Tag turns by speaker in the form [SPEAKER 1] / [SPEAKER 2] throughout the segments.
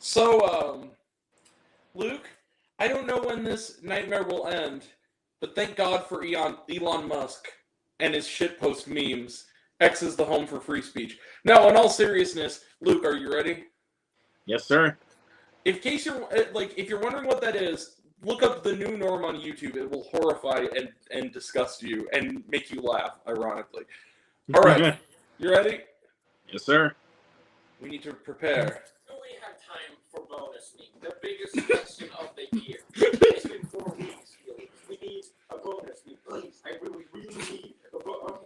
[SPEAKER 1] So, Luke, I don't know when this nightmare will end, but thank God for Elon Musk and his shitpost memes. X is the home for free speech. No, in all seriousness, Luke, are you ready?
[SPEAKER 2] Yes, sir.
[SPEAKER 1] If you're wondering what that is, look up the new norm on YouTube. It will horrify and disgust you and make you laugh, ironically. All right, you ready?
[SPEAKER 2] Yes, sir.
[SPEAKER 1] We need to prepare.
[SPEAKER 3] We only have time for bonus meat, the biggest question of the year. It's been 4 weeks, Felix. We need a bonus meat, please. I really need a bonus.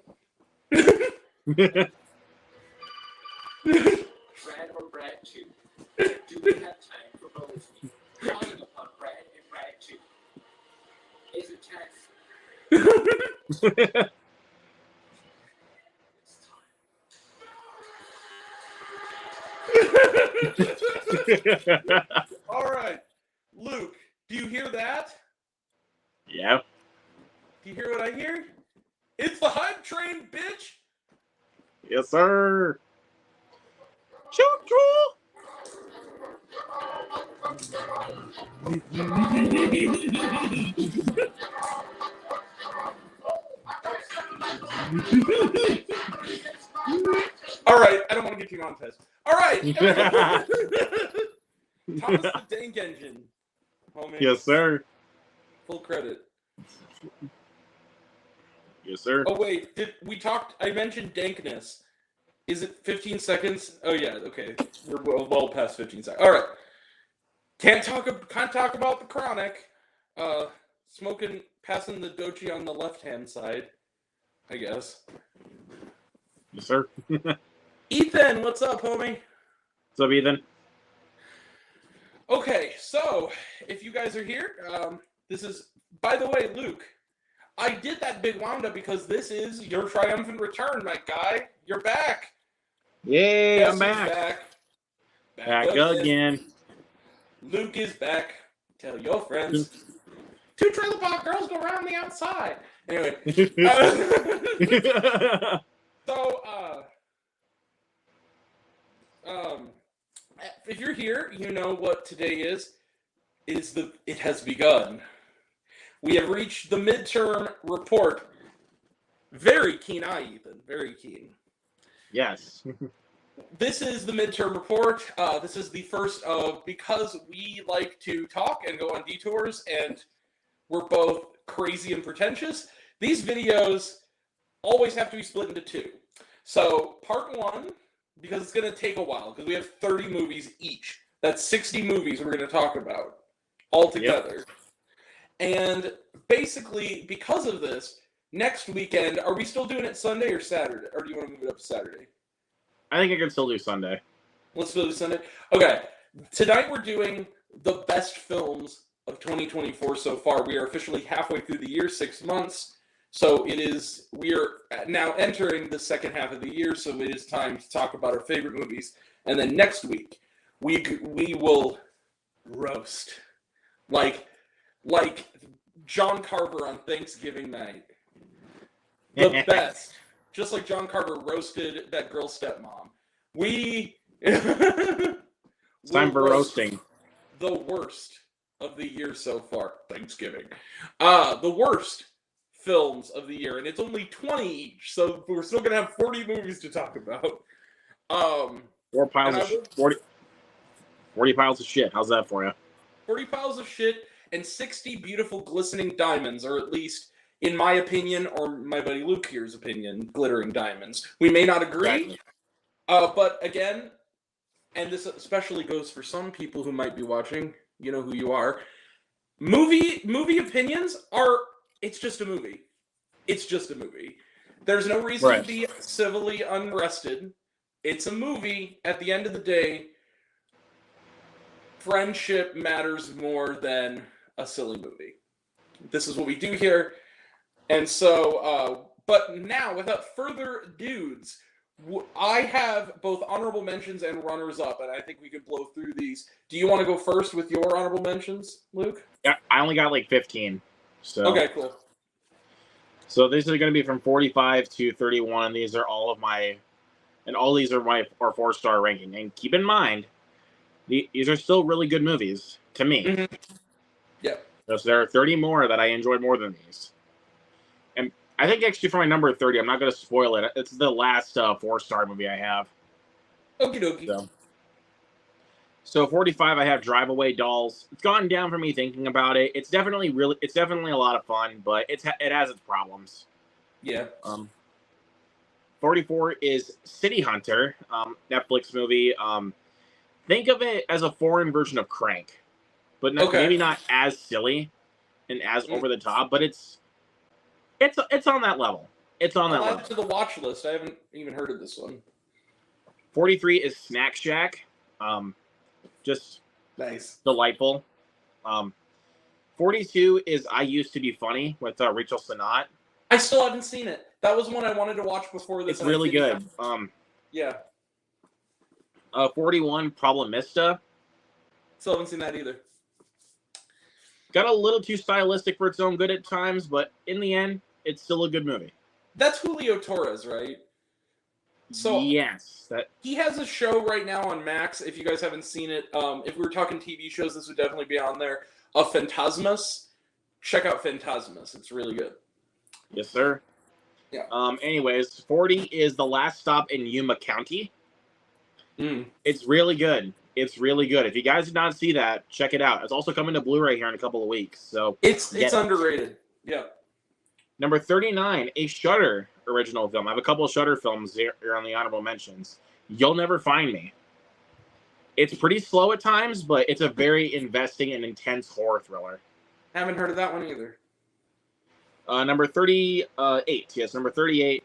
[SPEAKER 3] Brad or Brad 2? Do we have time for bonus meat? Calling upon Brad and Brad 2. Is it time? It's time.
[SPEAKER 1] All right, Luke, do you hear that?
[SPEAKER 2] Yeah.
[SPEAKER 1] Do you hear what I hear? It's the hype train, bitch!
[SPEAKER 2] Yes, sir. Choo-choo.
[SPEAKER 1] All right, I don't want to get you on test. All right! Thomas the Dank Engine. Homie.
[SPEAKER 2] Yes, sir.
[SPEAKER 1] Full credit.
[SPEAKER 2] Yes, sir.
[SPEAKER 1] Oh, wait, I mentioned dankness. Is it 15 seconds? Oh, yeah, okay. We're well past 15 seconds. All right. Can't talk about the chronic. Passing the doji on the left-hand side, I guess.
[SPEAKER 2] Yes, sir.
[SPEAKER 1] Ethan, what's up, homie?
[SPEAKER 2] What's up, Ethan?
[SPEAKER 1] Okay, so, if you guys are here, this is, by the way, Luke, I did that big wound-up because this is your triumphant return, my guy. You're back.
[SPEAKER 2] Yay,
[SPEAKER 1] Yes,
[SPEAKER 2] I'm
[SPEAKER 1] he's
[SPEAKER 2] back.
[SPEAKER 1] Back
[SPEAKER 2] again.
[SPEAKER 1] Luke is back. Tell your friends. 2 trailer park girls go around the outside. Anyway. If you're here, you know what today is. It has begun. We have reached the midterm report. Very keen eye, Ethan. Very keen.
[SPEAKER 2] Yes.
[SPEAKER 1] This is the midterm report. This is the first of, because we like to talk and go on detours, and we're both crazy and pretentious, these videos always have to be split into 2. So, part 1, because it's going to take a while, because we have 30 movies each. That's 60 movies we're going to talk about all together. Yep. And basically, because of this, next weekend, are we still doing it Sunday or Saturday? Or do you want to move it up to Saturday?
[SPEAKER 2] I think I can still do Sunday.
[SPEAKER 1] Let's do Sunday. Okay. Tonight we're doing the best films of 2024 so far. We are officially halfway through the year, 6 months. So we are now entering the second half of the year, so it is time to talk about our favorite movies. And then next week, we will roast. Like John Carver on Thanksgiving night. The best. Just like John Carver roasted that girl's stepmom.
[SPEAKER 2] It's time for roasting.
[SPEAKER 1] The worst of the year so far. Thanksgiving. The worst films of the year. And it's only 20 each. So we're still going to have 40 movies to talk about.
[SPEAKER 2] 40 piles of shit. How's that for you?
[SPEAKER 1] 40 piles of shit and 60 beautiful glistening diamonds, or at least, in my opinion, or my buddy Luke here's opinion, glittering diamonds. We may not agree,
[SPEAKER 2] exactly.
[SPEAKER 1] But again, and this especially goes for some people who might be watching, you know who you are, movie opinions are, it's just a movie. It's just a movie. There's no reason to be civilly unrested. It's a movie. At the end of the day, friendship matters more than a silly movie. This is what we do here. And so, but now, without further dudes, I have both honorable mentions and runners-up, and I think we could blow through these. Do you want to go first with your honorable mentions, Luke?
[SPEAKER 2] Yeah, I only got like 15. So.
[SPEAKER 1] Okay, cool.
[SPEAKER 2] So these are going to be from 45 to 31. These are all of my, and all these are our 4-star ranking. And keep in mind, These are still really good movies to me.
[SPEAKER 1] Mhm. Yeah.
[SPEAKER 2] So there are 30 more that I enjoyed more than these. And I think actually for my number 30, I'm not going to spoil it. It's the last 4-star movie I have.
[SPEAKER 1] Okie dokie.
[SPEAKER 2] So 45, I have Drive Away Dolls. It's gone down for me thinking about it. It's definitely a lot of fun, but it has its problems.
[SPEAKER 1] Yeah.
[SPEAKER 2] 44 is City Hunter, Netflix movie. Think of it as a foreign version of Crank, but maybe not as silly and as over the top, but it's on that level. It's on that
[SPEAKER 1] I'll
[SPEAKER 2] level.
[SPEAKER 1] add it to the watch list. I haven't even heard of this one.
[SPEAKER 2] 43 is Snack Shack. Just
[SPEAKER 1] Nice.
[SPEAKER 2] delightful. 42 is I Used to Be Funny with Rachel Sennott.
[SPEAKER 1] I still haven't seen it. That was one I wanted to watch before this.
[SPEAKER 2] It's really good.
[SPEAKER 1] Yeah.
[SPEAKER 2] 41 Problemista.
[SPEAKER 1] Still haven't seen that either.
[SPEAKER 2] Got a little too stylistic for its own good at times, but in the end, it's still a good movie.
[SPEAKER 1] That's Julio Torres, right? So
[SPEAKER 2] yes,
[SPEAKER 1] he has a show right now on Max. If you guys haven't seen it, if we were talking TV shows, this would definitely be on there. Phantasmas. Check out Phantasmas. It's really good.
[SPEAKER 2] Yes, sir.
[SPEAKER 1] Yeah.
[SPEAKER 2] Anyways, 40 is The Last Stop in Yuma County. It's really good. It's really good. If you guys did not see that, check it out. It's also coming to Blu-ray here in a couple of weeks. So
[SPEAKER 1] it's underrated. Yeah.
[SPEAKER 2] Number 39, a Shudder original film. I have a couple of Shudder films here on the honorable mentions. You'll Never Find Me. It's pretty slow at times, but it's a very investing and intense horror thriller.
[SPEAKER 1] Haven't heard of that one either.
[SPEAKER 2] Number 38. Yes, number 38.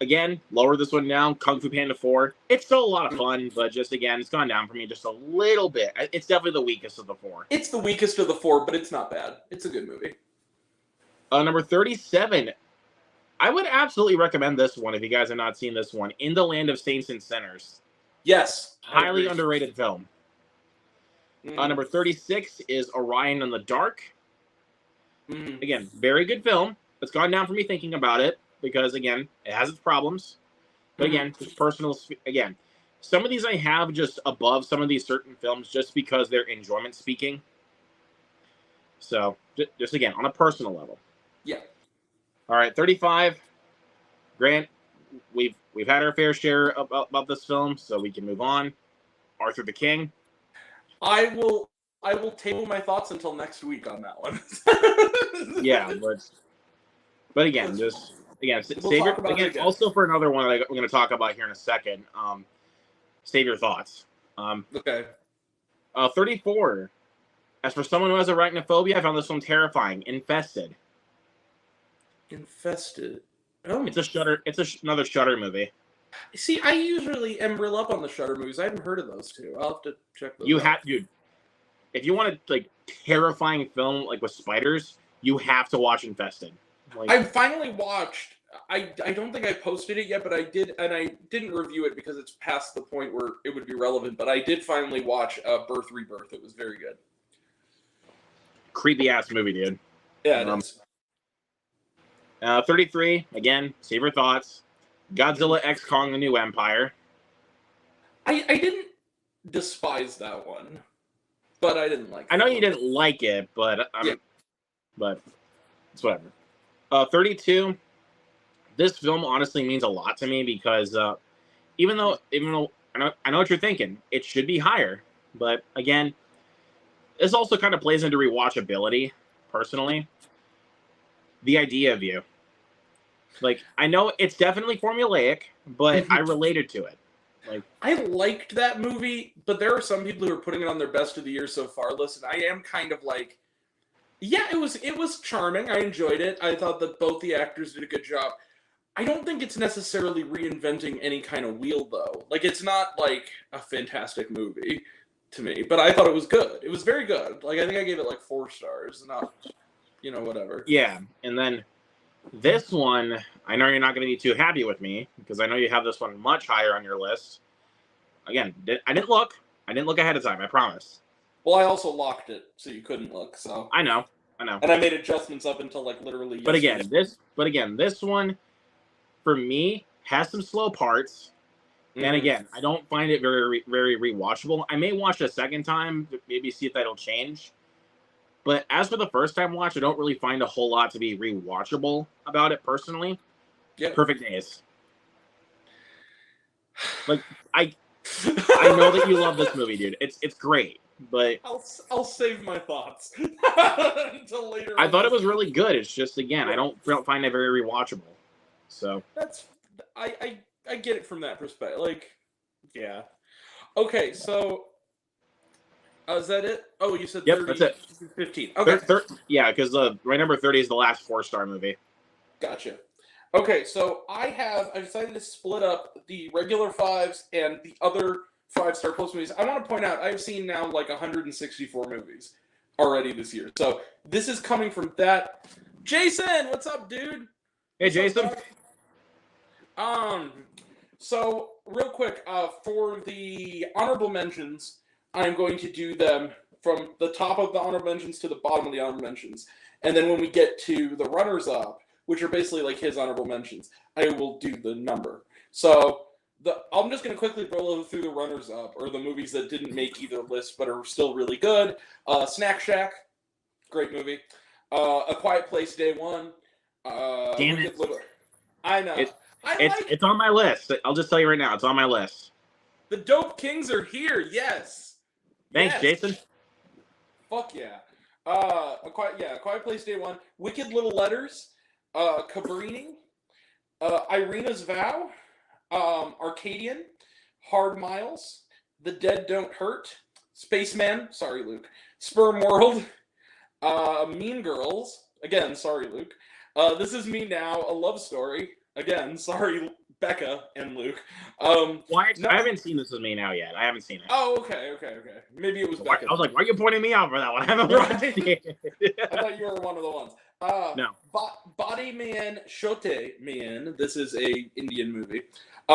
[SPEAKER 2] Again, lower this one down. Kung Fu Panda 4. It's still a lot of fun, but just again, it's gone down for me just a little bit. It's definitely the weakest of the 4.
[SPEAKER 1] It's the weakest of the 4, but it's not bad. It's a good movie.
[SPEAKER 2] Number 37. I would absolutely recommend this one if you guys have not seen this one. In the Land of Saints and Sinners.
[SPEAKER 1] Yes.
[SPEAKER 2] Highly underrated film. Number 36 is Orion in the Dark. Again, very good film. It's gone down for me thinking about it because, again, it has its problems. But again, just personal. Again, some of these I have just above some of these certain films just because they're enjoyment speaking. So, just again, on a personal level.
[SPEAKER 1] Yeah.
[SPEAKER 2] All right, 35. Grant, we've had our fair share about this film, so we can move on. Arthur the King.
[SPEAKER 1] I will table my thoughts until next week on that one.
[SPEAKER 2] Yeah, but again, just save your again. Also, for another one that we're going to talk about here in a second. Save your thoughts.
[SPEAKER 1] Okay.
[SPEAKER 2] 34. As for someone who has arachnophobia, I found this one terrifying. Infested.
[SPEAKER 1] Oh,
[SPEAKER 2] it's a Shudder. Another Shudder movie.
[SPEAKER 1] See, I usually am real up on the Shudder movies. I haven't heard of those two. I'll have to check those.
[SPEAKER 2] Dude. If you want a terrifying film like with spiders, you have to watch Infested.
[SPEAKER 1] I finally watched. I don't think I posted it yet, but I did, and I didn't review it because it's past the point where it would be relevant. But I did finally watch Birth Rebirth. It was very good.
[SPEAKER 2] Creepy ass movie, dude.
[SPEAKER 1] Yeah, it is.
[SPEAKER 2] 33, again, save your thoughts. Godzilla X Kong: The New Empire.
[SPEAKER 1] I didn't despise that one, but I didn't like it.
[SPEAKER 2] I know you didn't like it, but but it's whatever. 32, this film honestly means a lot to me because even though I know what you're thinking, it should be higher, but again, this also kind of plays into rewatchability, personally. The Idea of You. I know it's definitely formulaic, but I related to it.
[SPEAKER 1] I liked that movie, but there are some people who are putting it on their best of the year so far list, and I am kind of yeah, it was charming. I enjoyed it. I thought that both the actors did a good job. I don't think it's necessarily reinventing any kind of wheel, though. It's not a fantastic movie to me, but I thought it was good. It was very good. I think I gave it 4 stars, not, whatever.
[SPEAKER 2] Yeah, and then this one, I know you're not going to be too happy with me because I know you have this one much higher on your list. Again, I didn't look. I didn't look ahead of time, I promise.
[SPEAKER 1] Well, I also locked it, so you couldn't look, so.
[SPEAKER 2] I know.
[SPEAKER 1] And I made adjustments up until, literally yesterday.
[SPEAKER 2] But again, this one, for me, has some slow parts. And again, I don't find it very rewatchable. I may watch it a second time, maybe see if that'll change. But as for the first time watch, I don't really find a whole lot to be rewatchable about it personally.
[SPEAKER 1] Yeah.
[SPEAKER 2] Perfect Days. Like I know that you love this movie, dude. It's great, but
[SPEAKER 1] I'll save my thoughts until later.
[SPEAKER 2] I thought it was really good. It's just again, I don't find it very rewatchable. So
[SPEAKER 1] that's I get it from that perspective. Like, yeah. Okay, so is that it? Oh, you said
[SPEAKER 2] yep,
[SPEAKER 1] 30,
[SPEAKER 2] that's it.
[SPEAKER 1] 15. Okay.
[SPEAKER 2] Yeah, because my number 30 is the last 4-star movie.
[SPEAKER 1] Gotcha. Okay, so I decided to split up the regular 5s and the other 5-star plus movies. I want to point out I've seen now like 164 movies already this year. So this is coming from that. Jason, what's up, dude?
[SPEAKER 2] Hey, Jason.
[SPEAKER 1] So real quick, for the honorable mentions, I'm going to do them from the top of the honorable mentions to the bottom of the honorable mentions. And then when we get to the runners-up, which are basically like his honorable mentions, I will do the number. So I'm just going to quickly roll through the runners-up, or the movies that didn't make either list but are still really good. Snack Shack, great movie. A Quiet Place, Day One.
[SPEAKER 2] Damn it.
[SPEAKER 1] I know.
[SPEAKER 2] It's on my list. I'll just tell you right now, it's on my list.
[SPEAKER 1] The Dope Kings are here, yes.
[SPEAKER 2] Thanks,
[SPEAKER 1] Yes.
[SPEAKER 2] Jason.
[SPEAKER 1] Fuck yeah. A Quiet Place, Day One. Wicked Little Letters. Cabrini. Irina's Vow. Arcadian. Hard Miles. The Dead Don't Hurt. Spaceman. Sorry, Luke. Sperm World. Mean Girls. Again, sorry, Luke. This Is Me Now. A Love Story. Again, sorry, Becca and Luke.
[SPEAKER 2] I haven't seen This Is Me Now yet. I haven't seen it.
[SPEAKER 1] Oh, okay. Maybe it was Becca.
[SPEAKER 2] I was like, why are you pointing me out for that one? I haven't watched it.
[SPEAKER 1] I thought you were one of the ones.
[SPEAKER 2] No.
[SPEAKER 1] Body Man, Shote Man. This is a Indian movie.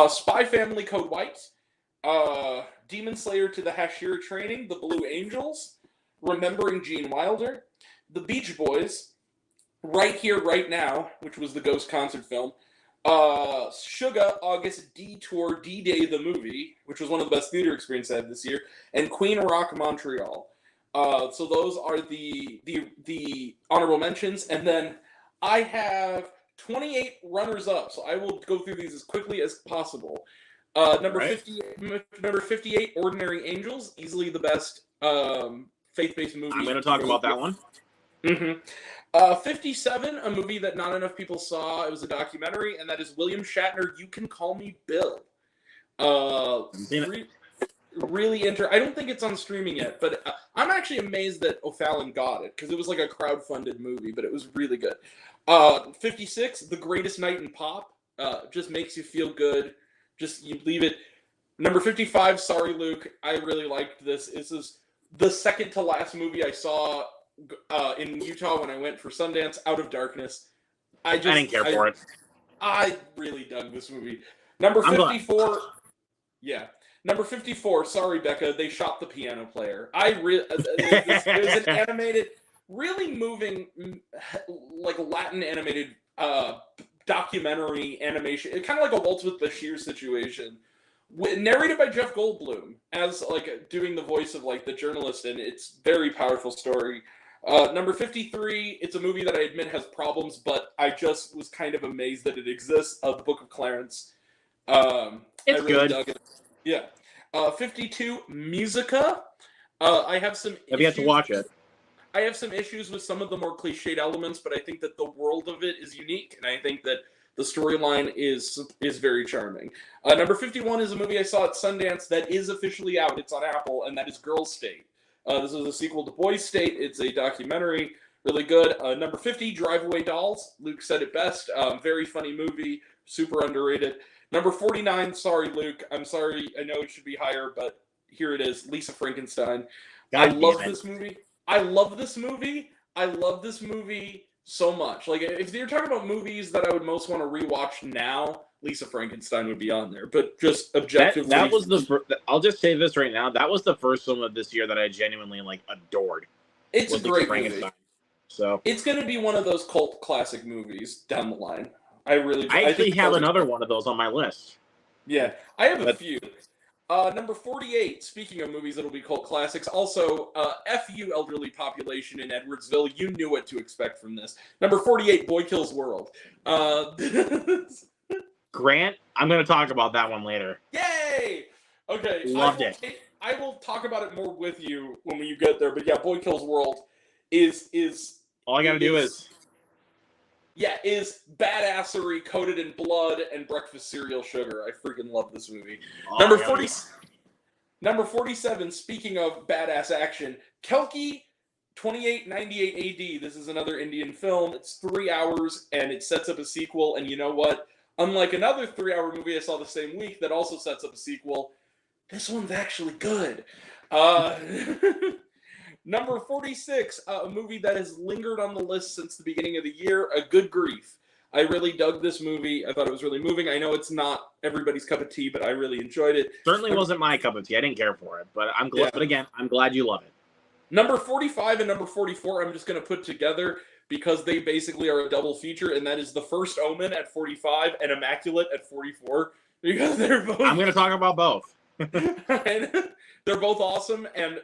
[SPEAKER 1] Spy Family, Code White. Demon Slayer to the Hashira Training. The Blue Angels. Remembering Gene Wilder. The Beach Boys. Right Here, Right Now, which was the Ghost concert film. Suga, August Detour, D-Day the movie, which was one of the best theater experiences I had this year, and Queen Rock Montreal. So those are the honorable mentions, and then I have 28 runners-up, so I will go through these as quickly as possible. Number 58, Ordinary Angels, easily the best faith-based movie.
[SPEAKER 2] I'm going to talk about that one.
[SPEAKER 1] Mm-hmm. 57, a movie that not enough people saw. It was a documentary, and that is William Shatner, You Can Call Me Bill. Really I don't think it's on streaming yet, but I'm actually amazed that O'Fallon got it, because it was like a crowdfunded movie, but it was really good. 56, The Greatest Night in Pop. Just makes you feel good. Just, you leave it. Number 55, sorry, Luke. I really liked this. This is the second to last movie I saw in Utah when I went for Sundance, Out of Darkness. I
[SPEAKER 2] didn't care for it.
[SPEAKER 1] I really dug this movie. Number 54. Yeah. Number 54. Sorry, Becca. They shot the piano player. It was an animated, really moving, like Latin animated documentary animation. It's kind of like a Waltz with Bashir situation. Narrated by Jeff Goldblum as like doing the voice of like the journalist, and it's very powerful story. Number 53, it's a movie that I admit has problems, but I just was kind of amazed that it exists. The Book of Clarence.
[SPEAKER 2] It's really good.
[SPEAKER 1] Dug it. Yeah. 52, Musica. I have some.
[SPEAKER 2] Have you had to watch it?
[SPEAKER 1] I have some issues with some of the more cliched elements, but I think that the world of it is unique, and I think that the storyline is very charming. Number 51 is a movie I saw at Sundance that is officially out. It's on Apple, and that is Girls' State. This is a sequel to Boys' State. It's a documentary, really good. Number 50, Drive Away Dolls. Luke said it best. Very funny movie, super underrated. Number 49, sorry, Luke. I'm sorry. I know it should be higher, but here it is. Lisa Frankenstein. I love this movie. I love this movie so much. Like, if you're talking about movies that I would most want to rewatch now, Lisa Frankenstein would be on there. But just objectively,
[SPEAKER 2] that was I'll just say this right now. That was the first film of this year that I genuinely adored.
[SPEAKER 1] It's a great movie.
[SPEAKER 2] So
[SPEAKER 1] it's going to be one of those cult classic movies down the line. I
[SPEAKER 2] actually have another one of those on my list.
[SPEAKER 1] Yeah, I have a
[SPEAKER 2] But-
[SPEAKER 1] few. Number 48, speaking of movies that'll be cult classics, also, F you elderly population in Edwardsville, you knew what to expect from this. Number 48, Boy Kills World.
[SPEAKER 2] Grant, I'm going to talk about that one later.
[SPEAKER 1] Yay! Okay,
[SPEAKER 2] Loved it.
[SPEAKER 1] I will talk about it more with you when you get there, but yeah, Boy Kills World is
[SPEAKER 2] All I got to do is
[SPEAKER 1] badassery coated in blood and breakfast cereal sugar. I freaking love this movie.
[SPEAKER 2] Oh,
[SPEAKER 1] Number
[SPEAKER 2] I gotta
[SPEAKER 1] 40, number 47, speaking of badass action, Kelki 2898 AD. This is another Indian film. It's 3 hours and it sets up a sequel. And you know what? Unlike another 3-hour movie I saw the same week that also sets up a sequel, this one's actually good. Number 46, a movie that has lingered on the list since the beginning of the year, A Good Grief. I really dug this movie. I thought it was really moving. I know it's not everybody's cup of tea, but I really enjoyed it.
[SPEAKER 2] Certainly wasn't my cup of tea. I didn't care for it, but I'm glad.
[SPEAKER 1] Yeah.
[SPEAKER 2] But again, I'm glad you love it.
[SPEAKER 1] Number 45 and number 44, I'm just going to put together because they basically are a double feature, and that is The First Omen at 45 and Immaculate at 44. Because they're both.
[SPEAKER 2] I'm going to talk about both.
[SPEAKER 1] They're both awesome, and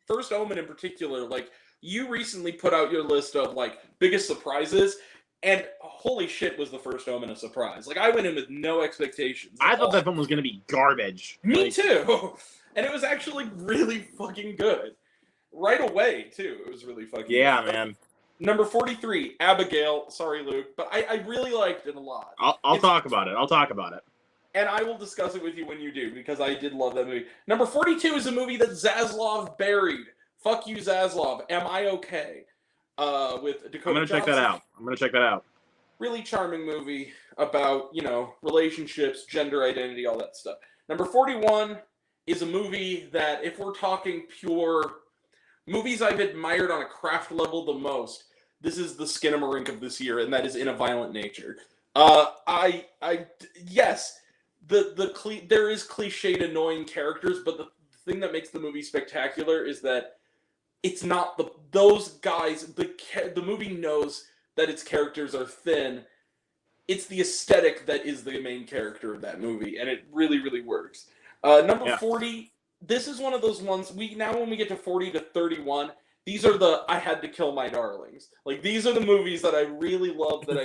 [SPEAKER 1] First Omen in particular, like, you recently put out your list of, like, biggest surprises, and holy shit was The First Omen a surprise. Like, I went in with no expectations.
[SPEAKER 2] I thought that film was going to be garbage.
[SPEAKER 1] Me
[SPEAKER 2] Like,
[SPEAKER 1] too. And it was actually really fucking good. Right away, too. It was really fucking
[SPEAKER 2] yeah,
[SPEAKER 1] good.
[SPEAKER 2] man.
[SPEAKER 1] Number 43, Abigail. Sorry, Luke, but I really liked it a lot.
[SPEAKER 2] I'll talk about it. I'll talk about it.
[SPEAKER 1] And I will discuss it with you when you do, because I did love that movie. Number 42 is a movie that Zaslav buried. Fuck you, Zaslav. Am I okay? With Dakota
[SPEAKER 2] I'm going to check that
[SPEAKER 1] Johnson.
[SPEAKER 2] out.
[SPEAKER 1] Really charming movie about, relationships, gender identity, all that stuff. Number 41 is a movie that, if we're talking pure movies I've admired on a craft level the most, this is the Skinamarink of this year, and that is In a Violent Nature. Yes, there is cliched annoying characters, but the thing that makes the movie spectacular is that it's not those guys. The movie knows that its characters are thin. It's the aesthetic that is the main character of that movie, and it really, really works. Number 40. This is one of those ones when we get to 40 to 31. These are the I had to kill my darlings. Like, these are the movies that I really love. That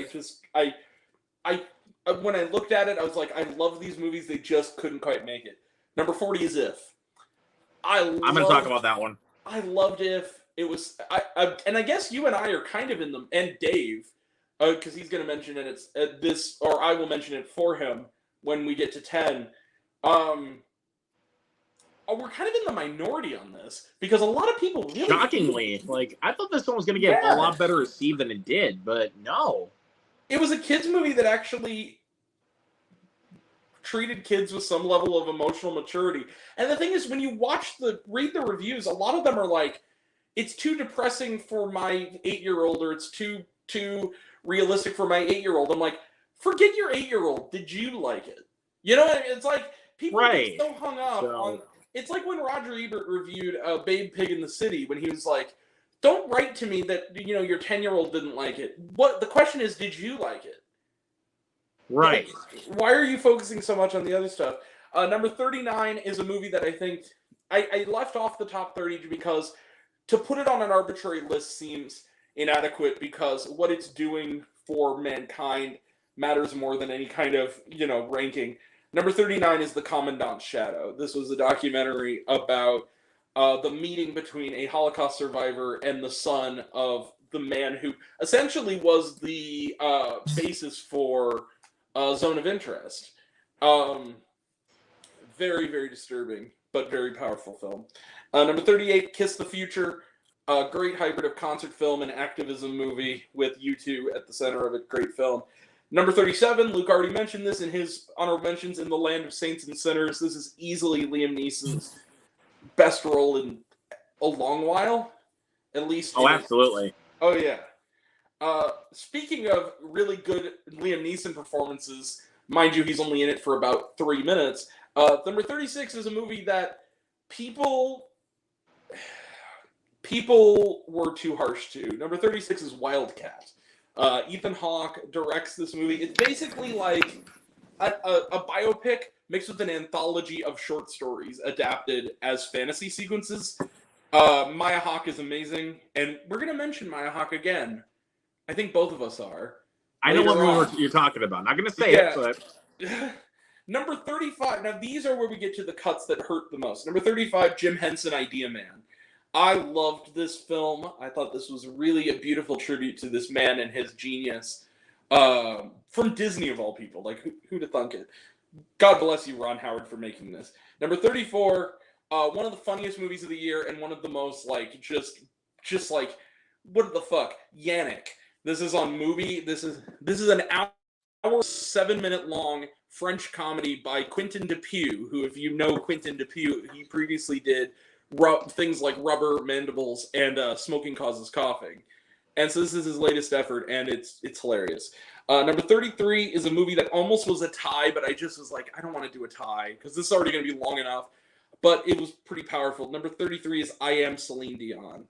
[SPEAKER 1] when I looked at it, I was like, I love these movies. They just couldn't quite make it. Number 40 is If.
[SPEAKER 2] I'm going to talk about that one.
[SPEAKER 1] I loved If. It was and I guess you and I are kind of in them, and Dave, because he's going to mention it. It's this, or I will mention it for him when we get to 10. We're kind of in the minority on this because a lot of people really
[SPEAKER 2] Shockingly, I thought this one was going to get a lot better received than it did, but no.
[SPEAKER 1] It was a kids movie that actually treated kids with some level of emotional maturity. And the thing is, when you read the reviews, a lot of them are like, it's too depressing for my 8-year-old, or it's too realistic for my 8-year-old. I'm like, forget your 8-year-old. Did you like it? You know what I mean? It's like people get so hung up on. It's like when Roger Ebert reviewed Babe Pig in the City, when he was like, don't write to me that your 10-year-old didn't like it. What the question is, did you like it?
[SPEAKER 2] Right.
[SPEAKER 1] Why are you focusing so much on the other stuff? Number 39 is a movie that I think I left off the top 30 because to put it on an arbitrary list seems inadequate, because what it's doing for mankind matters more than any kind of ranking. Number 39 is The Commandant's Shadow. This was a documentary about the meeting between a Holocaust survivor and the son of the man who essentially was the basis for Zone of Interest. Very, very disturbing, but very powerful film. Number 38, Kiss the Future. A great hybrid of concert film and activism movie with U2 at the center of it. Great film. Number 37, Luke already mentioned this in his honorable mentions, In the Land of Saints and Sinners. This is easily Liam Neeson's best role in a long while, at least.
[SPEAKER 2] Oh, absolutely.
[SPEAKER 1] Oh, yeah. Speaking of really good Liam Neeson performances, mind you, he's only in it for about 3 minutes. Number 36 is a movie that people were too harsh to. Number 36 is Wildcat. Ethan Hawke directs this movie. It's basically like a biopic mixed with an anthology of short stories adapted as fantasy sequences. Maya Hawke is amazing, and we're gonna mention Maya Hawke again. I think both of us are.
[SPEAKER 2] I know what
[SPEAKER 1] Later
[SPEAKER 2] movie
[SPEAKER 1] on.
[SPEAKER 2] you're talking about. Not gonna say
[SPEAKER 1] Yeah.
[SPEAKER 2] it, but
[SPEAKER 1] Number 35. Now, these are where we get to the cuts that hurt the most. Number 35, Jim Henson, Idea Man. I loved this film. I thought this was really a beautiful tribute to this man and his genius. From Disney, of all people. Like, who'd have thunk it? God bless you, Ron Howard, for making this. Number 34, one of the funniest movies of the year and one of the most, like, just like, what the fuck? Yannick. This is on Movie. This is an hour, 7-minute long French comedy by Quentin Dupieux, who, if you know Quentin Dupieux, he previously did things like Rubber, Mandibles, and Smoking Causes Coughing. And so this is his latest effort, and it's hilarious. Number 33 is a movie that almost was a tie, but I just was like, I don't want to do a tie, because this is already going to be long enough. But it was pretty powerful. Number 33 is I Am Celine Dion.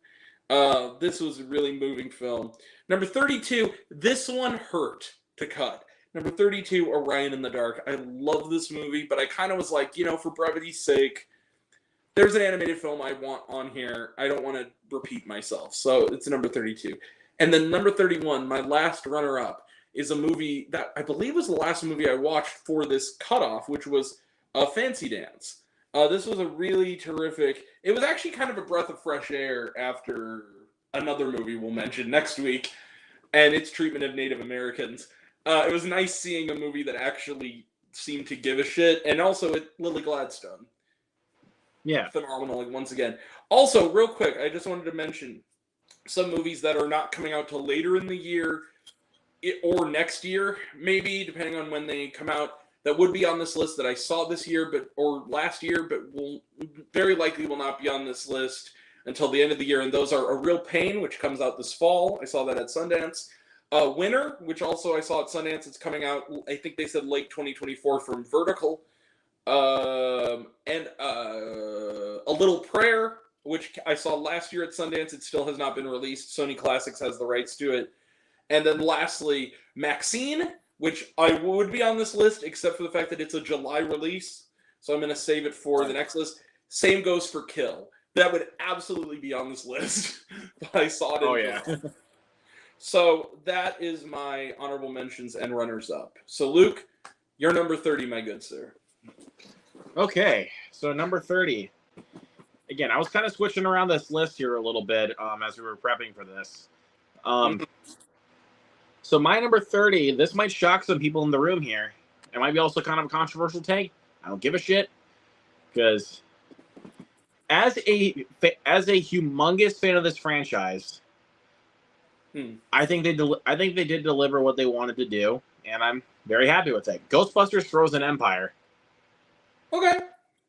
[SPEAKER 1] This was a really moving film. Number 32, this one hurt to cut. Number 32, Orion in the Dark. I love this movie, but I kind of was like, for brevity's sake, there's an animated film I want on here. I don't want to repeat myself. So it's number 32. And then number 31, my last runner-up, is a movie that I believe was the last movie I watched for this cutoff, which was Fancy Dance. This was a really terrific... It was actually kind of a breath of fresh air after another movie we'll mention next week, and its treatment of Native Americans. It was nice seeing a movie that actually seemed to give a shit, and also Lily Gladstone.
[SPEAKER 2] yeah.
[SPEAKER 1] Phenomenal, once again. Also, real quick, I just wanted to mention some movies that are not coming out till later in the year or next year, maybe, depending on when they come out, that would be on this list that I saw this year or last year, but will very likely will not be on this list until the end of the year. And those are A Real Pain, which comes out this fall. I saw that at Sundance. Winner, which also I saw at Sundance. It's coming out, I think they said late 2024 from Vertical. And A Little Prayer, which I saw last year at Sundance. It still has not been released. Sony Classics has the rights to it. And then lastly, Maxine, which I would be on this list, except for the fact that it's a July release. So I'm going to save it for the next list. Same goes for Kill. That would absolutely be on this list. But I saw it in July. So that is my honorable mentions and runners-up. So Luke, you're number 30, my good sir.
[SPEAKER 2] Okay, so number 30. Again, I was kind of switching around this list here a little bit as we were prepping for this. So my number 30, this might shock some people in the room here. It might be also kind of a controversial take. I don't give a shit. Because as a humongous fan of this franchise, I think they did deliver what they wanted to do, and I'm very happy with it. Ghostbusters Frozen Empire.
[SPEAKER 1] Okay.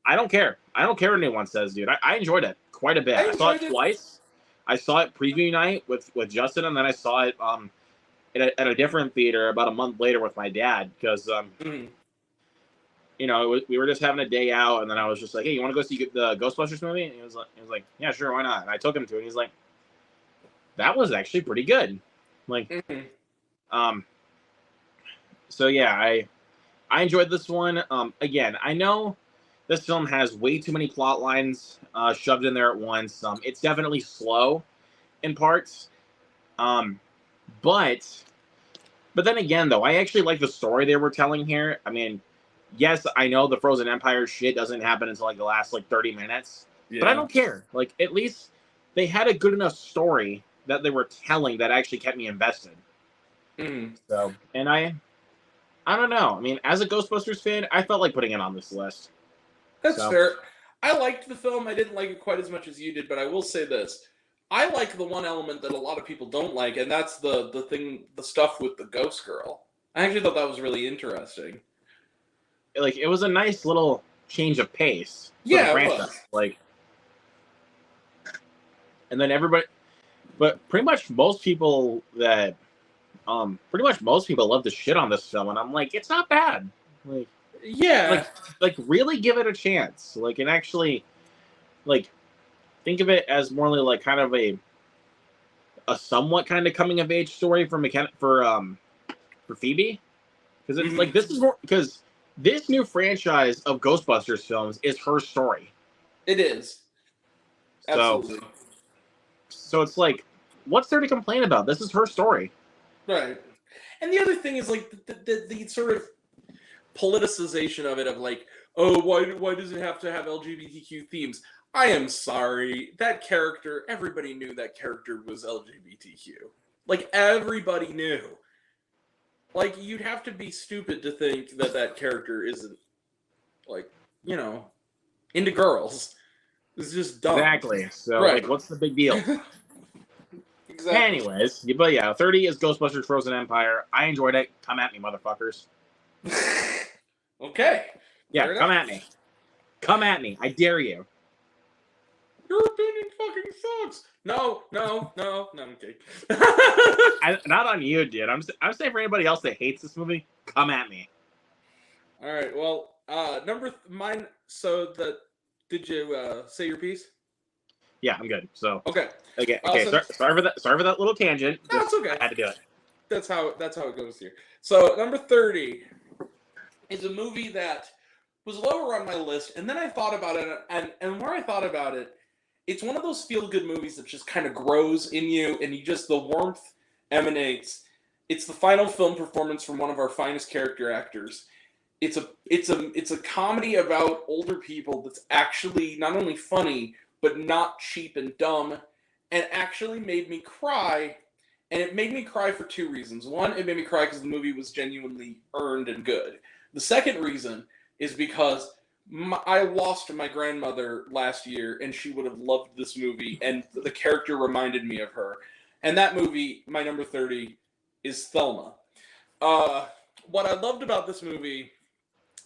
[SPEAKER 2] I don't care. I don't care what anyone says, dude. I enjoyed it quite a bit. I saw it twice. I saw it preview night with Justin, and then I saw it at a different theater about a month later with my dad because we were just having a day out, and then I was just like, hey, you want to go see the Ghostbusters movie? And he was like, yeah, sure, why not? And I took him to it, and he's like, that was actually pretty good. Like, so yeah, I enjoyed this one. Again, I know this film has way too many plot lines shoved in there at once. It's definitely slow in parts. But then again, though, I actually like the story they were telling here. I mean, yes, I know the Frozen Empire shit doesn't happen until like the last 30 minutes. Yeah. But I don't care. Like, at least they had a good enough story that they were telling that actually kept me invested. So, and I don't know. I mean, as a Ghostbusters fan, I felt like putting it on this list.
[SPEAKER 1] That's fair. I liked the film. I didn't like it quite as much as you did, but I will say this. I like the one element that a lot of people don't like, and that's the stuff with the ghost girl. I actually thought that was really interesting.
[SPEAKER 2] Like, it was a nice little change of pace.
[SPEAKER 1] Yeah, it was.
[SPEAKER 2] Like, and then everybody, but pretty much most people love the shit on this film, and I'm like, it's not bad. Like,
[SPEAKER 1] yeah,
[SPEAKER 2] like really give it a chance. Like, and actually, like, think of it as more like kind of a somewhat kind of coming of age story for Phoebe, because it's like, this is more, because this new franchise of Ghostbusters films is her story.
[SPEAKER 1] It is.
[SPEAKER 2] So,
[SPEAKER 1] Absolutely.
[SPEAKER 2] so it's like, what's there to complain about? This is her story.
[SPEAKER 1] Right. And the other thing is like the sort of politicization of it, of like, oh, why does it have to have LGBTQ themes? I am sorry. That character, everybody knew that character was LGBTQ. Like, everybody knew. Like, you'd have to be stupid to think that that character isn't, like, you know, into girls. It's just dumb.
[SPEAKER 2] Exactly. So,
[SPEAKER 1] Right.
[SPEAKER 2] like, what's the big deal?
[SPEAKER 1] Exactly.
[SPEAKER 2] Anyways, but yeah, 30 is Ghostbusters Frozen Empire. I enjoyed it. Come at me, motherfuckers.
[SPEAKER 1] Okay.
[SPEAKER 2] Yeah,
[SPEAKER 1] Fair
[SPEAKER 2] come
[SPEAKER 1] enough.
[SPEAKER 2] at me. Come at me. I dare you.
[SPEAKER 1] Your opinion fucking sucks. No, I'm kidding.
[SPEAKER 2] Not on you, dude. I'm saying for anybody else that hates this movie, come at me.
[SPEAKER 1] All right. Well, mine. So did you say your piece?
[SPEAKER 2] Yeah, I'm good. So
[SPEAKER 1] Okay.
[SPEAKER 2] okay.
[SPEAKER 1] So-
[SPEAKER 2] Sorry for that. Sorry for that little tangent.
[SPEAKER 1] No,
[SPEAKER 2] Just-
[SPEAKER 1] it's okay.
[SPEAKER 2] I had to do it.
[SPEAKER 1] That's how it goes here. So number 30 is a movie that was lower on my list, and then I thought about it, and where I thought about it, it's one of those feel-good movies that just kind of grows in you, and the warmth emanates. It's the final film performance from one of our finest character actors. It's a comedy about older people that's actually not only funny, but not cheap and dumb, and actually made me cry. And it made me cry for two reasons. One, it made me cry because the movie was genuinely earned and good. The second reason is because I lost my grandmother last year, and she would have loved this movie, and the character reminded me of her. And that movie, my number 30, is Thelma. What I loved about this movie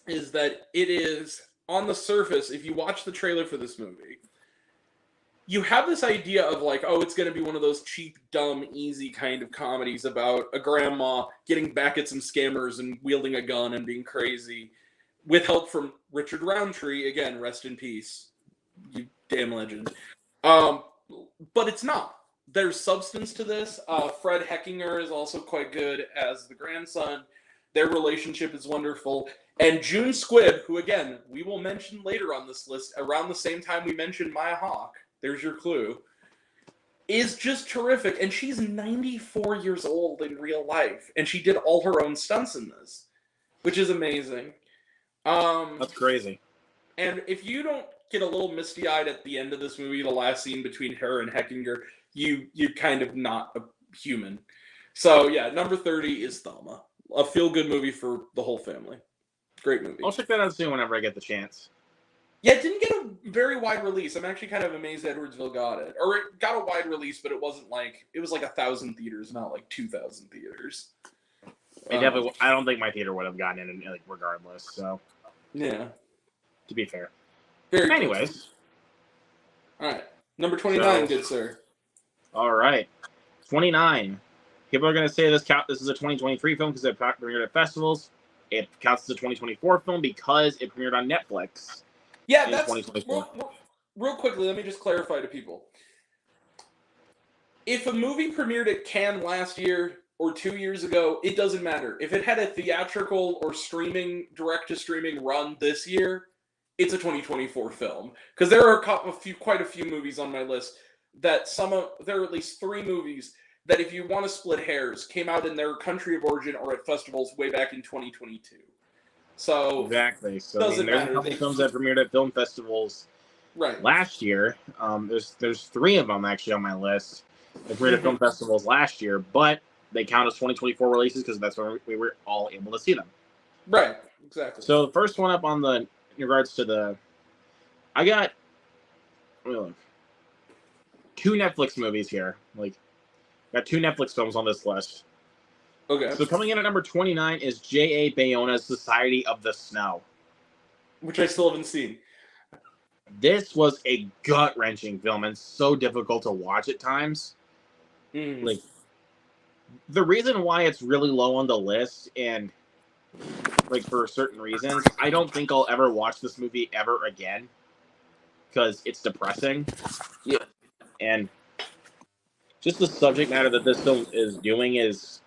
[SPEAKER 1] is that it is, on the surface, if you watch the trailer for this movie, you have this idea of like, oh, it's going to be one of those cheap, dumb, easy kind of comedies about a grandma getting back at some scammers and wielding a gun and being crazy, with help from Richard Roundtree. Again, rest in peace, you damn legend. But it's not. There's substance to this. Fred Heckinger is also quite good as the grandson. Their relationship is wonderful. And June Squibb, who, again, we will mention later on this list, around the same time we mentioned Maya Hawke, there's your clue, is just terrific. And she's 94 years old in real life. And she did all her own stunts in this, which is amazing.
[SPEAKER 2] That's crazy.
[SPEAKER 1] And if you don't get a little misty-eyed at the end of this movie, the last scene between her and Heckinger, you're kind of not a human. So, yeah, number 30 is Thelma. A feel-good movie for the whole family. Great movie.
[SPEAKER 2] I'll check that out soon whenever I get the chance.
[SPEAKER 1] Yeah, it didn't get a very wide release. I'm actually kind of amazed Edwardsville got it. Or it got a wide release, but it wasn't like... It was like 1,000 theaters, not like 2,000 theaters.
[SPEAKER 2] I don't think my theater would have gotten in, like, regardless. So,
[SPEAKER 1] Yeah.
[SPEAKER 2] to be fair.
[SPEAKER 1] Very good.
[SPEAKER 2] Anyways.
[SPEAKER 1] All right. Number 29,
[SPEAKER 2] So-
[SPEAKER 1] good sir.
[SPEAKER 2] All right. 29. People are going to say this is a 2023 film because it premiered at festivals. It counts as a 2024 film because it premiered on Netflix.
[SPEAKER 1] Yeah,
[SPEAKER 2] in
[SPEAKER 1] that's
[SPEAKER 2] 2024.
[SPEAKER 1] real quickly. Let me just clarify to people: if a movie premiered at Cannes last year or 2 years ago, it doesn't matter. If it had a theatrical or streaming, direct-to-streaming run this year, it's a 2024 film. Because there are quite a few movies on my list that there are at least 3 movies that, if you want to split hairs, came out in their country of origin or at festivals way back in 2022. So
[SPEAKER 2] Exactly. So
[SPEAKER 1] Doesn't
[SPEAKER 2] there's
[SPEAKER 1] matter.
[SPEAKER 2] a couple films that premiered at film festivals
[SPEAKER 1] right,
[SPEAKER 2] last year. There's 3 of them actually on my list that premiered at film festivals last year, but they count as 2024 releases because that's when we were all able to see them.
[SPEAKER 1] right, exactly.
[SPEAKER 2] So the first one up on in regards to I got 2 Netflix movies here. Got 2 Netflix films on this list.
[SPEAKER 1] Okay,
[SPEAKER 2] So coming in at number 29 is J.A. Bayona's Society of the Snow.
[SPEAKER 1] which I still haven't seen.
[SPEAKER 2] This was a gut-wrenching film and so difficult to watch at times.
[SPEAKER 1] Mm.
[SPEAKER 2] The reason why it's really low on the list, and for certain reasons, I don't think I'll ever watch this movie ever again because it's depressing.
[SPEAKER 1] Yeah.
[SPEAKER 2] And just the subject matter that this film is doing is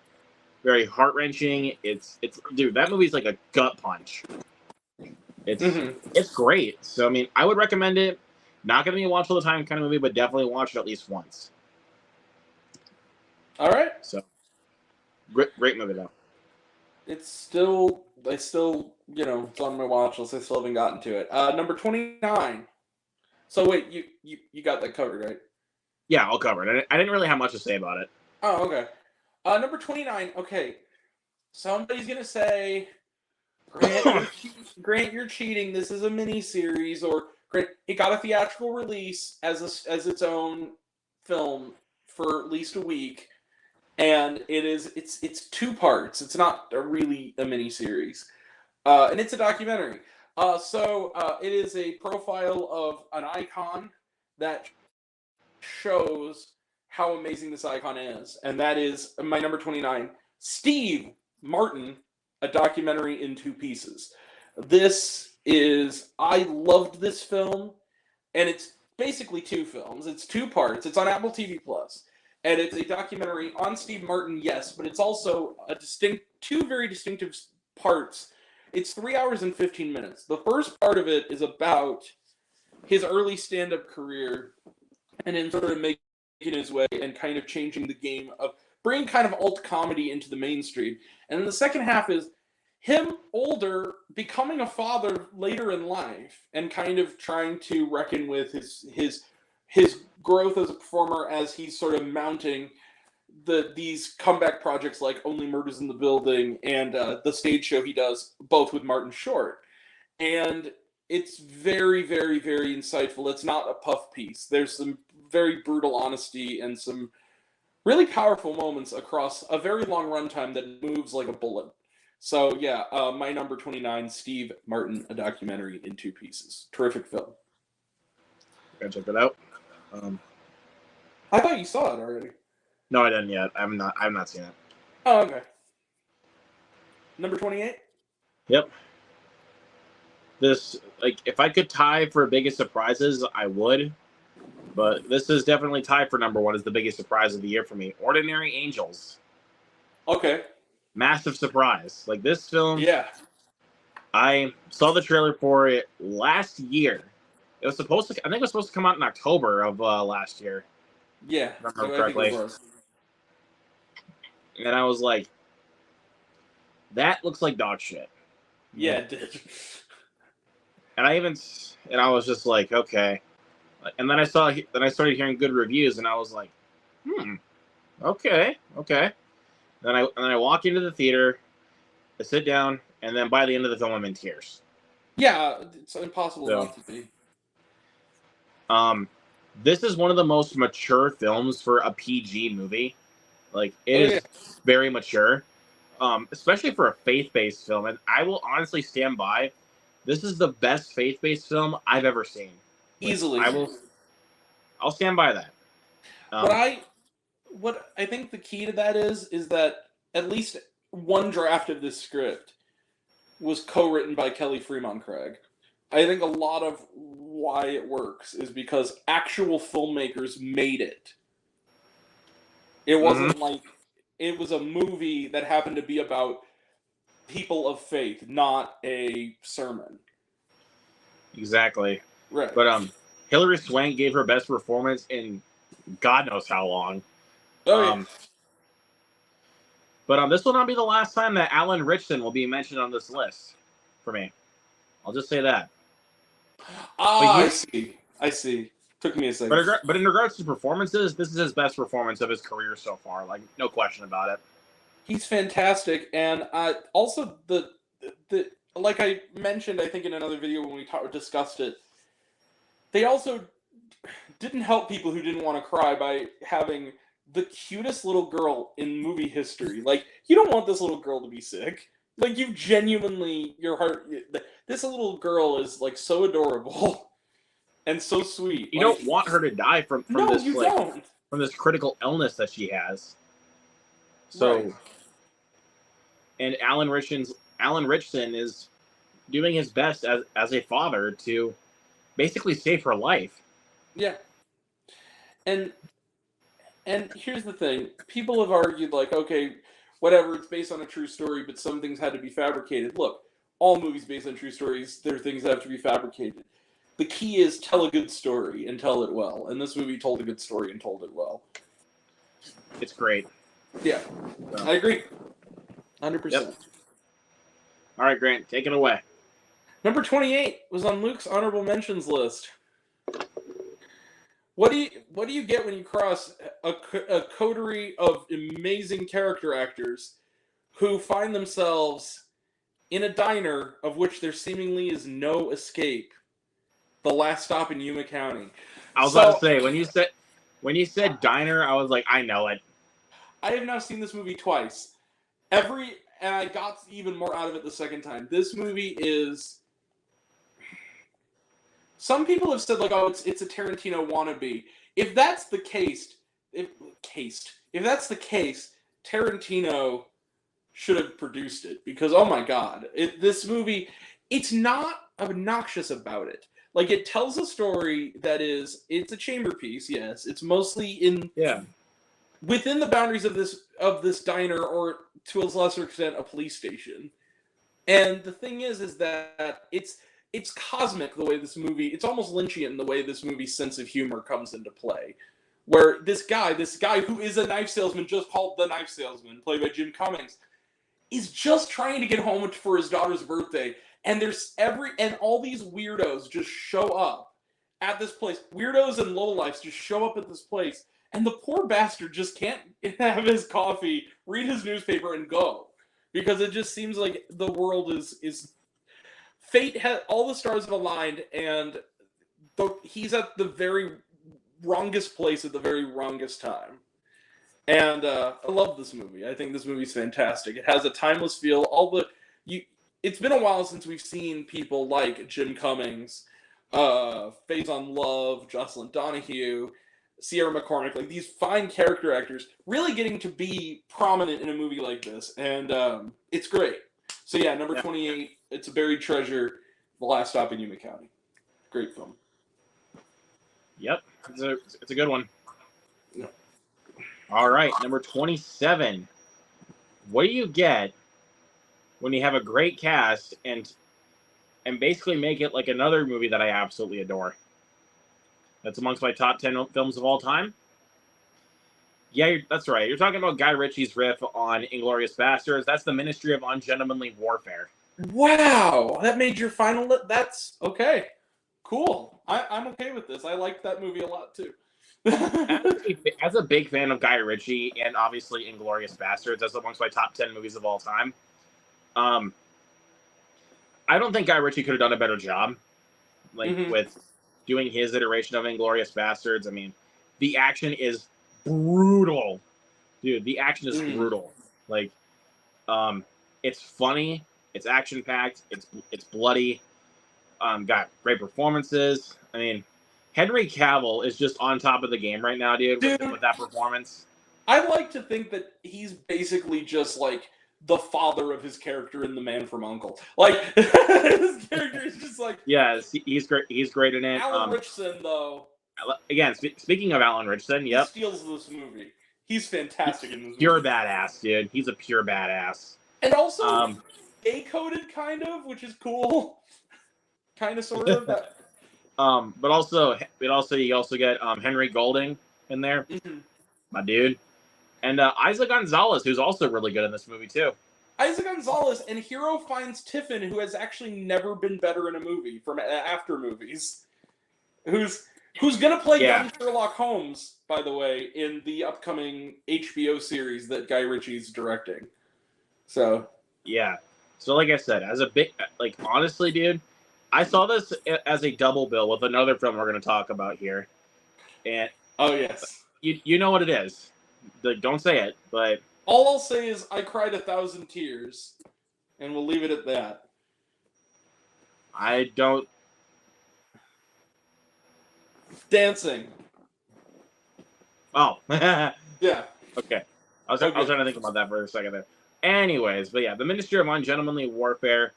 [SPEAKER 2] very heart-wrenching. It's dude, that movie's like a gut punch. It's great. So I mean, I would recommend it. Not going to be a watch all the time kind of movie, but definitely watch it at least once.
[SPEAKER 1] All right.
[SPEAKER 2] So great movie though.
[SPEAKER 1] It's still, it's on my watch list. I still haven't gotten to it. Number 29. So wait, you got that covered, right?
[SPEAKER 2] Yeah, I'll cover it. I didn't really have much to say about it.
[SPEAKER 1] Oh, okay. Number 29. Okay, somebody's gonna say, Grant, you're cheating. This is a mini series, or Grant, it got a theatrical release as its own film for at least a week, and it's 2 parts. It's not really a mini series, and it's a documentary. So it is a profile of an icon that shows how amazing this icon is, and that is my number 29, Steve Martin, a documentary in 2 pieces. I loved this film, and it's basically 2 films. It's 2 parts. It's on Apple TV Plus, and it's a documentary on Steve Martin, yes, but it's also 2 very distinctive parts. It's 3 hours and 15 minutes. The first part of it is about his early stand-up career, and him sort of making his way and kind of changing the game of bringing kind of alt comedy into the mainstream. And then the second half is him older, becoming a father later in life, and kind of trying to reckon with his growth as a performer as he's sort of mounting these comeback projects like Only Murders in the Building and the stage show he does, both with Martin Short. And it's very, very, very insightful. It's not a puff piece. There's some very brutal honesty and some really powerful moments across a very long runtime that moves like a bullet. So yeah, my number 29, Steve Martin, a documentary in 2 pieces. Terrific film.
[SPEAKER 2] Gotta check that out.
[SPEAKER 1] I thought you saw it already.
[SPEAKER 2] No, I didn't yet. I've not seen it.
[SPEAKER 1] Oh, okay. Number 28?
[SPEAKER 2] Yep. This, like, if I could tie for biggest surprises, I would. But this is definitely tied for number 1 as the biggest surprise of the year for me. Ordinary Angels.
[SPEAKER 1] Okay.
[SPEAKER 2] Massive surprise. Like, this film,
[SPEAKER 1] Yeah.
[SPEAKER 2] I saw the trailer for it last year. I think it was supposed to come out in October of last year.
[SPEAKER 1] Yeah.
[SPEAKER 2] If I remember correctly.
[SPEAKER 1] I think it was.
[SPEAKER 2] And I was like, that looks like dog shit.
[SPEAKER 1] Yeah, it did.
[SPEAKER 2] And I was just like, okay. And then I started hearing good reviews, and I was like, okay. Then I walk into the theater, I sit down, and then by the end of the film, I'm in tears.
[SPEAKER 1] Yeah, it's impossible not to be.
[SPEAKER 2] This is one of the most mature films for a PG movie. Like, it is very mature, especially for a faith-based film. And I will honestly stand by, this is the best faith-based film I've ever seen.
[SPEAKER 1] Easily.
[SPEAKER 2] I'll stand by that.
[SPEAKER 1] What I think the key to that is that at least one draft of this script was co-written by Kelly Fremont Craig. I think a lot of why it works is because actual filmmakers made it. It wasn't like it was a movie that happened to be about people of faith, not a sermon.
[SPEAKER 2] Exactly.
[SPEAKER 1] Right.
[SPEAKER 2] But Hilary Swank gave her best performance in God knows how long.
[SPEAKER 1] Oh, yeah.
[SPEAKER 2] But this will not be the last time that Alan Ritchson will be mentioned on this list for me. I'll just say that.
[SPEAKER 1] I see. Took me a second.
[SPEAKER 2] But in regards to performances, this is his best performance of his career so far. Like, no question about it.
[SPEAKER 1] He's fantastic, and also the like I mentioned, I think in another video when we discussed it, they also didn't help people who didn't want to cry by having the cutest little girl in movie history. Like, you don't want this little girl to be sick. Like, you genuinely, your heart, this little girl is, like, so adorable and so sweet.
[SPEAKER 2] You don't want her to die from this,
[SPEAKER 1] don't.
[SPEAKER 2] From this critical illness that she has. So, right. And Alan Ritchson is doing his best as a father to basically save her life.
[SPEAKER 1] Yeah. And here's the thing. People have argued, like, okay, whatever, it's based on a true story, but some things had to be fabricated. Look, all movies based on true stories, there are things that have to be fabricated. The key is tell a good story and tell it well. And this movie told a good story and told it well.
[SPEAKER 2] It's great.
[SPEAKER 1] Yeah, I agree. 100%.
[SPEAKER 2] Yep. All right, Grant, take it away.
[SPEAKER 1] Number 28 was on Luke's honorable mentions list. What do you get when you cross a coterie of amazing character actors who find themselves in a diner of which there seemingly is no escape? The Last Stop in Yuma County.
[SPEAKER 2] I was about to say, when you said diner, I was like, I know it.
[SPEAKER 1] I have now seen this movie twice. And I got even more out of it the second time. This movie is... Some people have said, like, oh, it's a Tarantino wannabe. If that's the case, Tarantino should have produced it. Because, oh my god, this movie, it's not obnoxious about it. Like, it tells a story that it's a chamber piece, yes. It's mostly within the boundaries of this diner, or to a lesser extent, a police station. And the thing is that it's cosmic the way this movie, it's almost Lynchian the way this movie's sense of humor comes into play. Where this guy who is a knife salesman, just called the Knife Salesman, played by Jim Cummings, is just trying to get home for his daughter's birthday. And all these weirdos just show up at this place. Weirdos and lowlifes just show up at this place. And the poor bastard just can't have his coffee, read his newspaper, and go. Because it just seems like the world is fate all the stars have aligned, and he's at the very wrongest place at the very wrongest time. And I love this movie. I think this movie's fantastic. It has a timeless feel. It's been a while since we've seen people like Jim Cummings, Faison Love, Jocelyn Donahue, Sierra McCormick, like these fine character actors really getting to be prominent in a movie like this. And it's great. So yeah, number 28, it's a buried treasure, The Last Stop in Yuma County. Great film.
[SPEAKER 2] Yep, it's a good one.
[SPEAKER 1] Yeah.
[SPEAKER 2] All right, number 27. What do you get when you have a great cast and basically make it like another movie that I absolutely adore? That's amongst my top 10 films of all time. Yeah, that's right. You're talking about Guy Ritchie's riff on Inglourious Basterds. That's the Ministry of Ungentlemanly Warfare.
[SPEAKER 1] Wow, that made your final list. That's okay. Cool. I'm okay with this. I like that movie a lot too.
[SPEAKER 2] As a big fan of Guy Ritchie and obviously Inglourious Basterds, that's amongst my top 10 movies of all time. I don't think Guy Ritchie could have done a better job, with doing his iteration of Inglourious Basterds. I mean, the action is brutal, dude. The action is brutal. Like, it's funny, it's action packed, it's bloody. Got great performances. I mean, Henry Cavill is just on top of the game right now, dude. With that performance.
[SPEAKER 1] I like to think that he's basically just like the father of his character in The Man from U.N.C.L.E. Like, his character is just like...
[SPEAKER 2] Yeah, he's great. He's great in it.
[SPEAKER 1] Alan Ritchson, though...
[SPEAKER 2] Again, speaking of Alan Ritchson, yep.
[SPEAKER 1] He steals this movie. He's fantastic in this movie.
[SPEAKER 2] Pure badass, dude. He's a pure badass.
[SPEAKER 1] And also, gay-coded, kind of, which is cool. Kind of, sort of.
[SPEAKER 2] But also, you also get Henry Golding in there. Mm-hmm. My dude. And Isaac Gonzalez, who's also really good in this movie, too.
[SPEAKER 1] Isaac Gonzalez and Hero Finds Tiffin, who has actually never been better in a movie from after movies. Who's going to play young Sherlock Holmes, by the way, in the upcoming HBO series that Guy Ritchie's directing. So. Yeah.
[SPEAKER 2] So, like I said, as a big, like, honestly, dude, I saw this as a double bill with another film we're going to talk about here. And.
[SPEAKER 1] Oh, yes.
[SPEAKER 2] You know what it is. Don't say it, but...
[SPEAKER 1] All I'll say is I cried 1,000 tears, and we'll leave it at that.
[SPEAKER 2] I don't...
[SPEAKER 1] Dancing.
[SPEAKER 2] Oh.
[SPEAKER 1] Yeah.
[SPEAKER 2] Okay. I was trying to think about that for a second there. Anyways, but yeah, the Ministry of Ungentlemanly Warfare.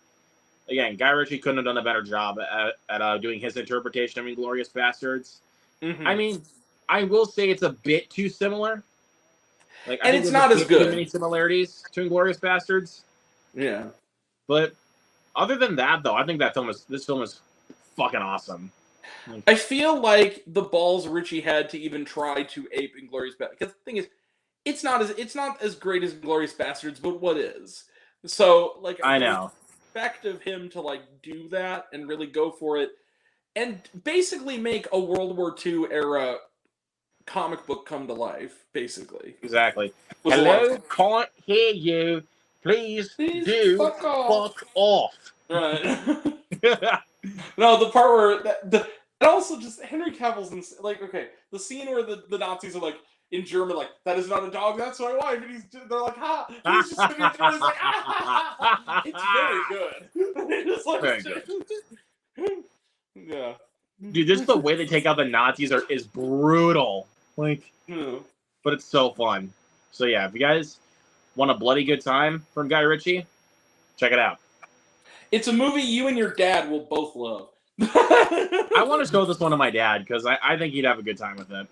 [SPEAKER 2] Again, Guy Ritchie couldn't have done a better job at doing his interpretation of Inglourious Basterds. Mm-hmm. I mean, I will say it's a bit too similar. Like,
[SPEAKER 1] and it's not as good.
[SPEAKER 2] Too many similarities to Inglourious Basterds.
[SPEAKER 1] Yeah.
[SPEAKER 2] But other than that, though, I think this film is fucking awesome.
[SPEAKER 1] I feel like the balls Richie had to even try to ape Inglourious Basterds. Because the thing is, it's not as great as Inglourious Basterds, but what is? So like
[SPEAKER 2] I know.
[SPEAKER 1] Respect of him to like do that and really go for it, and basically make a World War II era comic book come to life. Basically,
[SPEAKER 2] Exactly.
[SPEAKER 1] Was a lot
[SPEAKER 2] Hello,
[SPEAKER 1] of
[SPEAKER 2] can't hear you. Please do
[SPEAKER 1] fuck off.
[SPEAKER 2] fuck off.
[SPEAKER 1] Right. No, the part where and also just Henry Cavill's like, okay, the scene where the Nazis are like in German, like, that is not a dog, that's my wife, and they're like, ha, he's just sitting there, he's like, ah, it's very good. It's like,
[SPEAKER 2] Very good.
[SPEAKER 1] Yeah.
[SPEAKER 2] Dude, just the way they take out the Nazis is brutal. Like,
[SPEAKER 1] Yeah.
[SPEAKER 2] but it's so fun. So yeah, if you guys want a bloody good time from Guy Ritchie, check it out.
[SPEAKER 1] It's a movie you and your dad will both love.
[SPEAKER 2] I want to show this one to my dad because I think he'd have a good time with it.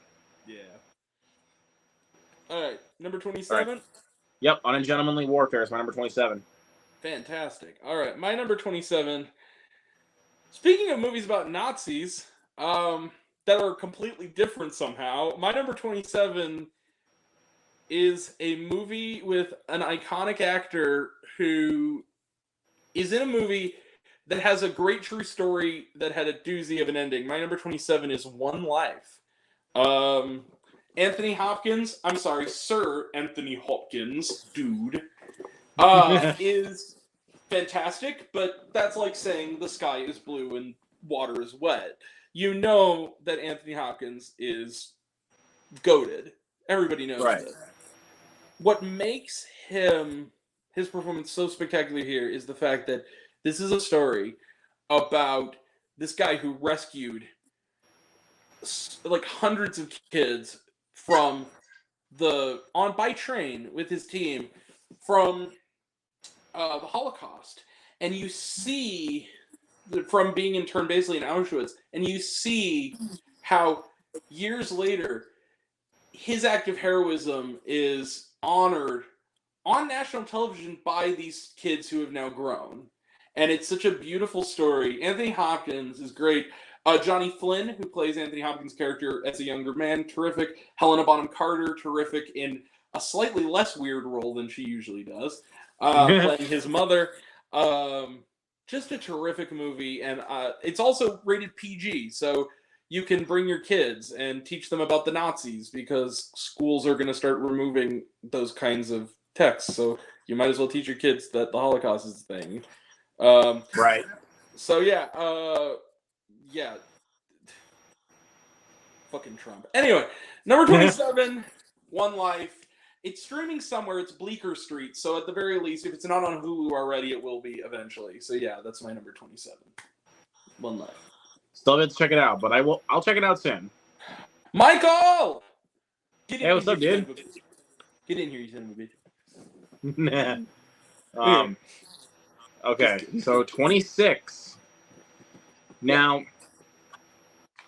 [SPEAKER 1] Yeah. All right, number 27.
[SPEAKER 2] Right. Yep, Ungentlemanly Warfare is my number 27.
[SPEAKER 1] Fantastic. All right, my number 27. Speaking of movies about Nazis, that are completely different somehow, my number 27 is a movie with an iconic actor who is in a movie that has a great true story that had a doozy of an ending. My number 27 is One Life. Anthony Hopkins, I'm sorry, Sir Anthony Hopkins, dude, is fantastic, but that's like saying the sky is blue and water is wet. You know that Anthony Hopkins is goated. Everybody knows that. What makes his performance so spectacular here is the fact that this is a story about this guy who rescued like hundreds of kids from by train with his team from the Holocaust, and you see from being interned basically in Auschwitz, and you see how years later his act of heroism is honored on national television by these kids who have now grown. And it's such a beautiful story. Anthony Hopkins is great. Johnny Flynn, who plays Anthony Hopkins' character as a younger man, terrific. Helena Bonham Carter, terrific in a slightly less weird role than she usually does, playing his mother. Just a terrific movie, and it's also rated PG, so you can bring your kids and teach them about the Nazis, because schools are going to start removing those kinds of texts, so you might as well teach your kids that the Holocaust is a thing.
[SPEAKER 2] Right.
[SPEAKER 1] So yeah, fucking Trump. Anyway, number 27, One Life. It's streaming somewhere. It's Bleecker Street. So at the very least, if it's not on Hulu already, it will be eventually. So yeah, that's my number 27. One Life.
[SPEAKER 2] Still have to check it out, but I'll check it out soon.
[SPEAKER 1] Michael!
[SPEAKER 2] Hey, what's up, dude?
[SPEAKER 1] Get in here, you son of a bitch.
[SPEAKER 2] Okay, so 26. Now,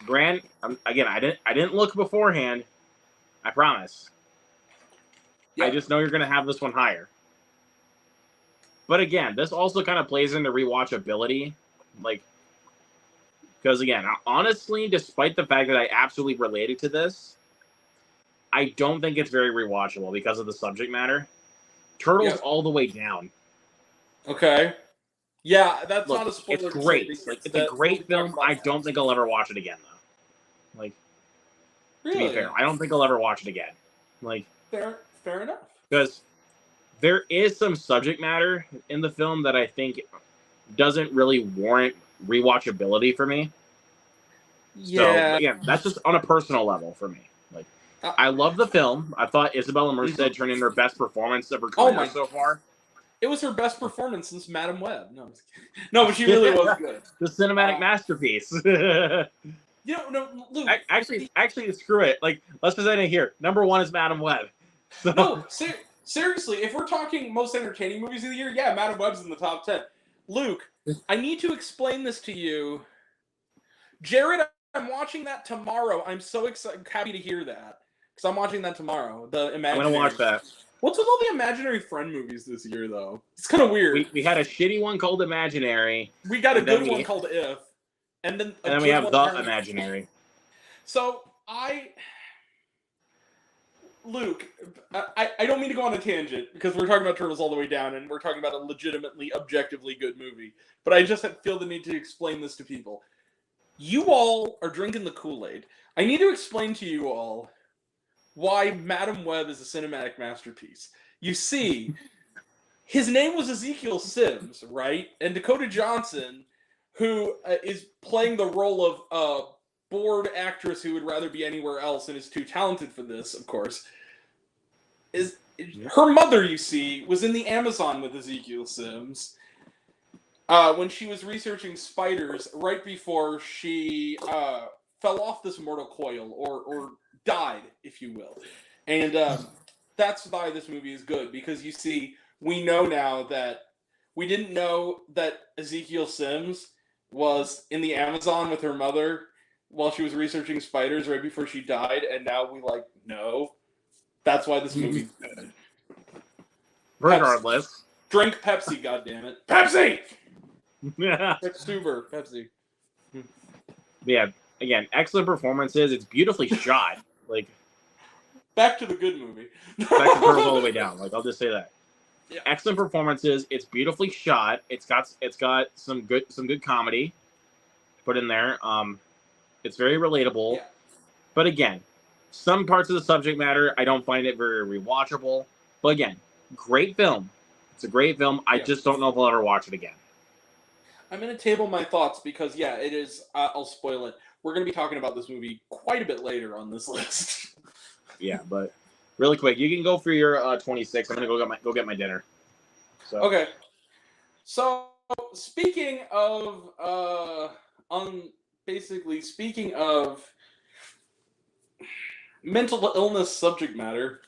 [SPEAKER 2] Grant, again, I didn't look beforehand. I promise.
[SPEAKER 1] Yeah.
[SPEAKER 2] I just know you're gonna have this one higher. But again, this also kind of plays into rewatchability, like, because again, honestly, despite the fact that I absolutely related to this, I don't think it's very rewatchable because of the subject matter. Turtles all the way down.
[SPEAKER 1] Okay. Yeah, that's
[SPEAKER 2] Look,
[SPEAKER 1] not a spoiler.
[SPEAKER 2] it's great. Like, it's a great film. I don't think I'll ever watch it again, though. Like,
[SPEAKER 1] really?
[SPEAKER 2] to be fair, I don't think I'll ever watch it again. Like,
[SPEAKER 1] fair enough.
[SPEAKER 2] Because there is some subject matter in the film that I think doesn't really warrant rewatchability for me.
[SPEAKER 1] Yeah.
[SPEAKER 2] So, again, that's just on a personal level for me. Like, I love the film. I thought Isabella Merced turned in her best performance of her career so far.
[SPEAKER 1] It was her best performance since Madam Web. No, but she really was good.
[SPEAKER 2] The cinematic masterpiece.
[SPEAKER 1] No, Luke.
[SPEAKER 2] Actually, screw it. Like, let's present it here. Number 1 is Madam Web. So.
[SPEAKER 1] No, seriously, if we're talking most entertaining movies of the year, yeah, Madam Web's in the top 10. Luke, I need to explain this to you. Jared, I'm watching that tomorrow. I'm so happy to hear that. Because I'm watching that tomorrow. The Imaginary.
[SPEAKER 2] I'm going to watch that.
[SPEAKER 1] What's with all the imaginary friend movies this year, though? It's kind of weird.
[SPEAKER 2] We had a shitty one called Imaginary,
[SPEAKER 1] We got a
[SPEAKER 2] and then
[SPEAKER 1] good one called If, and then a
[SPEAKER 2] and then we
[SPEAKER 1] good
[SPEAKER 2] have
[SPEAKER 1] one
[SPEAKER 2] The
[SPEAKER 1] apparently-
[SPEAKER 2] Imaginary.
[SPEAKER 1] So Luke, I don't mean to go on a tangent because we're talking about Turtles All the Way Down and we're talking about a legitimately, objectively good movie. But I just feel the need to explain this to people. You all are drinking the Kool-Aid. I need to explain to you all why Madam Web is a cinematic masterpiece. You see, his name was Ezekiel Sims, right? And Dakota Johnson, who is playing the role of bored actress who would rather be anywhere else and is too talented for this, of course, is her mother, you see, was in the Amazon with Ezekiel Sims when she was researching spiders right before she fell off this mortal coil or died, if you will. And that's why this movie is good, because you see, we know now that we didn't know that Ezekiel Sims was in the Amazon with her mother while she was researching spiders right before she died, and now we know. That's why this movie's good.
[SPEAKER 2] Regardless.
[SPEAKER 1] Drink Pepsi, goddammit. Pepsi!
[SPEAKER 2] Yeah.
[SPEAKER 1] Super Pepsi.
[SPEAKER 2] Yeah. Again, excellent performances. It's beautifully shot. Like,
[SPEAKER 1] Back to the good movie.
[SPEAKER 2] back to Turtles All the Way Down. Like, I'll just say that.
[SPEAKER 1] Yeah.
[SPEAKER 2] Excellent performances. It's beautifully shot. It's got some good comedy put in there. It's very relatable.
[SPEAKER 1] Yeah.
[SPEAKER 2] But again, some parts of the subject matter, I don't find it very rewatchable. But again, great film. It's a great film. I just don't know if I'll ever watch it again.
[SPEAKER 1] I'm going to table my thoughts because, yeah, it is. I'll spoil it. We're going to be talking about this movie quite a bit later on this list.
[SPEAKER 2] Yeah, but really quick, you can go for your 26. I'm going to go get my dinner. So.
[SPEAKER 1] Okay. So, speaking of speaking of mental illness subject matter,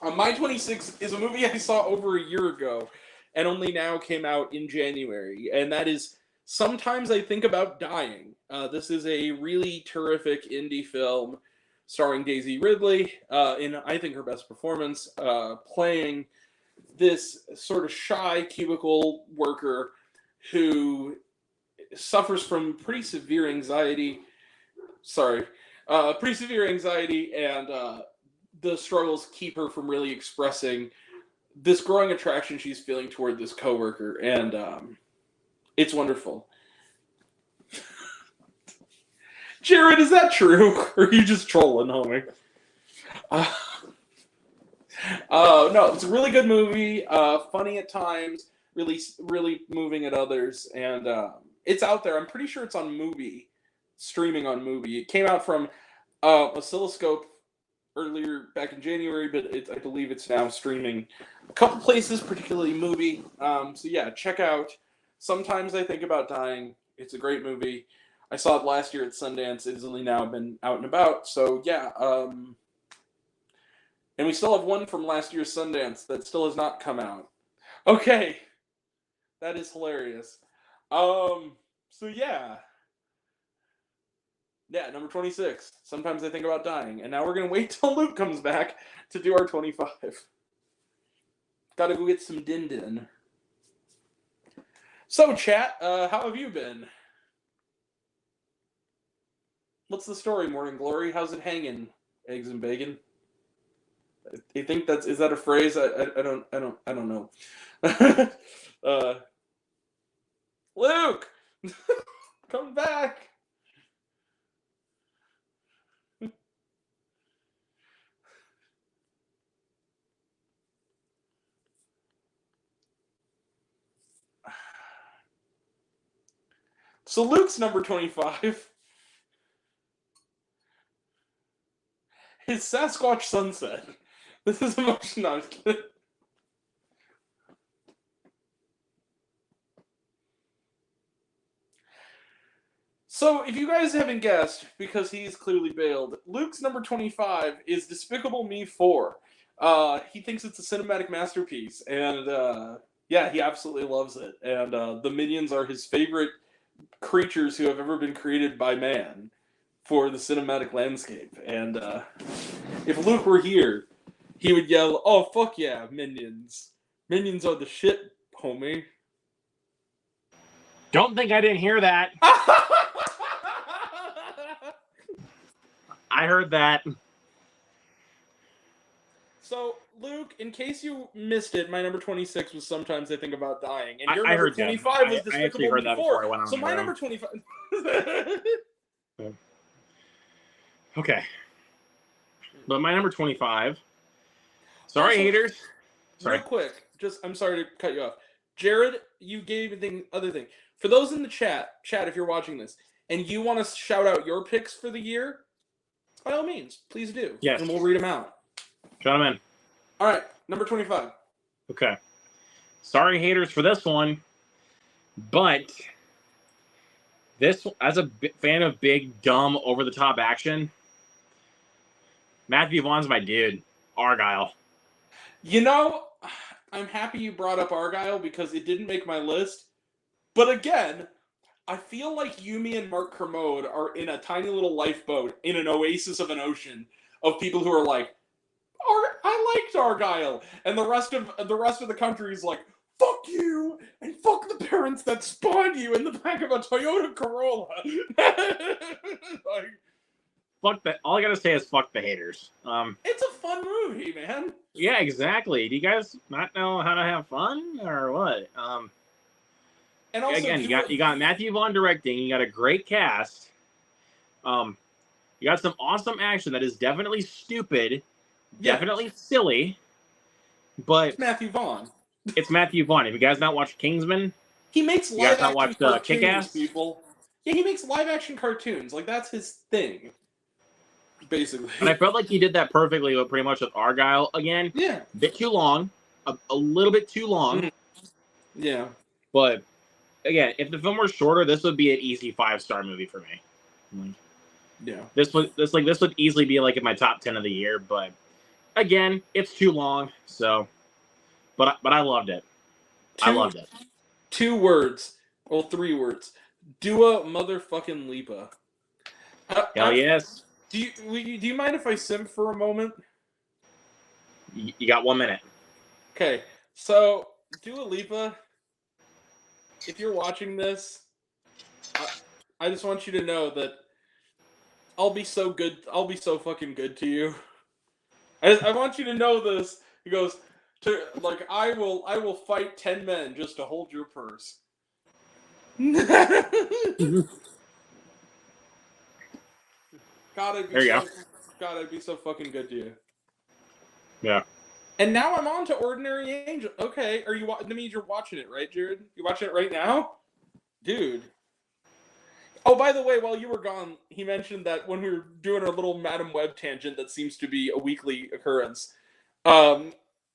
[SPEAKER 1] My 26 is a movie I saw over a year ago and only now came out in January, and that is Sometimes I Think About Dying. This is a really terrific indie film starring Daisy Ridley in, I think, her best performance, playing this sort of shy cubicle worker who suffers from pretty severe anxiety. And the struggles keep her from really expressing this growing attraction she's feeling toward this coworker, and it's wonderful. Jared, is that true? Or are you just trolling, homie? No, it's a really good movie. Funny at times, really moving at others, and it's out there. I'm pretty sure it's on Mubi, streaming on Mubi. It came out from Oscilloscope earlier back in January, but I believe it's now streaming a couple places, particularly Mubi. So yeah, check out Sometimes I Think About Dying. It's a great movie. I saw it last year at Sundance. It's only now been out and about. So yeah, and we still have one from last year's Sundance that still has not come out. Okay, that is hilarious. So yeah. Yeah, number 26. Sometimes I Think About Dying. And now we're going to wait till Luke comes back to do our 25. Gotta go get some din-din. So, chat, how have you been? What's the story, Morning Glory? How's it hanging, eggs and bacon? You think is that a phrase? I don't know. Luke! Come back! So Luke's number 25 is Sasquatch Sunset. This is emotion. No, I was kidding. So, if you guys haven't guessed, because he's clearly bailed, Luke's number 25 is Despicable Me 4. He thinks it's a cinematic masterpiece, and yeah, he absolutely loves it. And the Minions are his favorite creatures who have ever been created by man for the cinematic landscape. And if Luke were here, he would yell, "Oh fuck yeah, Minions! Minions are the shit, homie."
[SPEAKER 2] Don't think I didn't hear that. I heard that.
[SPEAKER 1] So, Luke, in case you missed it, my number 26 was Sometimes I Think About Dying, and your
[SPEAKER 2] I
[SPEAKER 1] number
[SPEAKER 2] heard that.
[SPEAKER 1] 25 was
[SPEAKER 2] I
[SPEAKER 1] Despicable
[SPEAKER 2] actually heard
[SPEAKER 1] Me
[SPEAKER 2] that
[SPEAKER 1] 4.
[SPEAKER 2] before I went on
[SPEAKER 1] So
[SPEAKER 2] the
[SPEAKER 1] my
[SPEAKER 2] room.
[SPEAKER 1] number 25.
[SPEAKER 2] Okay. But my number 25. Sorry,
[SPEAKER 1] Also,
[SPEAKER 2] haters. Sorry.
[SPEAKER 1] Real quick, I'm sorry to cut you off. Jared, you gave the other thing. For those in the chat, if you're watching this, and you want to shout out your picks for the year, by all means, please do.
[SPEAKER 2] Yes.
[SPEAKER 1] And we'll read them out.
[SPEAKER 2] Shout 'em in.
[SPEAKER 1] All right, number 25.
[SPEAKER 2] Okay. Sorry, haters, for this one. But this, as a fan of big, dumb, over-the-top action, Matthew Vaughn's my dude. Argyle.
[SPEAKER 1] You know, I'm happy you brought up Argyle because it didn't make my list. But again, I feel like Yumi and Mark Kermode are in a tiny little lifeboat in an oasis of an ocean of people who are like, I liked Argyle, and the rest of the country is like, fuck you and fuck the parents that spawned you in the back of a Toyota Corolla. Like,
[SPEAKER 2] Fuck that. All I gotta say is fuck the haters.
[SPEAKER 1] It's a fun movie, man.
[SPEAKER 2] Yeah, exactly. Do you guys not know how to have fun or what?
[SPEAKER 1] And also,
[SPEAKER 2] Again, you got Matthew Vaughn directing. You got a great cast. You got some awesome action that is definitely stupid, definitely silly, but
[SPEAKER 1] it's Matthew Vaughn.
[SPEAKER 2] It's Matthew Vaughn. Have you guys not watched Kingsman?
[SPEAKER 1] He makes
[SPEAKER 2] You guys
[SPEAKER 1] live
[SPEAKER 2] not
[SPEAKER 1] action
[SPEAKER 2] watched
[SPEAKER 1] cartoons,
[SPEAKER 2] Kick-Ass?
[SPEAKER 1] people. Yeah, he makes live action cartoons. Like, that's his thing. Basically.
[SPEAKER 2] And I felt like he did that perfectly with pretty much with Argyle again.
[SPEAKER 1] Yeah.
[SPEAKER 2] A bit too long. A little bit too long.
[SPEAKER 1] Mm-hmm. Yeah.
[SPEAKER 2] But again, if the film were shorter, this would be an easy 5-star movie for me. Like,
[SPEAKER 1] Yeah.
[SPEAKER 2] this would easily be like in my top 10 of the year, but again, it's too long. So, but I loved it. I loved it.
[SPEAKER 1] 2 words. Well, 3 words. Dua motherfucking Lipa.
[SPEAKER 2] Hell yes.
[SPEAKER 1] Do you mind if I simp for a moment?
[SPEAKER 2] You got 1 minute.
[SPEAKER 1] Okay. So, Dua Lipa, if you're watching this, I just want you to know that I'll be so good. I'll be so fucking good to you. I want you to know this. He goes to like I will fight 10 men just to hold your purse. God, I'd be so fucking good to you.
[SPEAKER 2] Yeah.
[SPEAKER 1] And now I'm on to Ordinary Angel. Okay, that means you're watching it, right, Jared? You watching it right now? Dude. Oh, by the way, while you were gone, he mentioned that when we were doing our little Madam Web tangent that seems to be a weekly occurrence,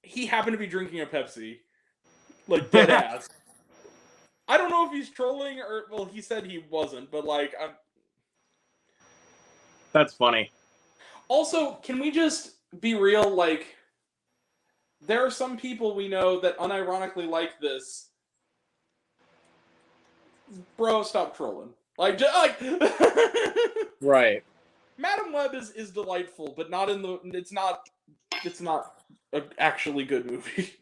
[SPEAKER 1] he happened to be drinking a Pepsi. Like, dead ass. I don't know if he's trolling or... Well, he said he wasn't, but, like,
[SPEAKER 2] That's funny.
[SPEAKER 1] Also, can we just be real? Like, there are some people we know that unironically like this. Bro, stop trolling. Like,
[SPEAKER 2] Right.
[SPEAKER 1] Madam Web is delightful, but not in the. It's not an actually good movie.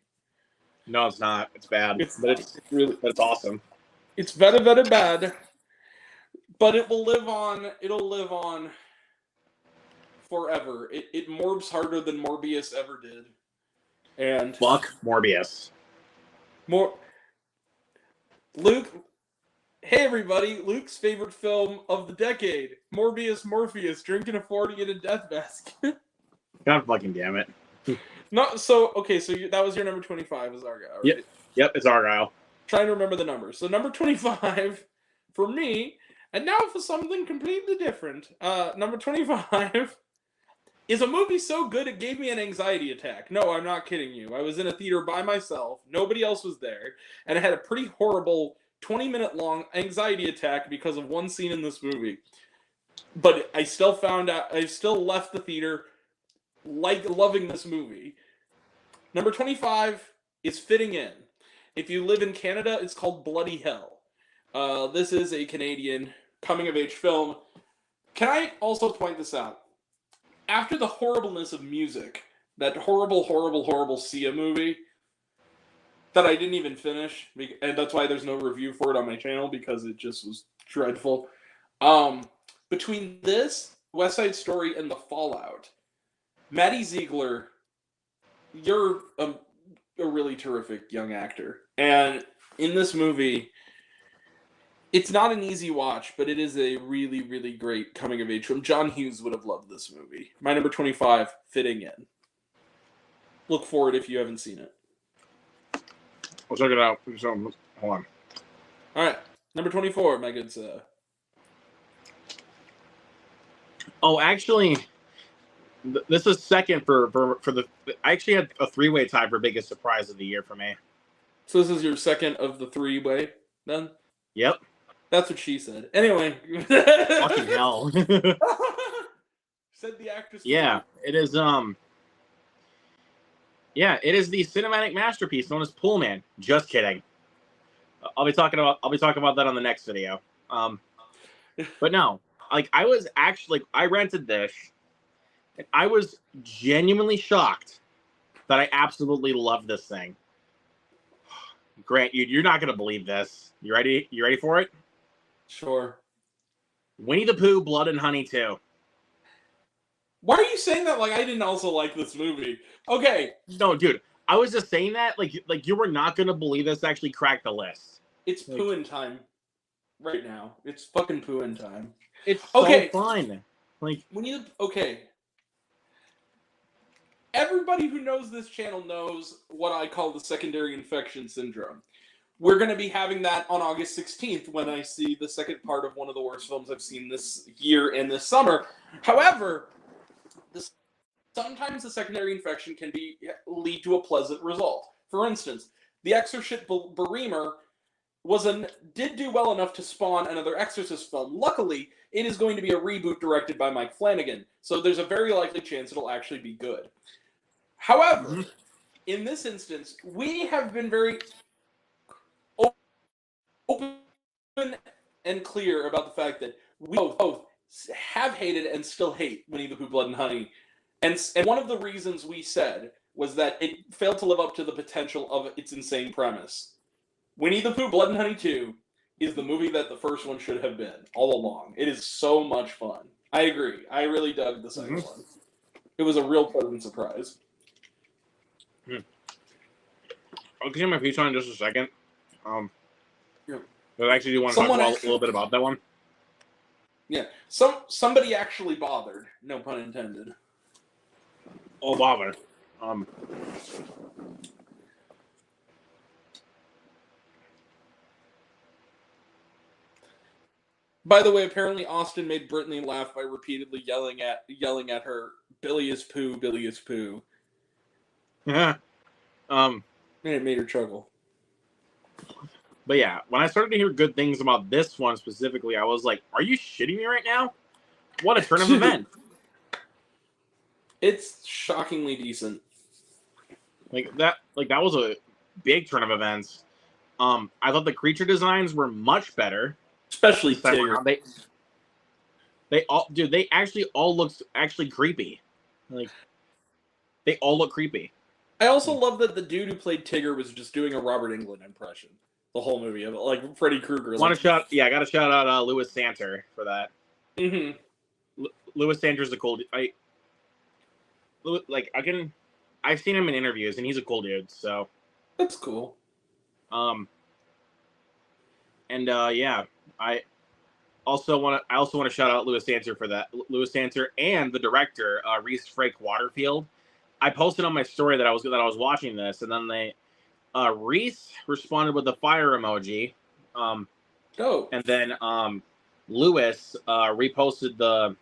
[SPEAKER 2] No, it's not. It's bad.
[SPEAKER 1] It's
[SPEAKER 2] But it's awesome.
[SPEAKER 1] It's very, very bad. But it will live on. It'll live on forever. It morbs harder than Morbius ever did. And
[SPEAKER 2] Fuck Morbius.
[SPEAKER 1] Luke. Hey everybody, Luke's favorite film of the decade, Morbius drinking a 40 in a death basket.
[SPEAKER 2] God fucking damn it.
[SPEAKER 1] So that was your number 25 is Argyle, right?
[SPEAKER 2] Yep, it's Argyle.
[SPEAKER 1] Trying to remember the numbers. So number 25 for me, and now for something completely different. Number 25 is a movie so good it gave me an anxiety attack. No, I'm not kidding you. I was in a theater by myself. Nobody else was there. And I had a pretty horrible 20-minute long anxiety attack because of one scene in this movie. But I still left the theater loving this movie. Number 25 is Fitting In. If you live in Canada, it's called Bloody Hell. This is a Canadian coming-of-age film. Can I also point this out? After the horribleness of music, that horrible, horrible, horrible Sia movie that I didn't even finish, and that's why there's no review for it on my channel, because it just was dreadful. Between this, West Side Story, and The Fallout, Maddie Ziegler, you're a really terrific young actor. And in this movie, it's not an easy watch, but it is a really, really great coming of age film. John Hughes would have loved this movie. My number 25, fitting in. Look for it if you haven't seen it.
[SPEAKER 2] I'll check it out. So, hold on.
[SPEAKER 1] All right, number 24, my good sir.
[SPEAKER 2] Oh, actually, this is second for the. I actually had a 3-way tie for biggest surprise of the year for me.
[SPEAKER 1] So this is your second of the 3-way, then?
[SPEAKER 2] Yep.
[SPEAKER 1] That's what she said. Anyway.
[SPEAKER 2] Fucking hell.
[SPEAKER 1] Said the actress.
[SPEAKER 2] Yeah, it is. Yeah, it is the cinematic masterpiece known as Pullman. Just kidding. I'll be talking about that on the next video. But no, like I was actually I rented this, and I was genuinely shocked that I absolutely love this thing. Grant, you're not gonna believe this. You ready? You ready for it?
[SPEAKER 1] Sure.
[SPEAKER 2] Winnie the Pooh, Blood and Honey 2.
[SPEAKER 1] Why are you saying that like I didn't also like this movie? Okay.
[SPEAKER 2] No, dude. I was just saying that like you were not gonna believe this actually cracked the list.
[SPEAKER 1] It's pooing time right now. It's fucking pooing time.
[SPEAKER 2] It's so fun. Like
[SPEAKER 1] okay. Everybody who knows this channel knows what I call the secondary infection syndrome. We're going to be having that on August 16th when I see the second part of one of the worst films I've seen this year and this summer. However, sometimes the secondary infection can lead to a pleasant result. For instance, The Exorcist Bereamer did do well enough to spawn another Exorcist film. Luckily, it is going to be a reboot directed by Mike Flanagan, so there's a very likely chance it'll actually be good. However, in this instance, we have been very open and clear about the fact that we both have hated and still hate Winnie the Pooh, Blood and Honey. And one of the reasons we said was that it failed to live up to the potential of its insane premise. Winnie the Pooh, Blood and Honey 2 is the movie that the first one should have been all along. It is so much fun. I agree. I really dug the second one. It was a real pleasant surprise.
[SPEAKER 2] I'll get my piece on in just a second.
[SPEAKER 1] Yeah.
[SPEAKER 2] But I actually do want to talk a little bit about that one.
[SPEAKER 1] Yeah. Somebody actually bothered. No pun intended.
[SPEAKER 2] Oh, bother.
[SPEAKER 1] By the way, apparently Austin made Brittany laugh by repeatedly yelling at her, "Billy is poo, Billy is poo."
[SPEAKER 2] Yeah.
[SPEAKER 1] And it made her chuckle.
[SPEAKER 2] But yeah, when I started to hear good things about this one specifically, I was like, "Are you shitting me right now? What a turn of events!"
[SPEAKER 1] It's shockingly decent.
[SPEAKER 2] Like that was a big turn of events. I thought the creature designs were much better,
[SPEAKER 1] especially Tigger.
[SPEAKER 2] They actually all looked creepy. Like they all look creepy.
[SPEAKER 1] I also love that the dude who played Tigger was just doing a Robert Englund impression the whole movie, of it, like Freddy Krueger.
[SPEAKER 2] I got to shout out Louis Santer for that.
[SPEAKER 1] Mm-hmm.
[SPEAKER 2] Louis Santer's a cool. I've seen him in interviews, and he's a cool dude. So
[SPEAKER 1] that's cool.
[SPEAKER 2] Yeah, I also want to shout out Louis Santer for that. Louis Santer and the director, Reese Frake Waterfield. I posted on my story that I was watching this, and then Reese responded with the fire emoji.
[SPEAKER 1] And
[SPEAKER 2] then Louis reposted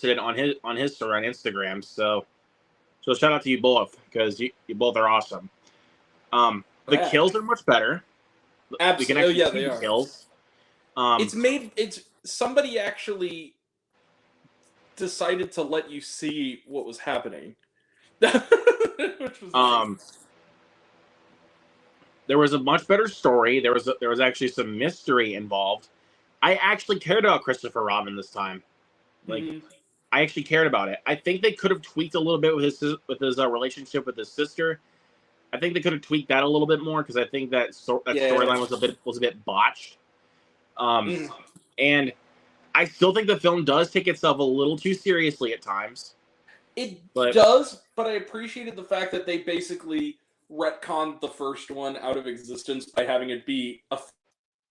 [SPEAKER 2] it on his story on Instagram. So shout out to you both, because you both are awesome. The kills are much better.
[SPEAKER 1] Absolutely, yeah, they are.
[SPEAKER 2] Kills.
[SPEAKER 1] Somebody actually decided to let you see what was happening. Which was nice.
[SPEAKER 2] There was a much better story. There was actually some mystery involved. I actually cared about Christopher Robin this time. Like, I actually cared about it. I think they could have tweaked a little bit with his relationship with his sister. I think they could have tweaked that a little bit more because I think that storyline was a bit botched. And I still think the film does take itself a little too seriously at times.
[SPEAKER 1] It does, but I appreciated the fact that they basically retconned the first one out of existence by having it be a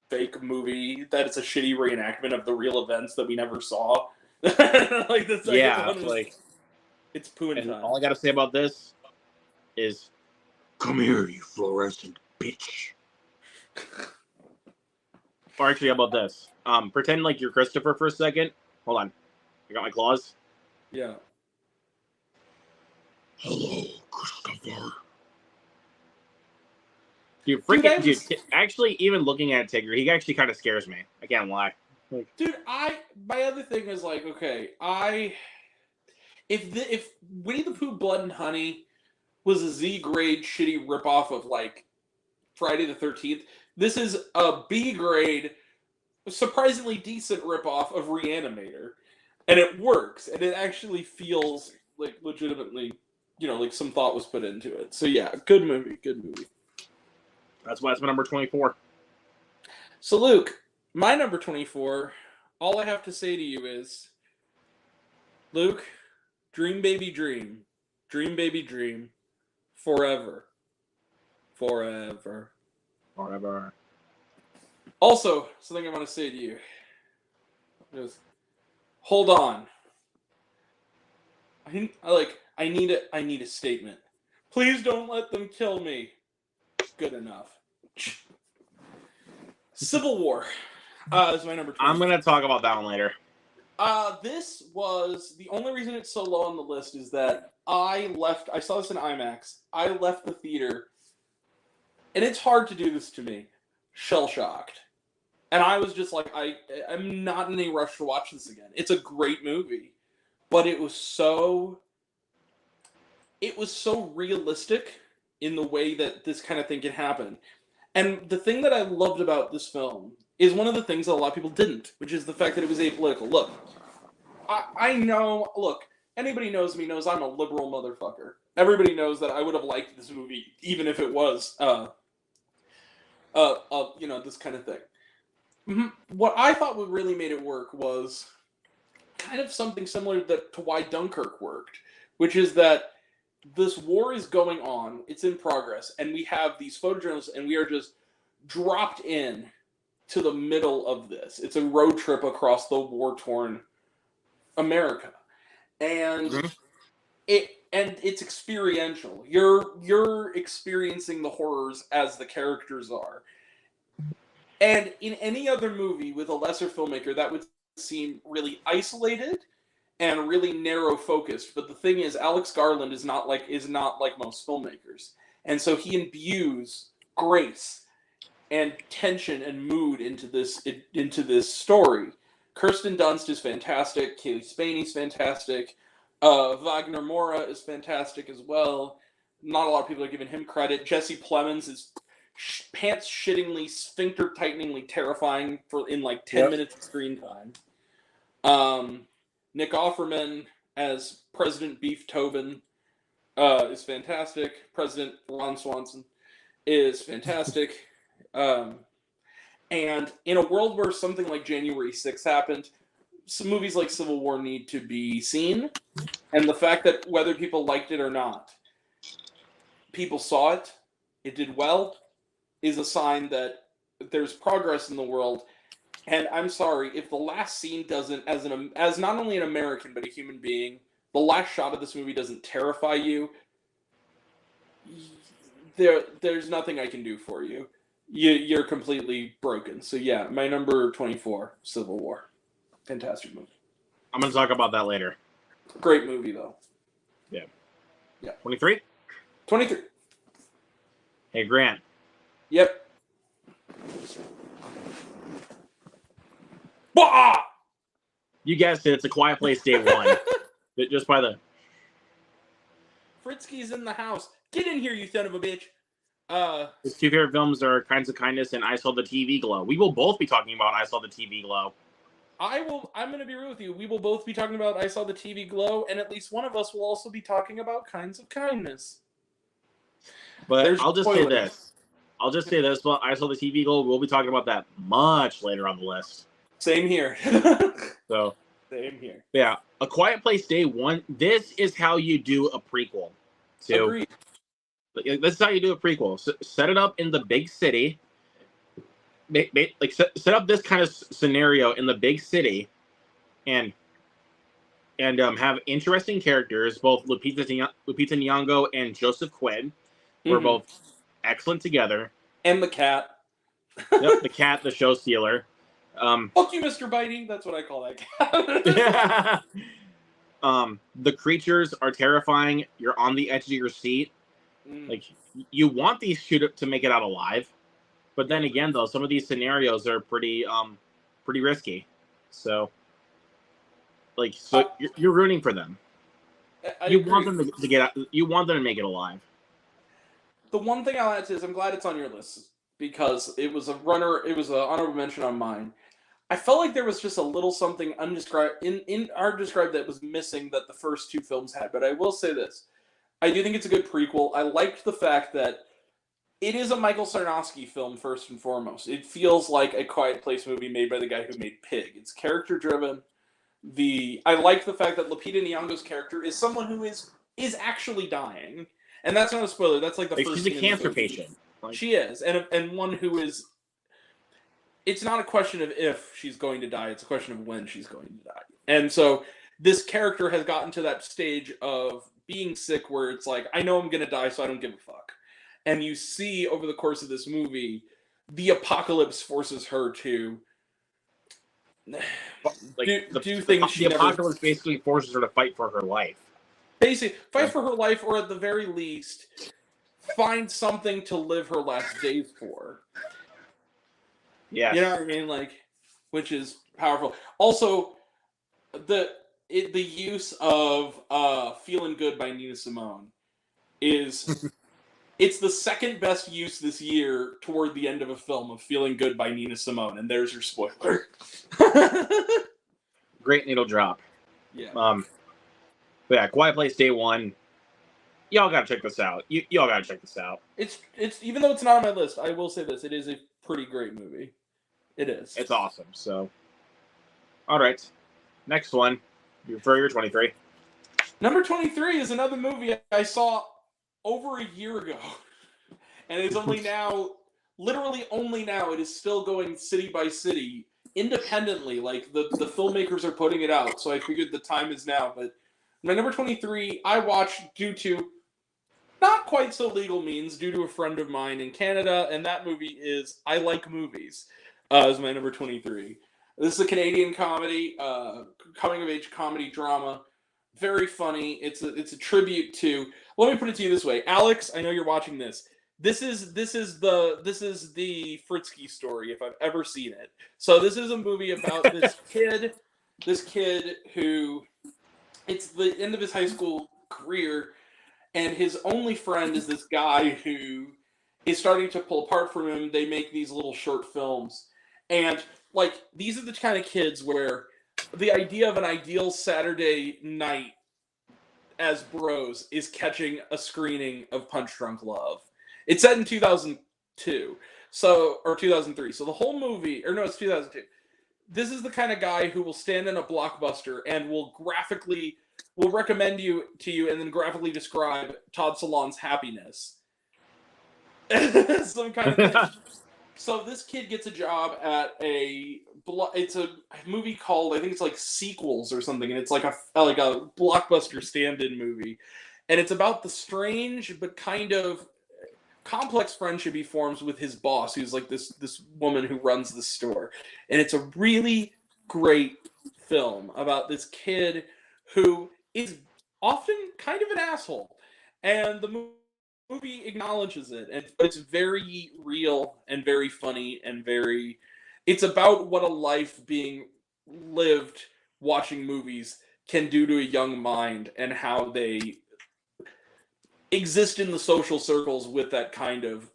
[SPEAKER 1] fake movie that it's a shitty reenactment of the real events that we never saw. Like the second one was, it's pooing time.
[SPEAKER 2] All I gotta say about this is, come here, you fluorescent bitch. Or actually, how about this? Pretend like you're Christopher for a second. Hold on. I got my claws.
[SPEAKER 1] Yeah.
[SPEAKER 2] Hello, Christopher. Dude, actually, even looking at Tigger, he actually kind of scares me. I can't lie. Like,
[SPEAKER 1] dude, my other thing is like, okay, if Winnie the Pooh Blood and Honey was a Z grade shitty ripoff of like Friday the 13th, this is a B grade, surprisingly decent ripoff of Reanimator, and it works, and it actually feels like legitimately, like some thought was put into it. So yeah, good movie.
[SPEAKER 2] That's why it's my number 24.
[SPEAKER 1] So Luke, my number 24, all I have to say to you is, Luke, dream baby dream. Dream baby dream. Forever. Forever.
[SPEAKER 2] Forever.
[SPEAKER 1] Also, something I want to say to you is, hold on. I need a statement. Please don't let them kill me. Good enough. Civil War is my number 20.
[SPEAKER 2] I'm going to talk about that one later.
[SPEAKER 1] This was the only reason it's so low on the list is that I saw this in IMAX. I left the theater, and it's hard to do this to me, shell-shocked. And I was just like, I'm not in any rush to watch this again. It's a great movie, but it was so realistic in the way that this kind of thing can happen. And the thing that I loved about this film is one of the things that a lot of people didn't, which is the fact that it was apolitical. Look, I know, anybody knows me knows I'm a liberal motherfucker. Everybody knows that I would have liked this movie even if it was, this kind of thing. What I thought would really made it work was kind of something similar to why Dunkirk worked, which is that this war is going on, it's in progress, and we have these photojournalists, and we are just dropped in to the middle of this. It's a road trip across the war-torn America. And it's experiential. You're experiencing the horrors as the characters are. And in any other movie with a lesser filmmaker, that would seem really isolated and really narrow focused. But the thing is, Alex Garland is not like most filmmakers. And so he imbues grace and tension and mood into this story. Kirsten Dunst is fantastic. Kaylee Spaney's fantastic. Wagner Moura is fantastic as well. Not a lot of people are giving him credit. Jesse Plemons is pants-shittingly, sphincter-tighteningly terrifying in like 10 minutes of screen time. Nick Offerman as President Beef Tobin is fantastic. President Ron Swanson is fantastic. And in a world where something like January 6th happened, some movies like Civil War need to be seen. And the fact that whether people liked it or not, people saw it, it did well, is a sign that there's progress in the world. And I'm sorry, if the last scene doesn't, as not only an American but a human being, the last shot of this movie doesn't terrify you, there's nothing I can do for you. You're completely broken. So yeah, my number 24, Civil War. Fantastic movie.
[SPEAKER 2] I'm going to talk about that later.
[SPEAKER 1] Great movie, though.
[SPEAKER 2] Yeah.
[SPEAKER 1] 23? 23.
[SPEAKER 2] Hey, Grant.
[SPEAKER 1] Yep. Bah!
[SPEAKER 2] You guessed it. It's A Quiet Place Day 1. Just by the...
[SPEAKER 1] Fritzky's in the house. Get in here, you son of a bitch.
[SPEAKER 2] His two favorite films are Kinds of Kindness and I Saw the TV Glow. We will both be talking about I Saw the TV Glow.
[SPEAKER 1] I'm going to be real with you. We will both be talking about I Saw the TV Glow, and at least one of us will also be talking about Kinds of Kindness.
[SPEAKER 2] But
[SPEAKER 1] There's
[SPEAKER 2] I'll just
[SPEAKER 1] spoilers.
[SPEAKER 2] say this. Well, I Saw the TV Glow. We'll be talking about that much later on the list.
[SPEAKER 1] Same here.
[SPEAKER 2] So,
[SPEAKER 1] Same here.
[SPEAKER 2] yeah. A Quiet Place Day 1. This is how you do a prequel.
[SPEAKER 1] Agreed.
[SPEAKER 2] This is how you do a prequel. Set it up in the big city. Set up this kind of scenario in the big city, and have interesting characters. Both Lupita Nyong'o and Joseph Quinn were both excellent together.
[SPEAKER 1] And the cat.
[SPEAKER 2] Yep, the cat, the show stealer.
[SPEAKER 1] Fuck you, Mr. Bitey. That's what I call that cat.
[SPEAKER 2] The creatures are terrifying. You're on the edge of your seat. Like, you want these two to make it out alive, but then again, though, some of these scenarios are pretty risky. So, you're rooting for them. You want them to get out. You want them to make it alive.
[SPEAKER 1] The one thing I'll add to is I'm glad it's on your list because it was an honorable mention on mine. I felt like there was just a little something undescribed described that was missing that the first two films had. But I will say this. I do think it's a good prequel. I liked the fact that it is a Michael Sarnowski film first and foremost. It feels like a Quiet Place movie made by the guy who made Pig. It's character driven. I like the fact that Lupita Nyong'o's character is someone who is actually dying, and that's not a spoiler. That's like the first.
[SPEAKER 2] She's a cancer patient.
[SPEAKER 1] She is, and one who is. It's not a question of if she's going to die; it's a question of when she's going to die. And so this character has gotten to that stage of being sick where it's like, I know I'm going to die, so I don't give a fuck. And you see over the course of this movie, the apocalypse forces her to do things.
[SPEAKER 2] The apocalypse basically forces her to fight for her life.
[SPEAKER 1] Basically, fight for her life, or at the very least, find something to live her last days for.
[SPEAKER 2] Yeah,
[SPEAKER 1] you know what I mean, like, which is powerful. Also, the use of "Feeling Good" by Nina Simone is it's the second best use this year toward the end of a film of "Feeling Good" by Nina Simone, and there's your spoiler.
[SPEAKER 2] Great needle drop.
[SPEAKER 1] Yeah.
[SPEAKER 2] But yeah, Quiet Place Day 1. Y'all gotta check this out. Y'all gotta check this out.
[SPEAKER 1] It's even though it's not on my list, I will say this: it is a pretty great movie. It is.
[SPEAKER 2] It's awesome. So, all right, next one. For your 23.
[SPEAKER 1] Number 23 is another movie I saw over a year ago, and it's only now, literally only now, it is still going city by city independently. Like the filmmakers are putting it out, so I figured the time is now. But my number 23, I watched due to not quite so legal means, due to a friend of mine in Canada, and that movie is I Like Movies. Is my number 23. This is a Canadian comedy, coming of age comedy drama. Very funny. It's a tribute to. Let me put it to you this way, Alex. I know you're watching this. This is the Fritzky story if I've ever seen it. So this is a movie about this kid who it's the end of his high school career, and his only friend is this guy who is starting to pull apart from him. They make these little short films. And, like, these are the kind of kids where the idea of an ideal Saturday night as bros is catching a screening of Punch Drunk Love. It's set in 2002, or 2003. So the whole movie, or no, it's 2002. This is the kind of guy who will stand in a Blockbuster and will recommend you to you and then graphically describe Todd Solondz's Happiness. Some kind of thing. So this kid gets a job at it's a movie called, I think it's like Sequels or something, and it's like a Blockbuster stand-in movie, and it's about the strange but kind of complex friendship he forms with his boss, who's like this woman who runs the store, and it's a really great film about this kid who is often kind of an asshole, and the movie acknowledges it, and it's very real and very funny and it's about what a life being lived watching movies can do to a young mind and how they exist in the social circles with that kind of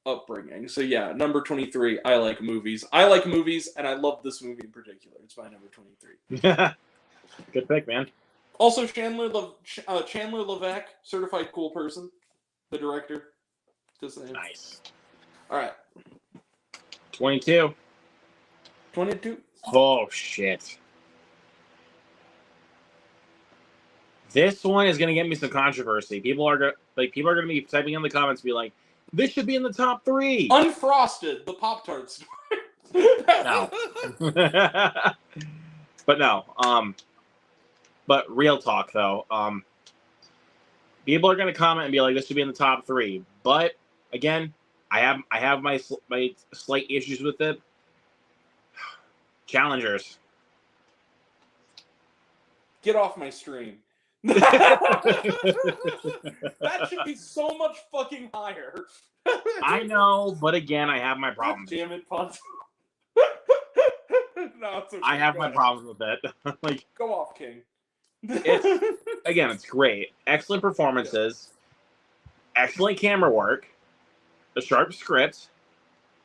[SPEAKER 1] upbringing. So yeah, number 23. I like movies. I like movies, and I love this movie in particular. It's my number 23.
[SPEAKER 2] Good pick, man.
[SPEAKER 1] Also, Chandler Levesque, certified cool person, the director. His name.
[SPEAKER 2] Nice.
[SPEAKER 1] All right,
[SPEAKER 2] 22.
[SPEAKER 1] 22.
[SPEAKER 2] Oh shit. This one is gonna get me some controversy. People are gonna be typing in the comments, be like, "This should be in the top 3."
[SPEAKER 1] Unfrosted, the Pop-Tart store.
[SPEAKER 2] No. But no. But real talk though. People are gonna comment and be like, "This should be in the top 3." But again, I have my slight issues with it. Challengers.
[SPEAKER 1] Get off my stream. That should be so much fucking higher.
[SPEAKER 2] I know, but again, I have my
[SPEAKER 1] God
[SPEAKER 2] problems.
[SPEAKER 1] damn it, Pons. No, it's okay.
[SPEAKER 2] I have
[SPEAKER 1] Go
[SPEAKER 2] my
[SPEAKER 1] ahead.
[SPEAKER 2] problems with it. Like,
[SPEAKER 1] Go off, King.
[SPEAKER 2] again, it's great. Excellent performances, excellent camera work, a sharp script.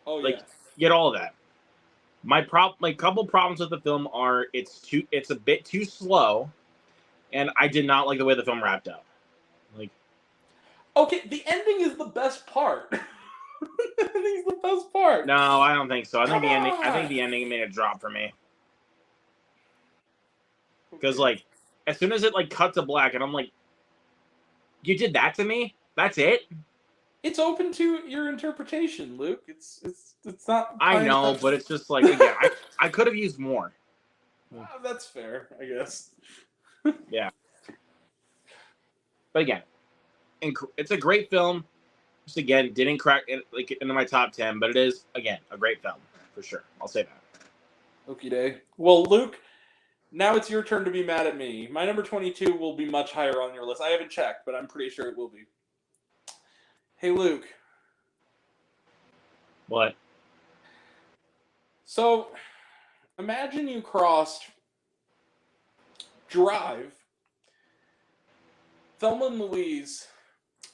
[SPEAKER 1] Oh
[SPEAKER 2] Like,
[SPEAKER 1] yeah.
[SPEAKER 2] get all of that. My couple problems with the film are it's a bit too slow, and I did not like the way the film wrapped up. Like,
[SPEAKER 1] Okay, the ending is the best part. The ending's the best part.
[SPEAKER 2] no, I don't think so. I think
[SPEAKER 1] Come
[SPEAKER 2] the
[SPEAKER 1] on!
[SPEAKER 2] ending made a drop for me. Because
[SPEAKER 1] Okay.
[SPEAKER 2] like, as soon as it like cut to black, and I'm like, you did that to me? That's it?
[SPEAKER 1] It's open to your interpretation, Luke. It's not.
[SPEAKER 2] I know, but it's just like, again, I could have used more.
[SPEAKER 1] That's fair, I guess.
[SPEAKER 2] But again, it's a great film. Just again, didn't crack into my top 10, but it is again a great film for sure. I'll say that.
[SPEAKER 1] Okie day. Well, Luke, now it's your turn to be mad at me. My number 22 will be much higher on your list. I haven't checked, but I'm pretty sure it will be. Hey, Luke.
[SPEAKER 2] What?
[SPEAKER 1] So, imagine you crossed Drive, Thelma and Louise,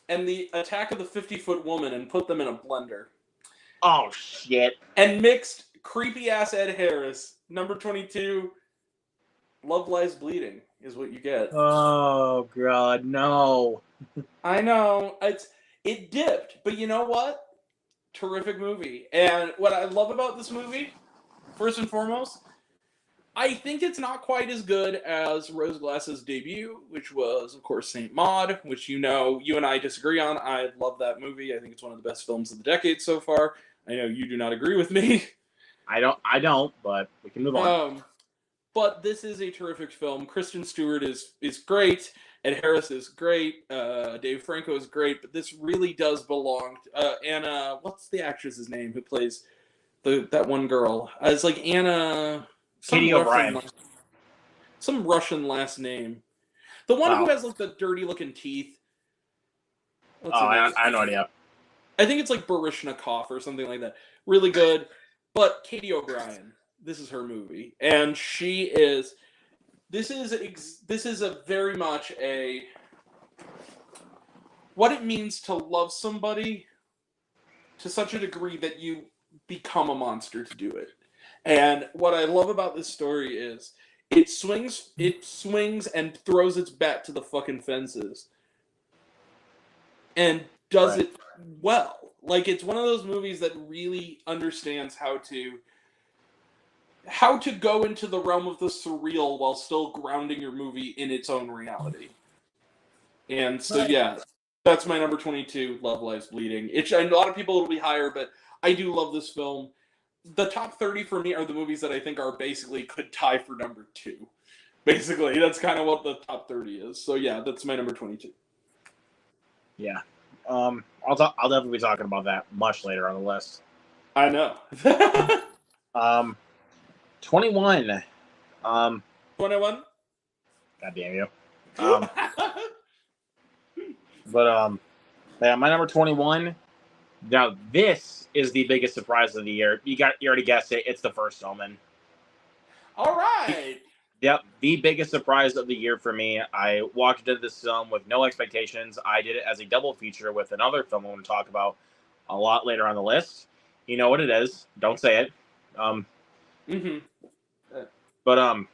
[SPEAKER 1] and the Attack of the 50-Foot Woman and put them in a blender.
[SPEAKER 2] Oh shit!
[SPEAKER 1] And mixed creepy-ass Ed Harris, number 22, Love Lies Bleeding, is what you get.
[SPEAKER 2] Oh god, no!
[SPEAKER 1] I know. It dipped, but you know what? Terrific movie. And what I love about this movie, first and foremost, I think it's not quite as good as Rose Glass's debut, which was, of course, Saint Maud, which you and I disagree on. I love that movie. I think it's one of the best films of the decade so far. I know you do not agree with me.
[SPEAKER 2] I don't, but we can move on.
[SPEAKER 1] But this is a terrific film. Kristen Stewart is great. Ed Harris is great. Dave Franco is great. But this really does belong to Anna. What's the actress's name who plays that one girl? It's like Anna.
[SPEAKER 2] Katie O'Brien.
[SPEAKER 1] Some Russian last name. The one who has like the dirty looking teeth.
[SPEAKER 2] I have no idea.
[SPEAKER 1] I think it's like Baryshnikov or something like that. Really good. But Katie O'Brien, this is her movie, and she is. This is a very much a what it means to love somebody to such a degree that you become a monster to do it. And what I love about this story is it swings and throws its bat to the fucking fences. And does it well. Like, it's one of those movies that really understands how to go into the realm of the surreal while still grounding your movie in its own reality. And so, yeah, that's my number 22, Love Lies Bleeding. A lot of people will be higher, but I do love this film. The top 30 for me are the movies that I think are basically could tie for number 2. Basically, that's kind of what the top 30 is. So, yeah, that's my number 22.
[SPEAKER 2] Yeah. I'll definitely be talking about that much later on the list.
[SPEAKER 1] I know.
[SPEAKER 2] 21.
[SPEAKER 1] 21?
[SPEAKER 2] God damn you. Yeah, my number 21. Now, this is the biggest surprise of the year. You already guessed it. It's The First Omen.
[SPEAKER 1] All right.
[SPEAKER 2] Yep, the biggest surprise of the year for me. I walked into this film with no expectations. I did it as a double feature with another film I want to talk about. a lot later on the list. You know what it is. Don't say it.
[SPEAKER 1] Mm-hmm.
[SPEAKER 2] But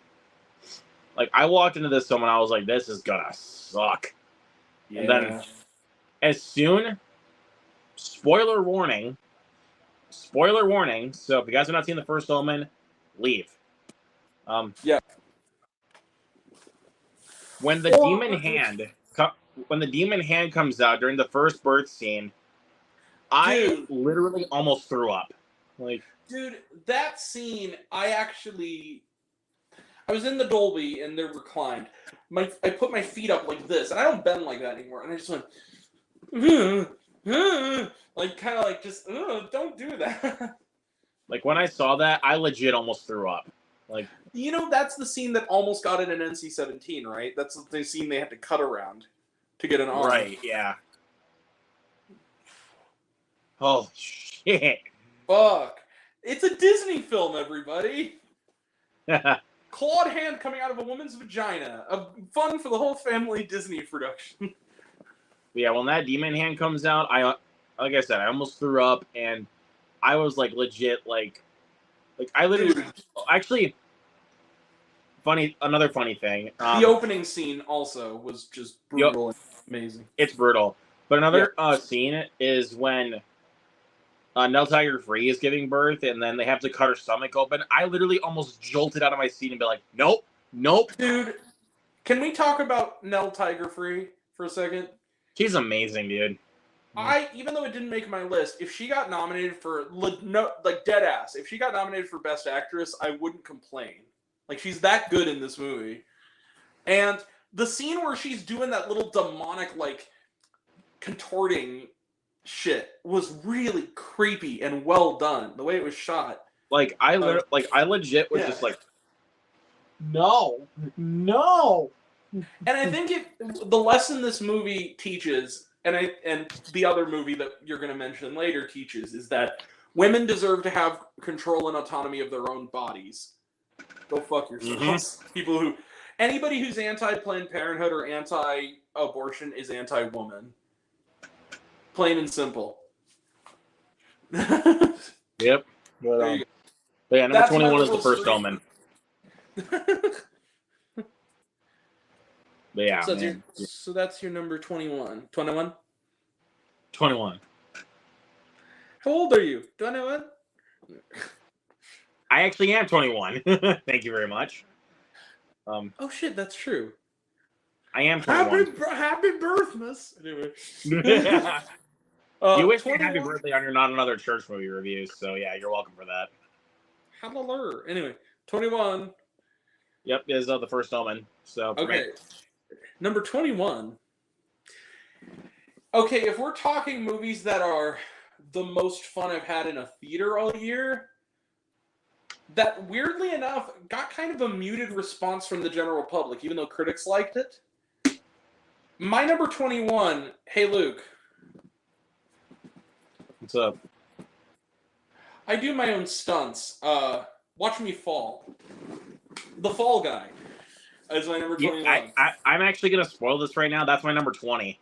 [SPEAKER 2] like I walked into this film and I was like, this is gonna suck.
[SPEAKER 1] Yeah.
[SPEAKER 2] And then as soon, spoiler warning. So if you guys have not seen the first Omen, leave.
[SPEAKER 1] Yeah.
[SPEAKER 2] When the demon hand comes out during the first birth scene, I literally almost threw up. Like,
[SPEAKER 1] dude, that scene, I was in the Dolby and they're reclined. I put my feet up like this, and I don't bend like that anymore. And I just went, like kind of like just, don't do that.
[SPEAKER 2] Like when I saw that, I legit almost threw up. Like,
[SPEAKER 1] you know, that's the scene that almost got it in NC-17, right? That's the scene they had to cut around to get an R.
[SPEAKER 2] Right? Yeah. Oh shit!
[SPEAKER 1] Fuck! It's a Disney film, everybody. Clawed hand coming out of a woman's vagina. Fun for the whole family Disney production.
[SPEAKER 2] Yeah, when that demon hand comes out, like I said, I almost threw up, and I was like legit like I literally actually another funny thing.
[SPEAKER 1] The opening scene also was just brutal and amazing.
[SPEAKER 2] It's brutal. But another scene is when Nell Tiger Free is giving birth, and then they have to cut her stomach open. I literally almost jolted out of my seat and be like, nope.
[SPEAKER 1] Dude, can we talk about Nell Tiger Free for a second?
[SPEAKER 2] She's amazing, dude.
[SPEAKER 1] Even though it didn't make my list, if she got nominated for, dead ass, if she got nominated for Best Actress, I wouldn't complain. Like, she's that good in this movie. And the scene where she's doing that little demonic, like, contorting shit was really creepy and well done. The way it was shot.
[SPEAKER 2] Like I legit was just like, no.
[SPEAKER 1] And I think the lesson this movie teaches, and the other movie that you're going to mention later teaches, is that women deserve to have control and autonomy of their own bodies. Go fuck yourselves. Mm-hmm. Anybody who's anti-Planned Parenthood or anti-abortion is anti-woman. Plain and simple.
[SPEAKER 2] Yep. But yeah, number 21 is the first Omen. But yeah.
[SPEAKER 1] So that's your number 21. 21?
[SPEAKER 2] 21.
[SPEAKER 1] How old are you? 21?
[SPEAKER 2] I actually am 21. Thank you very much.
[SPEAKER 1] Oh shit, that's true.
[SPEAKER 2] I am 21.
[SPEAKER 1] Happy birthmas. Anyway.
[SPEAKER 2] You wish me happy birthday on your Not Another Church movie reviews, so yeah, you're welcome for that.
[SPEAKER 1] Hallelujah. Anyway, 21.
[SPEAKER 2] Yep, is the first Omen. So
[SPEAKER 1] okay, number 21. Okay, if we're talking movies that are the most fun I've had in a theater all year, that weirdly enough got kind of a muted response from the general public, even though critics liked it. My number 21. Hey, Luke.
[SPEAKER 2] What's up?
[SPEAKER 1] I do my own stunts. Watch me fall. The Fall Guy is my number 21.
[SPEAKER 2] I'm actually gonna spoil this right now. That's my number 20.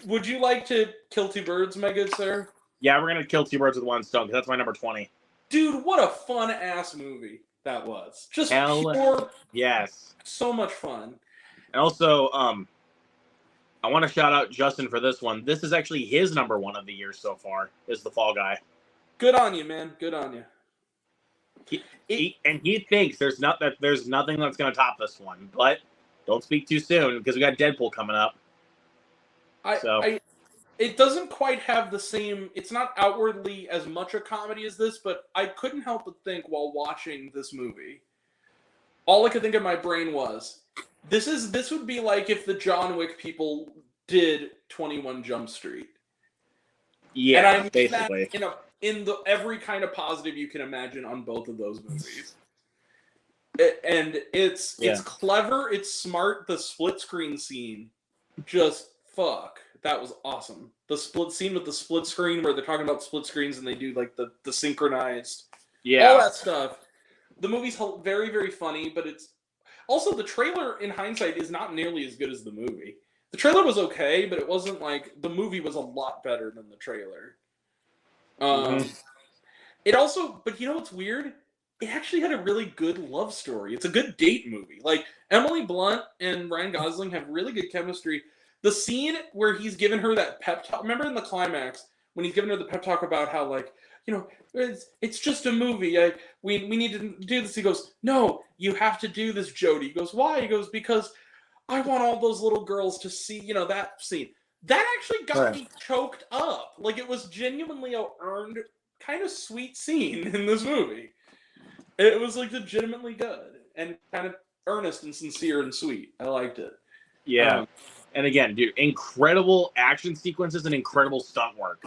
[SPEAKER 1] Would you like to kill two birds, my good sir?
[SPEAKER 2] Yeah, we're gonna kill two birds with one stone because that's my number 20.
[SPEAKER 1] Dude, what a fun ass movie that was. Just
[SPEAKER 2] pure, yes,
[SPEAKER 1] so much fun.
[SPEAKER 2] And also, I want to shout out Justin for this one. This is actually his number 1 of the year so far, is The Fall Guy.
[SPEAKER 1] Good on you, man. Good on you.
[SPEAKER 2] He thinks there's nothing that's going to top this one, but don't speak too soon because we got Deadpool coming up.
[SPEAKER 1] It doesn't quite have the same. It's not outwardly as much a comedy as this, but I couldn't help but think while watching this movie. All I could think in my brain was, this would be like if the John Wick people did 21 Jump Street.
[SPEAKER 2] Yeah,
[SPEAKER 1] and I
[SPEAKER 2] basically.
[SPEAKER 1] In every kind of positive you can imagine on both of those movies. And it's clever, it's smart. The split screen scene, just fuck. That was awesome. The split scene with the split screen where they're talking about split screens and they do like the synchronized, all that stuff. The movie's very, very funny, but it's also, the trailer in hindsight is not nearly as good as the movie. The trailer was okay, but it wasn't like the movie was a lot better than the trailer. It also, but you know what's weird? It actually had a really good love story. It's a good date movie. Like Emily Blunt and Ryan Gosling have really good chemistry. The scene where he's giving her that pep talk. Remember in the climax when he's giving her the pep talk about how like it's just a movie. We need to do this. He goes, no, you have to do this, Jody. He goes, why? He goes, because I want all those little girls to see that scene. That actually got me choked up. Like it was genuinely a earned kind of sweet scene in this movie. It was like legitimately good and kind of earnest and sincere and sweet. I liked it.
[SPEAKER 2] Yeah. And again, dude, incredible action sequences and incredible stunt work.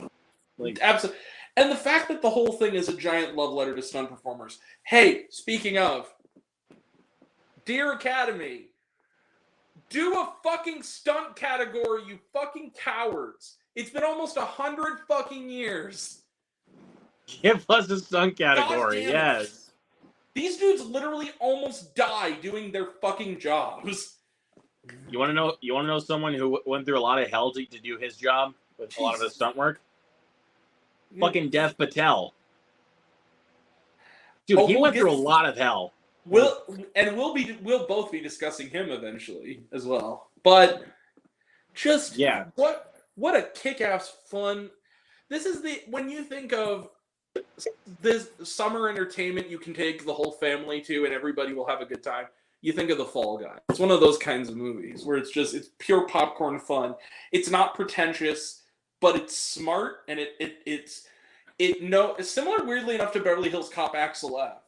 [SPEAKER 1] Like absolutely. And the fact that the whole thing is a giant love letter to stunt performers. Hey, speaking of, Dear Academy, do a fucking stunt category, you fucking cowards. It's been almost 100 fucking years.
[SPEAKER 2] Give us a stunt category, yes.
[SPEAKER 1] These dudes literally almost die doing their fucking jobs.
[SPEAKER 2] You want to know someone who went through a lot of hell to do his job with a lot of his stunt work? Fucking Dev Patel. Dude, he went through a lot of hell.
[SPEAKER 1] We'll both be discussing him eventually as well. But just what a kick-ass fun. This is when you think of this summer entertainment you can take the whole family to and everybody will have a good time. You think of The Fall Guy. It's one of those kinds of movies where it's pure popcorn fun. It's not pretentious, but it's smart and it's similar weirdly enough to Beverly Hills Cop Axel F.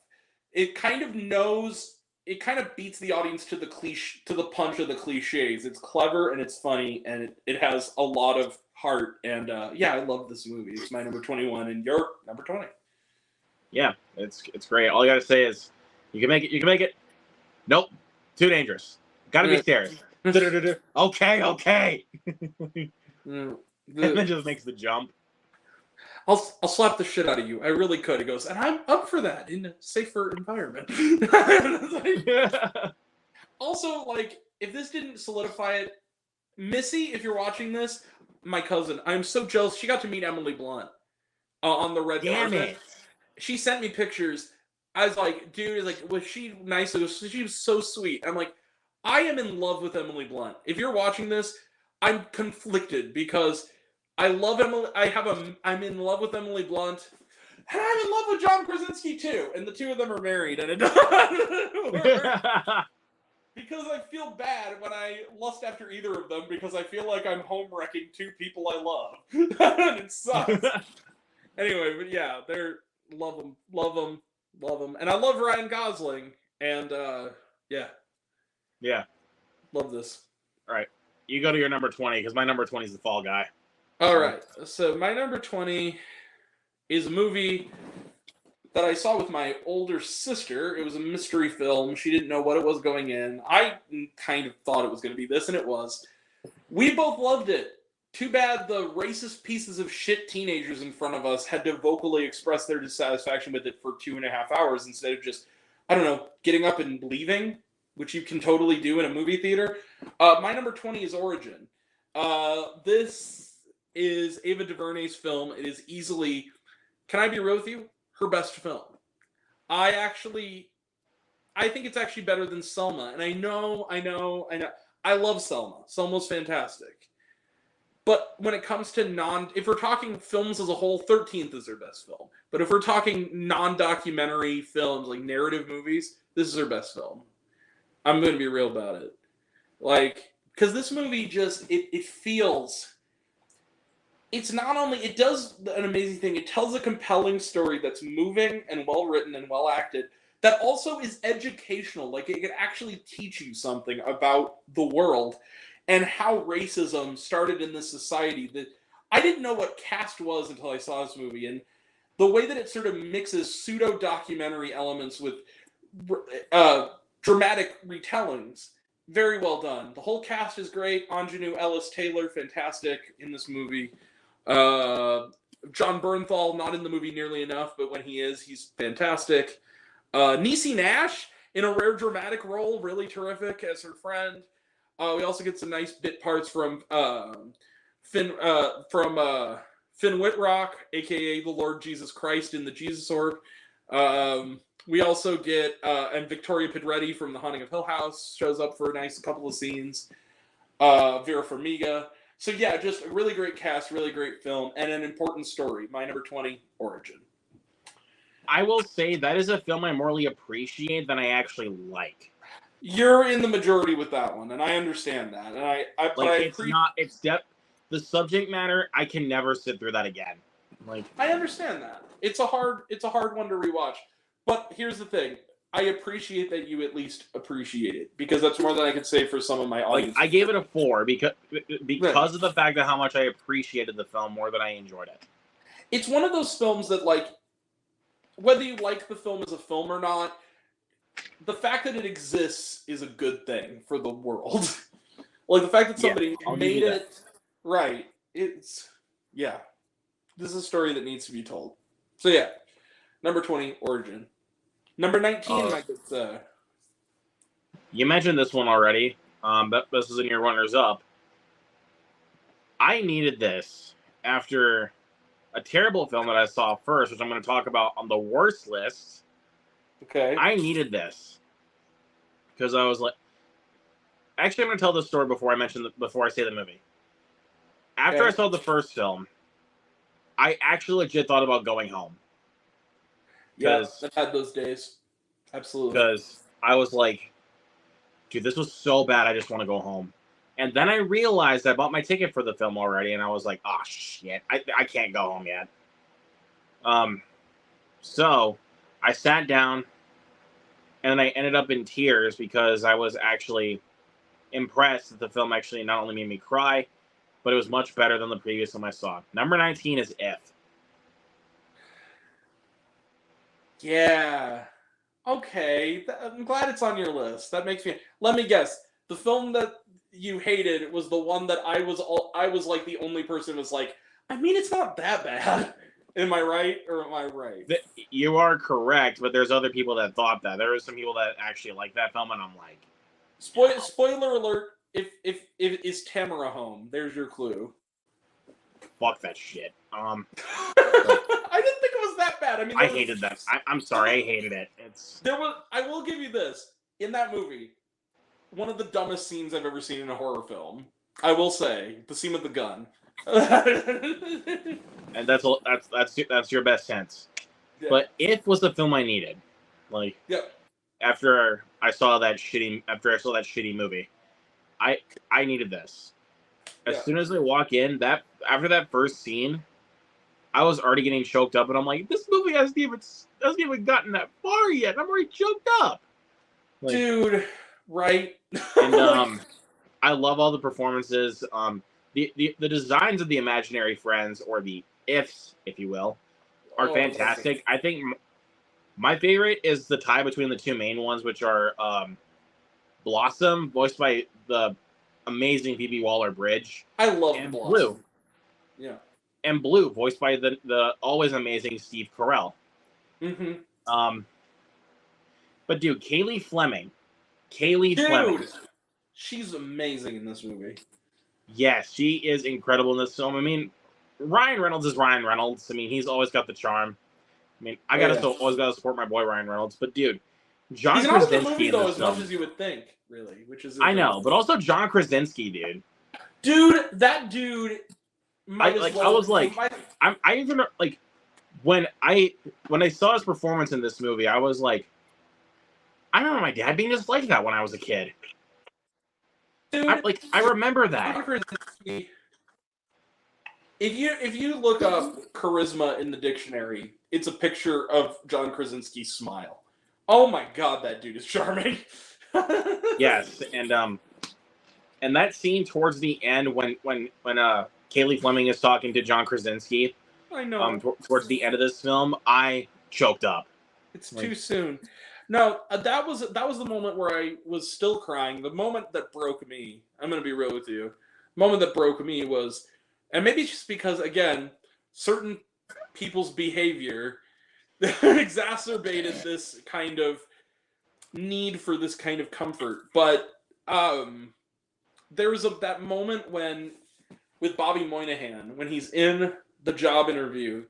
[SPEAKER 1] It kind of beats the audience to the punch of the cliches. It's clever and it's funny and it has a lot of heart and I love this movie. It's my number 21 and your number 20. Yeah,
[SPEAKER 2] it's great. All you gotta say is you can make it. Nope, too dangerous. Gotta be stairs. Okay. And then just makes the jump.
[SPEAKER 1] I'll slap the shit out of you. I really could. He goes, and I'm up for that in a safer environment. Also, like, if this didn't solidify it, Missy, if you're watching this, my cousin, I'm so jealous. She got to meet Emily Blunt on the red carpet. Damn it. She sent me pictures. I was like, dude, was she nice? She was so sweet. I'm like, I am in love with Emily Blunt. If you're watching this, I'm conflicted because I love Emily. I'm in love with Emily Blunt, and I'm in love with John Krasinski too. And the two of them are married, and it doesn't work. Because I feel bad when I lust after either of them because I feel like I'm home wrecking two people I love, and it sucks. Anyway, but yeah, love them, and I love Ryan Gosling, and love this.
[SPEAKER 2] All right, you go to your number 20 because my number 20 is The Fall Guy.
[SPEAKER 1] All right, so my number 20 is a movie that I saw with my older sister. It was a mystery film. She didn't know what it was going in. I kind of thought it was going to be this, and it was. We both loved it. Too bad the racist pieces of shit teenagers in front of us had to vocally express their dissatisfaction with it for 2.5 hours instead of just, I don't know, getting up and leaving, which you can totally do in a movie theater. My number 20 is Origin. This is Ava DuVernay's film. It is easily, can I be real with you, her best film. I think it's actually better than Selma. And I know. I love Selma. Selma's fantastic. But when it comes to if we're talking films as a whole, 13th is her best film. But if we're talking non-documentary films, like narrative movies, this is her best film. I'm going to be real about it. Like, because this movie just, it feels, it's not only, it does an amazing thing, it tells a compelling story that's moving and well-written and well-acted, that also is educational. Like, it can actually teach you something about the world and how racism started in this society. That I didn't know what caste was until I saw this movie, and the way that it sort of mixes pseudo-documentary elements with dramatic retellings, very well done. The whole cast is great. Anjanou Ellis-Taylor, fantastic in this movie. John Bernthal, not in the movie nearly enough, but when he is, he's fantastic. Niecy Nash, in a rare dramatic role, really terrific as her friend. We also get some nice bit parts from Finn Whitrock, aka the Lord Jesus Christ in the Jesus Orb. We also get and Victoria Pedretti from The Haunting of Hill House shows up for a nice couple of scenes. Vera Farmiga. So yeah, just a really great cast, really great film, and an important story. My number 20, Origin.
[SPEAKER 2] I will say that is a film I morely appreciate than I actually like.
[SPEAKER 1] You're in the majority with that one, and I understand that. And
[SPEAKER 2] the subject matter. I can never sit through that again. Like,
[SPEAKER 1] I understand that. It's a hard one to rewatch. But here's the thing. I appreciate that you at least appreciate it, because that's more than I can say for some of my audience.
[SPEAKER 2] I gave it a 4 because of the fact that how much I appreciated the film more than I enjoyed it.
[SPEAKER 1] It's one of those films that, like, whether you like the film as a film or not, the fact that it exists is a good thing for the world. Like, the fact that somebody made it right, this is a story that needs to be told. So yeah, number 20, Origin. Number 19, Mike.
[SPEAKER 2] You mentioned this one already, but this is in your runners-up. I needed this after a terrible film that I saw first, which I'm going to talk about on the worst list.
[SPEAKER 1] Okay.
[SPEAKER 2] I needed this because I was like, actually, I'm going to tell this story before I say the movie. After I saw the first film, I actually legit thought about going home.
[SPEAKER 1] Yeah, I've had those days. Absolutely.
[SPEAKER 2] Because I was like, dude, this was so bad, I just want to go home. And then I realized I bought my ticket for the film already, and I was like, oh, shit, I can't go home yet. So I sat down, and I ended up in tears because I was actually impressed that the film actually not only made me cry, but it was much better than the previous film I saw. Number 19 is If.
[SPEAKER 1] Yeah. Okay. I'm glad it's on your list. That makes me... Let me guess. The film that you hated was the one that I was like the only person who was like, I mean, it's not that bad. Am I right or am I right?
[SPEAKER 2] You are correct, but there's other people that thought that. There were some people that actually liked that film, and I'm like...
[SPEAKER 1] Spoiler alert, if is Tamara home? There's your clue.
[SPEAKER 2] Fuck that shit.
[SPEAKER 1] I didn't think it was that bad. I mean,
[SPEAKER 2] I hated that. I'm sorry, I hated it.
[SPEAKER 1] I will give you this. In that movie, one of the dumbest scenes I've ever seen in a horror film. I will say, the scene with the gun.
[SPEAKER 2] And that's your best sense. Yeah. But If was the film I needed. Like,
[SPEAKER 1] yep.
[SPEAKER 2] After I saw that shitty movie, I needed this. As soon as I walk in, after that first scene, I was already getting choked up, and I'm like, this movie hasn't even gotten that far yet. I'm already choked up.
[SPEAKER 1] Like, dude, right?
[SPEAKER 2] And I love all the performances. The designs of the imaginary friends, or the ifs, if you will, are fantastic. I think my favorite is the tie between the two main ones, which are Blossom, voiced by the amazing Phoebe Waller-Bridge.
[SPEAKER 1] I love
[SPEAKER 2] and
[SPEAKER 1] Blossom.
[SPEAKER 2] Blue.
[SPEAKER 1] Yeah.
[SPEAKER 2] And Blue, voiced by the always amazing Steve Carell.
[SPEAKER 1] Mm-hmm.
[SPEAKER 2] But dude, Kaylee Fleming.
[SPEAKER 1] She's amazing in this movie.
[SPEAKER 2] Yes, she is incredible in this film. I mean, Ryan Reynolds is Ryan Reynolds. I mean, he's always got the charm. I mean, always gotta support my boy Ryan Reynolds. But dude, John
[SPEAKER 1] Krasinski. He's not in the movie though, as much as you would think, really. Which is
[SPEAKER 2] I know, but also John Krasinski, dude.
[SPEAKER 1] Dude, that dude.
[SPEAKER 2] I even like when I saw his performance in this movie, I was like, I remember my dad being just like that when I was a kid.
[SPEAKER 1] Dude,
[SPEAKER 2] I remember that.
[SPEAKER 1] If you look up charisma in the dictionary, it's a picture of John Krasinski's smile. Oh my god, that dude is charming.
[SPEAKER 2] Yes, and that scene towards the end when Kaylee Fleming is talking to John Krasinski.
[SPEAKER 1] I know.
[SPEAKER 2] Towards the end of this film, I choked up.
[SPEAKER 1] It's too soon. No, that was the moment where I was still crying. The moment that broke me, I'm going to be real with you. The moment that broke me was, and maybe it's just because, again, certain people's behavior exacerbated this kind of need for this kind of comfort. But there's that moment with Bobby Moynihan when he's in the job interview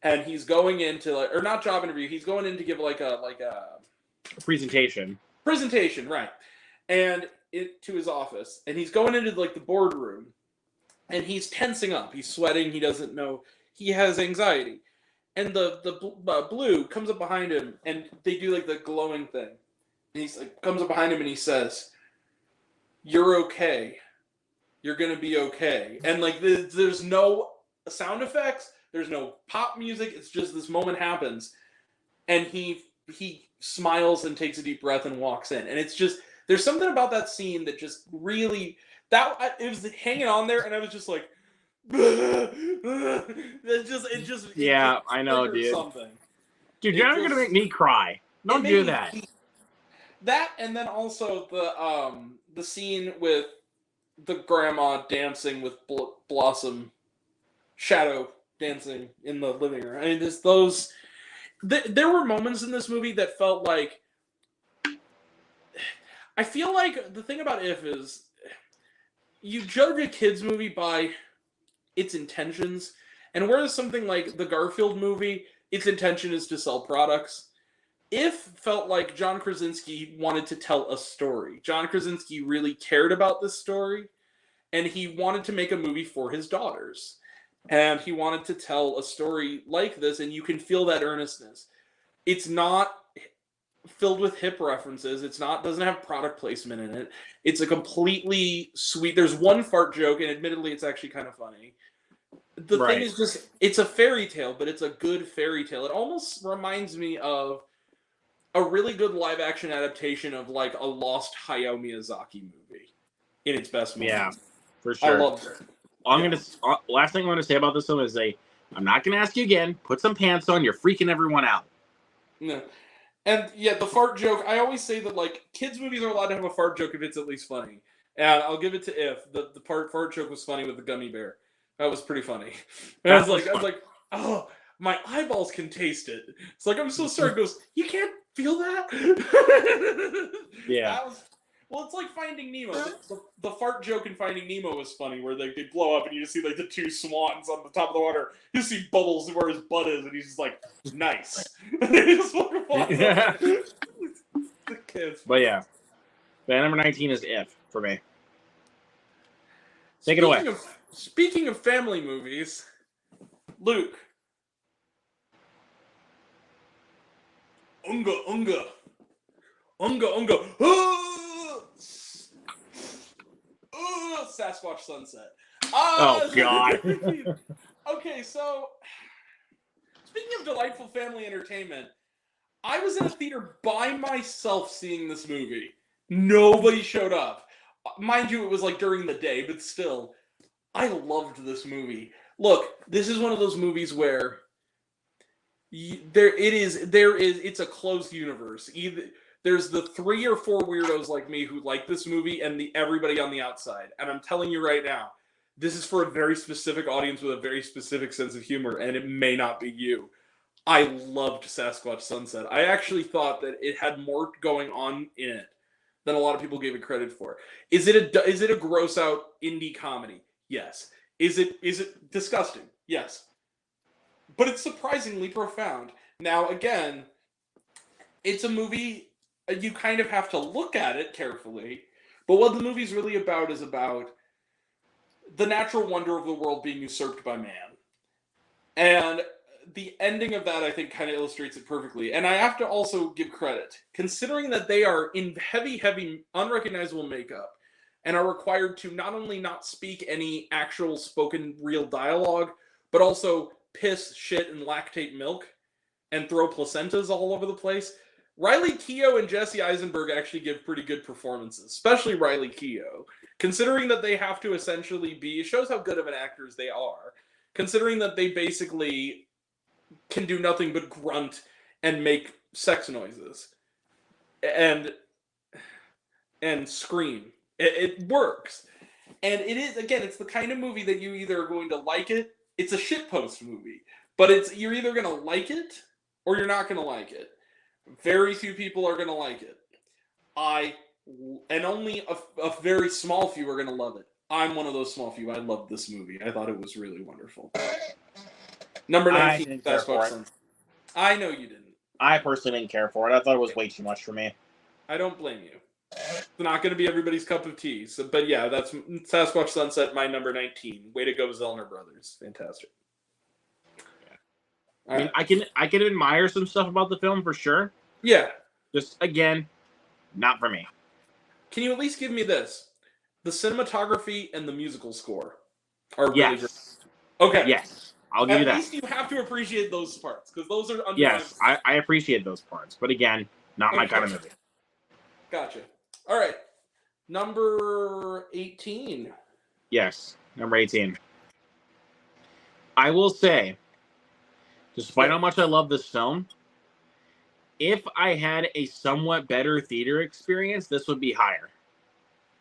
[SPEAKER 1] and he's going into or not job interview, he's going in to give like a
[SPEAKER 2] presentation,
[SPEAKER 1] right? And to his office, and he's going into like the boardroom, and he's tensing up, he's sweating, he doesn't know, he has anxiety, and the Blue comes up behind him, and they do like the glowing thing, and he's like comes up behind him and he says, "You're okay. You're gonna be okay." And like there's no sound effects, there's no pop music. It's just this moment happens, and he smiles and takes a deep breath and walks in. And it's just there's something about that scene that just really it was hanging on there, and I was just like, it just
[SPEAKER 2] I know, dude.
[SPEAKER 1] Something.
[SPEAKER 2] Dude, you're not gonna make me cry. Don't do that.
[SPEAKER 1] That, and then also the scene with the grandma dancing with Blossom, Shadow dancing in the living room. I mean, just those. There were moments in this movie that felt like. I feel like the thing about If is, you judge a kids movie by its intentions, and whereas something like the Garfield movie, its intention is to sell products. If felt like John Krasinski wanted to tell a story. John Krasinski really cared about this story, and he wanted to make a movie for his daughters. And he wanted to tell a story like this, and you can feel that earnestness. It's not filled with hip references. Doesn't have product placement in it. It's a completely sweet. There's one fart joke, and admittedly, it's actually kind of funny. The thing is just, it's a fairy tale, but it's a good fairy tale. It almost reminds me of a really good live action adaptation of like a lost Hayao Miyazaki movie in its best moment.
[SPEAKER 2] Yeah, for sure.
[SPEAKER 1] I loved it.
[SPEAKER 2] Last thing I want to say about this film is I'm not going to ask you again. Put some pants on. You're freaking everyone out.
[SPEAKER 1] No. And yeah, the fart joke, I always say that like kids movies are allowed to have a fart joke if it's at least funny. And I'll give it to If. The fart joke was funny with the gummy bear. That was pretty funny. And I was like, oh, my eyeballs can taste it. It's like, I'm so sorry. It goes, you can't feel that?
[SPEAKER 2] Yeah.
[SPEAKER 1] Well, it's like Finding Nemo. The fart joke in Finding Nemo was funny, where they blow up and you just see like the two swans on the top of the water. You see Bubbles where his butt is, and he's just like, nice. And they just walk off. The kids.
[SPEAKER 2] But yeah, number 19 is If for me. Take it away.
[SPEAKER 1] Speaking of family movies, Luke. Unga, unga. Unga, unga. Sasquatch Sunset.
[SPEAKER 2] Oh, God.
[SPEAKER 1] Okay, so speaking of delightful family entertainment, I was in a theater by myself seeing this movie. Nobody showed up. Mind you, it was like during the day, but still, I loved this movie. Look, this is one of those movies where it's a closed universe. There's the 3 or 4 weirdos like me who like this movie, and everybody on the outside. And I'm telling you right now, this is for a very specific audience with a very specific sense of humor, and it may not be you. I loved Sasquatch Sunset. I actually thought that it had more going on in it than a lot of people gave it credit for. Is it a gross out indie comedy? Yes. Is it disgusting? Yes. But it's surprisingly profound. Now, again, it's a movie, you kind of have to look at it carefully, but what the movie's really about is about the natural wonder of the world being usurped by man. And the ending of that, I think, kind of illustrates it perfectly. And I have to also give credit, considering that they are in heavy, heavy, unrecognizable makeup and are required to not only not speak any actual spoken real dialogue, but also piss, shit, and lactate milk and throw placentas all over the place. Riley Keough and Jesse Eisenberg actually give pretty good performances, especially Riley Keough, considering that they have to essentially it shows how good of an actors they are, considering that they basically can do nothing but grunt and make sex noises and scream. It works. And it is, again, it's the kind of movie that you either are going to like it. It's a shitpost movie, but you're either going to like it or you're not going to like it. Very few people are going to like it. I and only a very small few are going to love it. I'm one of those small few. I loved this movie. I thought it was really wonderful. Number
[SPEAKER 2] I
[SPEAKER 1] 19,
[SPEAKER 2] didn't care for
[SPEAKER 1] Sasquatch
[SPEAKER 2] it.
[SPEAKER 1] Sunset. I know you didn't.
[SPEAKER 2] I personally didn't care for it. I thought it was way too much for me.
[SPEAKER 1] I don't blame you. It's not going to be everybody's cup of tea. So, but yeah, that's Sasquatch Sunset, my number 19. Way to go, Zellner Brothers. Fantastic.
[SPEAKER 2] I mean, I can admire some stuff about the film for sure.
[SPEAKER 1] Yeah.
[SPEAKER 2] Just again, not for me.
[SPEAKER 1] Can you at least give me this? The cinematography and the musical score are really
[SPEAKER 2] Yes.
[SPEAKER 1] great. Okay.
[SPEAKER 2] Yes. I'll give you
[SPEAKER 1] At
[SPEAKER 2] that.
[SPEAKER 1] least you have to appreciate those parts, because those are underlined.
[SPEAKER 2] Yes, I appreciate those parts. But again, not my kind of movie.
[SPEAKER 1] Gotcha. All right. Number 18.
[SPEAKER 2] Yes, number 18. I will say, despite how much I love this film, if I had a somewhat better theater experience, this would be higher.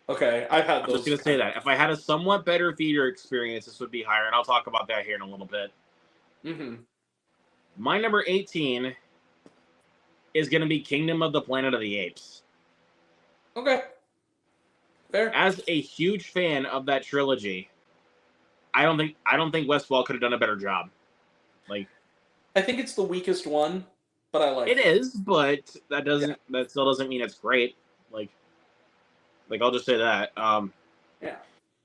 [SPEAKER 1] Okay, I've had
[SPEAKER 2] I'm
[SPEAKER 1] those.
[SPEAKER 2] just going to say that. If I had a somewhat better theater experience, this would be higher, and I'll talk about that here in a little bit.
[SPEAKER 1] Mm-hmm.
[SPEAKER 2] My number 18 is going to be Kingdom of the Planet of the Apes.
[SPEAKER 1] Okay. Fair.
[SPEAKER 2] As a huge fan of that trilogy, I don't think Westfall could have done a better job. Like,
[SPEAKER 1] I think it's the weakest one, but I like it.
[SPEAKER 2] it is, but that still doesn't mean it's great. Like I'll just say that.
[SPEAKER 1] Yeah.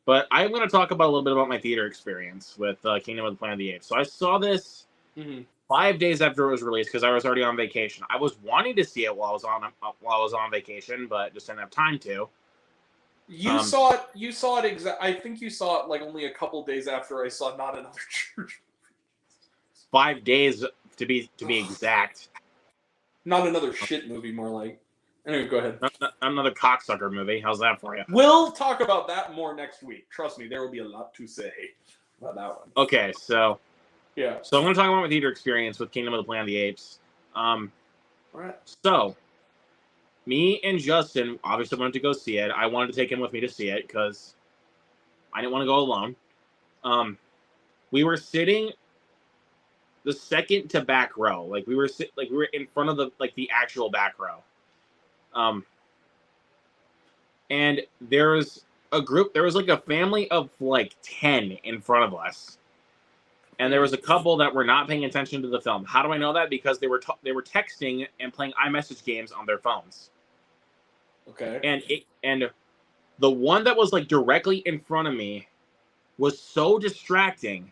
[SPEAKER 2] But I'm going to talk about a little bit about my theater experience with Kingdom of the Planet of the Apes. So I saw this 5 days after it was released because I was already on vacation. I was wanting to see it while I was on vacation, but just didn't have time to.
[SPEAKER 1] You saw it. You saw it I think you saw it like only a couple days after I saw Not Another Church.
[SPEAKER 2] 5 days to be exact.
[SPEAKER 1] Not another shit movie, more like. Anyway, go ahead.
[SPEAKER 2] Another cocksucker movie. How's that for you?
[SPEAKER 1] We'll talk about that more next week. Trust me, there will be a lot to say about that one.
[SPEAKER 2] Okay, so
[SPEAKER 1] Yeah.
[SPEAKER 2] So I'm going to talk about my theater experience with Kingdom of the Planet of the Apes.
[SPEAKER 1] All right.
[SPEAKER 2] So, me and Justin obviously wanted to go see it. I wanted to take him with me to see it because I didn't want to go alone. We were sitting the second to back row, like we were in front of the actual back row. And there was like a family of like 10 in front of us. And there was a couple that were not paying attention to the film. How do I know that? Because they were texting and playing iMessage games on their phones.
[SPEAKER 1] Okay.
[SPEAKER 2] And the one that was like directly in front of me was so distracting.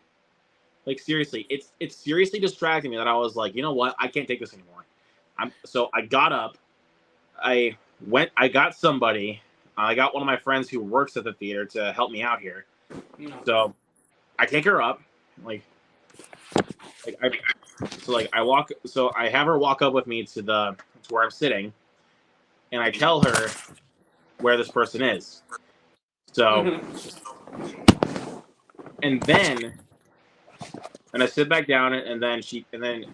[SPEAKER 2] Like seriously, it's seriously distracting me that I was like, you know what? I can't take this anymore. So I got up. I got somebody. I got one of my friends who works at the theater to help me out here. So I take her up. I have her walk up with me to where I'm sitting, and I tell her where this person is. So, and I sit back down, and then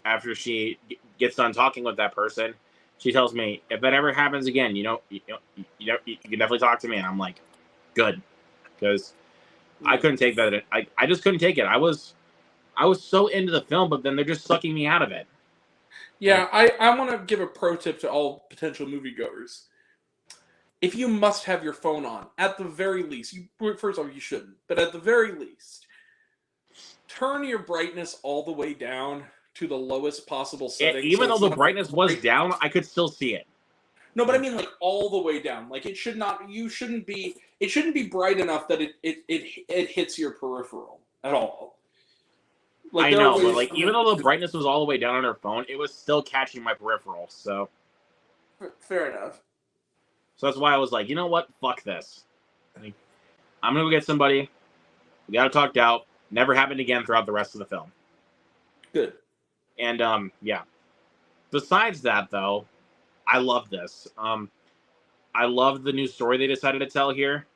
[SPEAKER 2] after she gets done talking with that person, she tells me, if that ever happens again, you can definitely talk to me. And I'm like, good, because I couldn't take that. I just couldn't take it. I was so into the film, but then they're just sucking me out of it.
[SPEAKER 1] Yeah, I want to give a pro tip to all potential moviegoers. If you must have your phone on, at the very least, first of all, you shouldn't, but at the very least, turn your brightness all the way down to the lowest possible setting.
[SPEAKER 2] Even though the brightness was down, I could still see it.
[SPEAKER 1] No, but I mean like all the way down. Like it shouldn't be bright enough that it hits your peripheral at all.
[SPEAKER 2] I know, but like even though the brightness was all the way down on her phone, it was still catching my peripheral. So
[SPEAKER 1] fair enough.
[SPEAKER 2] So that's why I was like, you know what? Fuck this. Like, I'm gonna go get somebody. We got it talked out. Never happened again throughout the rest of the film.
[SPEAKER 1] Good.
[SPEAKER 2] And yeah. Besides that, though, I love this. I love the new story they decided to tell here.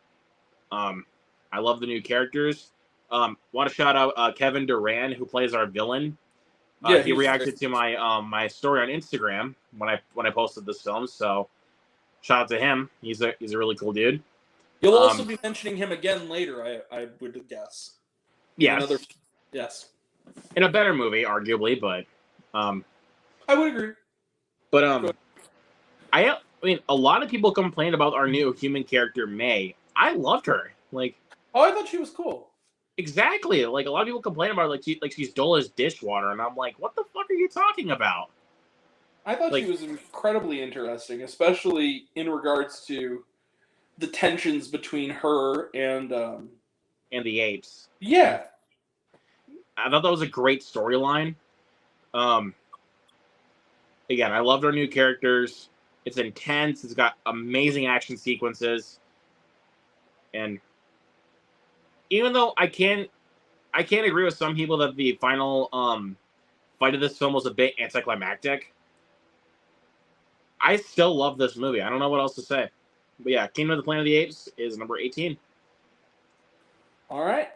[SPEAKER 2] I love the new characters. Want to shout out Kevin Durant, who plays our villain. He reacted to my my story on Instagram when I posted this film. So shout out to him. He's a really cool dude.
[SPEAKER 1] You'll also be mentioning him again later, I would guess.
[SPEAKER 2] Yes.
[SPEAKER 1] Yes.
[SPEAKER 2] In a better movie, arguably, but
[SPEAKER 1] I would agree.
[SPEAKER 2] But I mean, a lot of people complain about our new human character, May. I loved her. Like,
[SPEAKER 1] Oh, I thought she was cool.
[SPEAKER 2] exactly. Like, a lot of people complain about her, like she's dull as dishwater, and I'm like, what the fuck are you talking about?
[SPEAKER 1] I thought
[SPEAKER 2] Like-
[SPEAKER 1] she was incredibly interesting, especially in regards to the tensions between her and
[SPEAKER 2] And the apes.
[SPEAKER 1] yeah.
[SPEAKER 2] I thought that was a great storyline. Again, I loved our new characters. It's intense. It's got amazing action sequences, and even though I can't agree with some people that the final fight of this film was a bit anticlimactic, I still love this movie. I don't know what else to say. But yeah, Kingdom of the Planet of the Apes is number 18.
[SPEAKER 1] All right.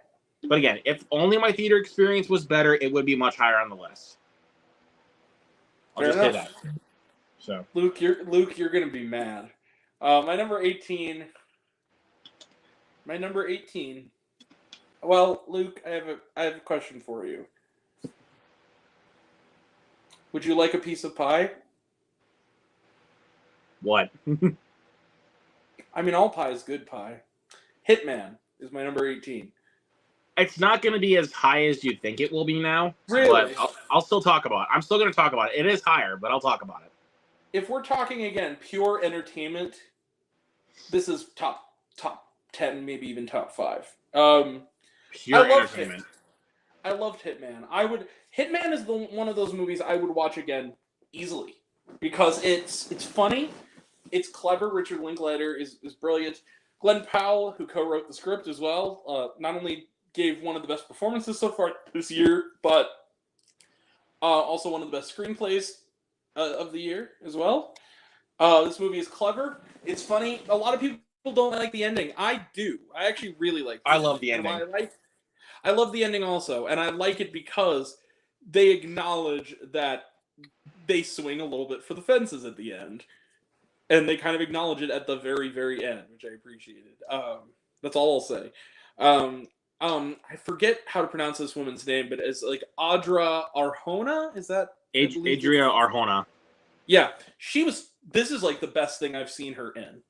[SPEAKER 2] But again, if only my theater experience was better, it would be much higher on the list. I'll
[SPEAKER 1] Fair
[SPEAKER 2] just say
[SPEAKER 1] enough.
[SPEAKER 2] that. So
[SPEAKER 1] Luke, you're gonna be mad. My number 18. My number 18. Well, Luke, I have a question for you. Would you like a piece of pie?
[SPEAKER 2] what?
[SPEAKER 1] I mean, all pie is good pie. Hitman is my number 18.
[SPEAKER 2] It's not going to be as high as you think it will be now.
[SPEAKER 1] Really?
[SPEAKER 2] But I'll still talk about it. I'm still going to talk about it. It is higher, but I'll talk about it.
[SPEAKER 1] If we're talking again pure entertainment, this is top 10, maybe even top 5.
[SPEAKER 2] Pure
[SPEAKER 1] I love
[SPEAKER 2] entertainment.
[SPEAKER 1] I loved Hitman. Hitman is one of those movies I would watch again easily because it's funny, it's clever. Richard Linklater is brilliant. Glenn Powell, who co-wrote the script as well, not only gave one of the best performances so far this year, but also one of the best screenplays of the year as well. This movie is clever. It's funny. A lot of people don't like the ending. I do. I actually really like.
[SPEAKER 2] I love the ending.
[SPEAKER 1] I love the ending also, and I like it because they acknowledge that they swing a little bit for the fences at the end, and they kind of acknowledge it at the very, very end, which I appreciated. That's all I'll say. I forget how to pronounce this woman's name, but it's like Audra Arjona. Is that
[SPEAKER 2] Adria Arjona?
[SPEAKER 1] Yeah, she was. This is like the best thing I've seen her in,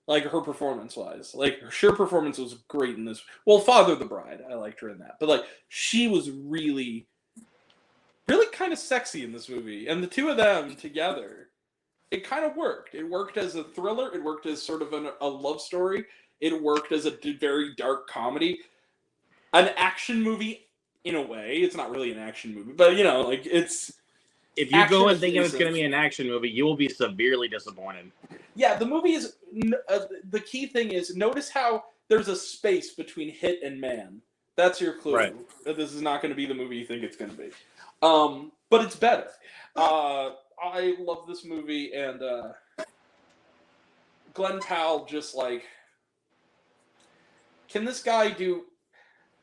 [SPEAKER 1] like her performance wise. Like her sheer performance was great in this. Well, Father of the Bride, I liked her in that, but like she was really, really kind of sexy in this movie, and the two of them together, it kind of worked. It worked as a thriller. It worked as sort of a love story. It worked as a very dark comedy, an action movie in a way. It's not really an action movie, but you know, like it's.
[SPEAKER 2] If you go and thinking it's
[SPEAKER 1] adjacent.
[SPEAKER 2] going to be an action movie, you will be severely disappointed.
[SPEAKER 1] Yeah, the movie is. The key thing is notice how there's a space between hit and man. That's your clue.
[SPEAKER 2] Right.
[SPEAKER 1] That this is not going to be the movie you think it's going to be. But it's better. I love this movie, and Glenn Powell just like. Can this guy do?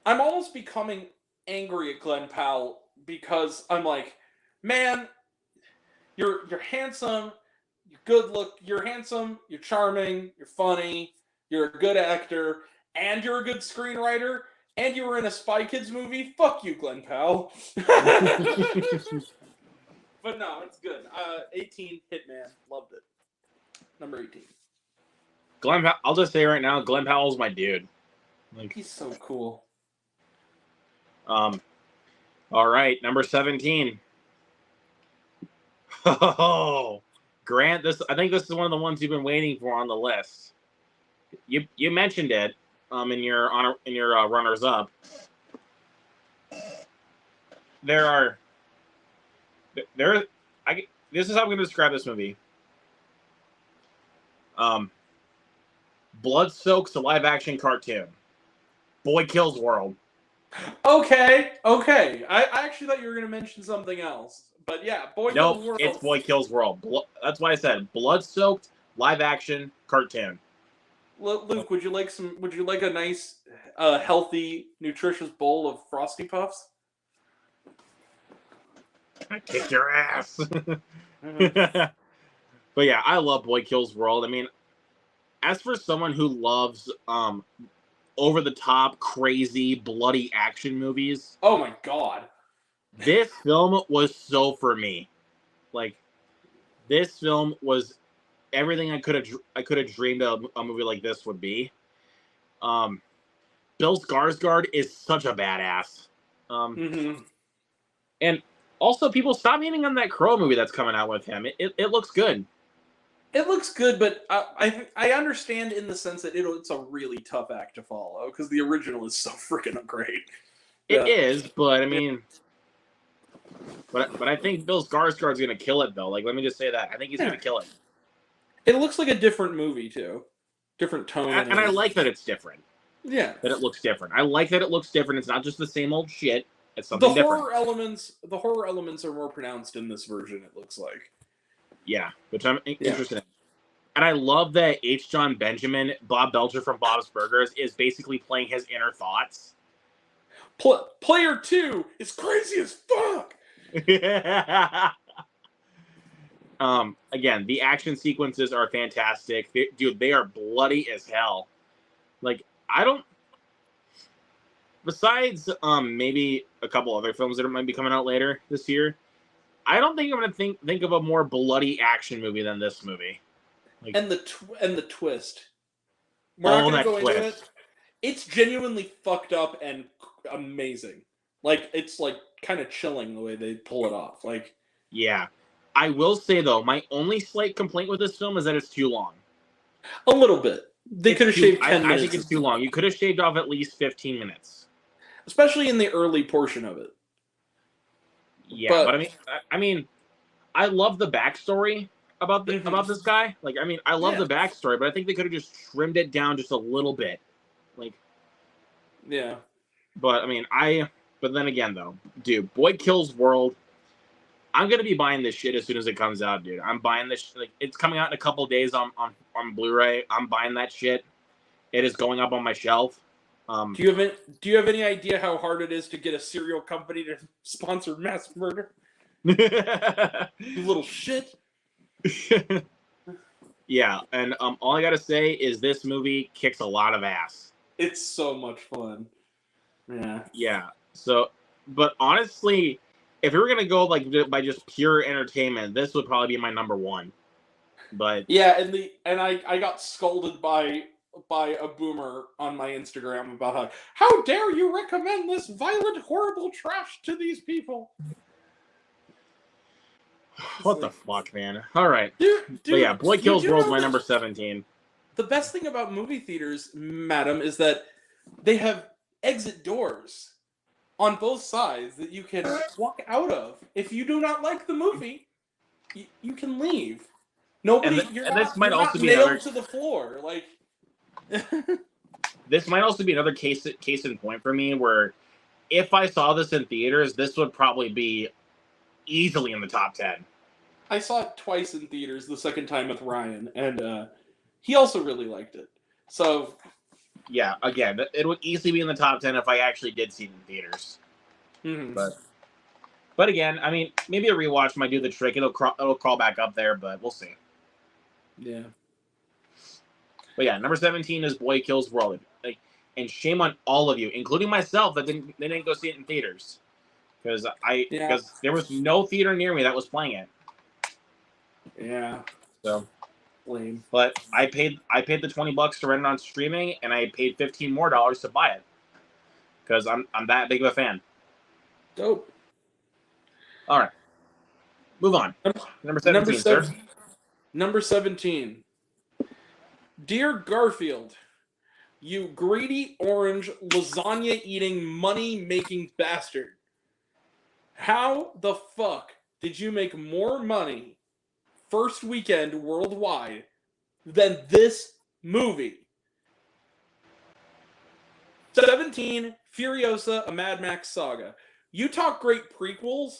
[SPEAKER 1] I'm almost becoming angry at Glenn Powell because I'm like, man, you're handsome, you're handsome, you're charming, you're funny, you're a good actor, and you're a good screenwriter, and you were in a Spy Kids movie. Fuck you, Glenn Powell. But no, it's good. 18, Hitman, loved it. Number 18.
[SPEAKER 2] Glenn, I'll just say right now, Glenn Powell's my dude. Like,
[SPEAKER 1] He's so cool.
[SPEAKER 2] all right, number 17. Oh, Grant, I think this is one of the ones you've been waiting for on the list. You mentioned it in your runners up. This is how I'm going to describe this movie. Blood-soaked live action cartoon. Boy Kills World.
[SPEAKER 1] Okay. I actually thought you were going to mention something else. But yeah, Boy Kills
[SPEAKER 2] Nope,
[SPEAKER 1] World.
[SPEAKER 2] it's Boy Kills World. That's why I said blood-soaked live action cartoon.
[SPEAKER 1] Luke, would you like a nice, healthy, nutritious bowl of Frosty Puffs?
[SPEAKER 2] I kicked your ass. But yeah, I love Boy Kills World. I mean, as for someone who loves over-the-top, crazy, bloody action movies,
[SPEAKER 1] Oh my god.
[SPEAKER 2] this film was so for me. Like, this film was everything I could have dreamed of a movie like this would be. Bill Skarsgård is such a badass. And also, people stop hating on that Crow movie that's coming out with him. It looks good.
[SPEAKER 1] It looks good, but I understand in the sense that it's a really tough act to follow because the original is so freaking great.
[SPEAKER 2] It is, but I mean, but I think Bill Skarsgård's gonna kill it though. Like, let me just say that I think he's gonna kill it.
[SPEAKER 1] It looks like a different movie too, different tone,
[SPEAKER 2] And I like that it's different.
[SPEAKER 1] Yeah,
[SPEAKER 2] that it looks different. I like that it looks different. It's not just the same old shit. It's something different.
[SPEAKER 1] The horror elements are more pronounced in this version. It looks like.
[SPEAKER 2] Yeah, which I'm interested in. And I love that H. John Benjamin, Bob Belcher from Bob's Burgers, is basically playing his inner thoughts.
[SPEAKER 1] Player 2 is crazy as fuck.
[SPEAKER 2] Again, the action sequences are fantastic. Dude, they are bloody as hell. Like, I don't. Besides, maybe a couple other films that might be coming out later this year, I don't think I'm gonna think of a more bloody action movie than this movie. Like,
[SPEAKER 1] and the twist. We're not gonna go into it. It's genuinely fucked up and amazing. Like, it's like kind of chilling the way they pull it off. Like,
[SPEAKER 2] yeah, I will say though, my only slight complaint with this film is that it's too long.
[SPEAKER 1] A little bit. They could have shaved 10 minutes.
[SPEAKER 2] I think it's too long. You could have shaved off at least 15 minutes,
[SPEAKER 1] especially in the early portion of it.
[SPEAKER 2] Yeah, but I mean, I love the backstory about this guy. Like, I mean, I love the backstory, but I think they could have just trimmed it down just a little bit. Like,
[SPEAKER 1] yeah.
[SPEAKER 2] But I mean, but then again though, dude, Boy Kills World. I'm gonna be buying this shit as soon as it comes out, dude. I'm buying this. Like, it's coming out in a couple days on Blu-ray. I'm buying that shit. It is going up on my shelf.
[SPEAKER 1] Do you have any idea how hard it is to get a cereal company to sponsor mass murder? You little shit.
[SPEAKER 2] Yeah, and all I gotta say is this movie kicks a lot of ass.
[SPEAKER 1] It's so much fun. Yeah.
[SPEAKER 2] Yeah. So, but honestly, if we were gonna go like by just pure entertainment, this would probably be my number one. But
[SPEAKER 1] yeah, and I got scolded by a boomer on my Instagram about how dare you recommend this violent, horrible trash to these people.
[SPEAKER 2] What the fuck, man? All right,
[SPEAKER 1] dude.
[SPEAKER 2] But yeah, Boy Kills World's my number 17.
[SPEAKER 1] The best thing about movie theaters, madam, is that they have exit doors on both sides that you can walk out of. If you do not like the movie, you can leave. Nobody,
[SPEAKER 2] this might also be
[SPEAKER 1] nailed
[SPEAKER 2] another
[SPEAKER 1] to the floor. Like,
[SPEAKER 2] this might also be another case in point for me, where if I saw this in theaters, this would probably be easily in the top 10.
[SPEAKER 1] I saw it twice in theaters. The second time with Ryan, and he also really liked it. So,
[SPEAKER 2] yeah, again, it would easily be in the top 10 if I actually did see it in theaters.
[SPEAKER 1] Mm-hmm.
[SPEAKER 2] But again, I mean, maybe a rewatch might do the trick. It'll crawl back up there, but we'll see.
[SPEAKER 1] Yeah.
[SPEAKER 2] But yeah, number 17 is Boy Kills World. Like, and shame on all of you, including myself, that they didn't go see it in theaters, because there was no theater near me that was playing it.
[SPEAKER 1] Yeah.
[SPEAKER 2] So
[SPEAKER 1] lame.
[SPEAKER 2] But I paid the $20 to rent it on streaming, and I paid $15 more to buy it, because I'm that big of a fan.
[SPEAKER 1] Dope.
[SPEAKER 2] All right. Move on. Number 17.
[SPEAKER 1] Number 17. Dear Garfield, you greedy orange lasagna-eating money-making bastard. How the fuck did you make more money first weekend worldwide than this movie? 17, Furiosa, a Mad Max saga. You talk great prequels.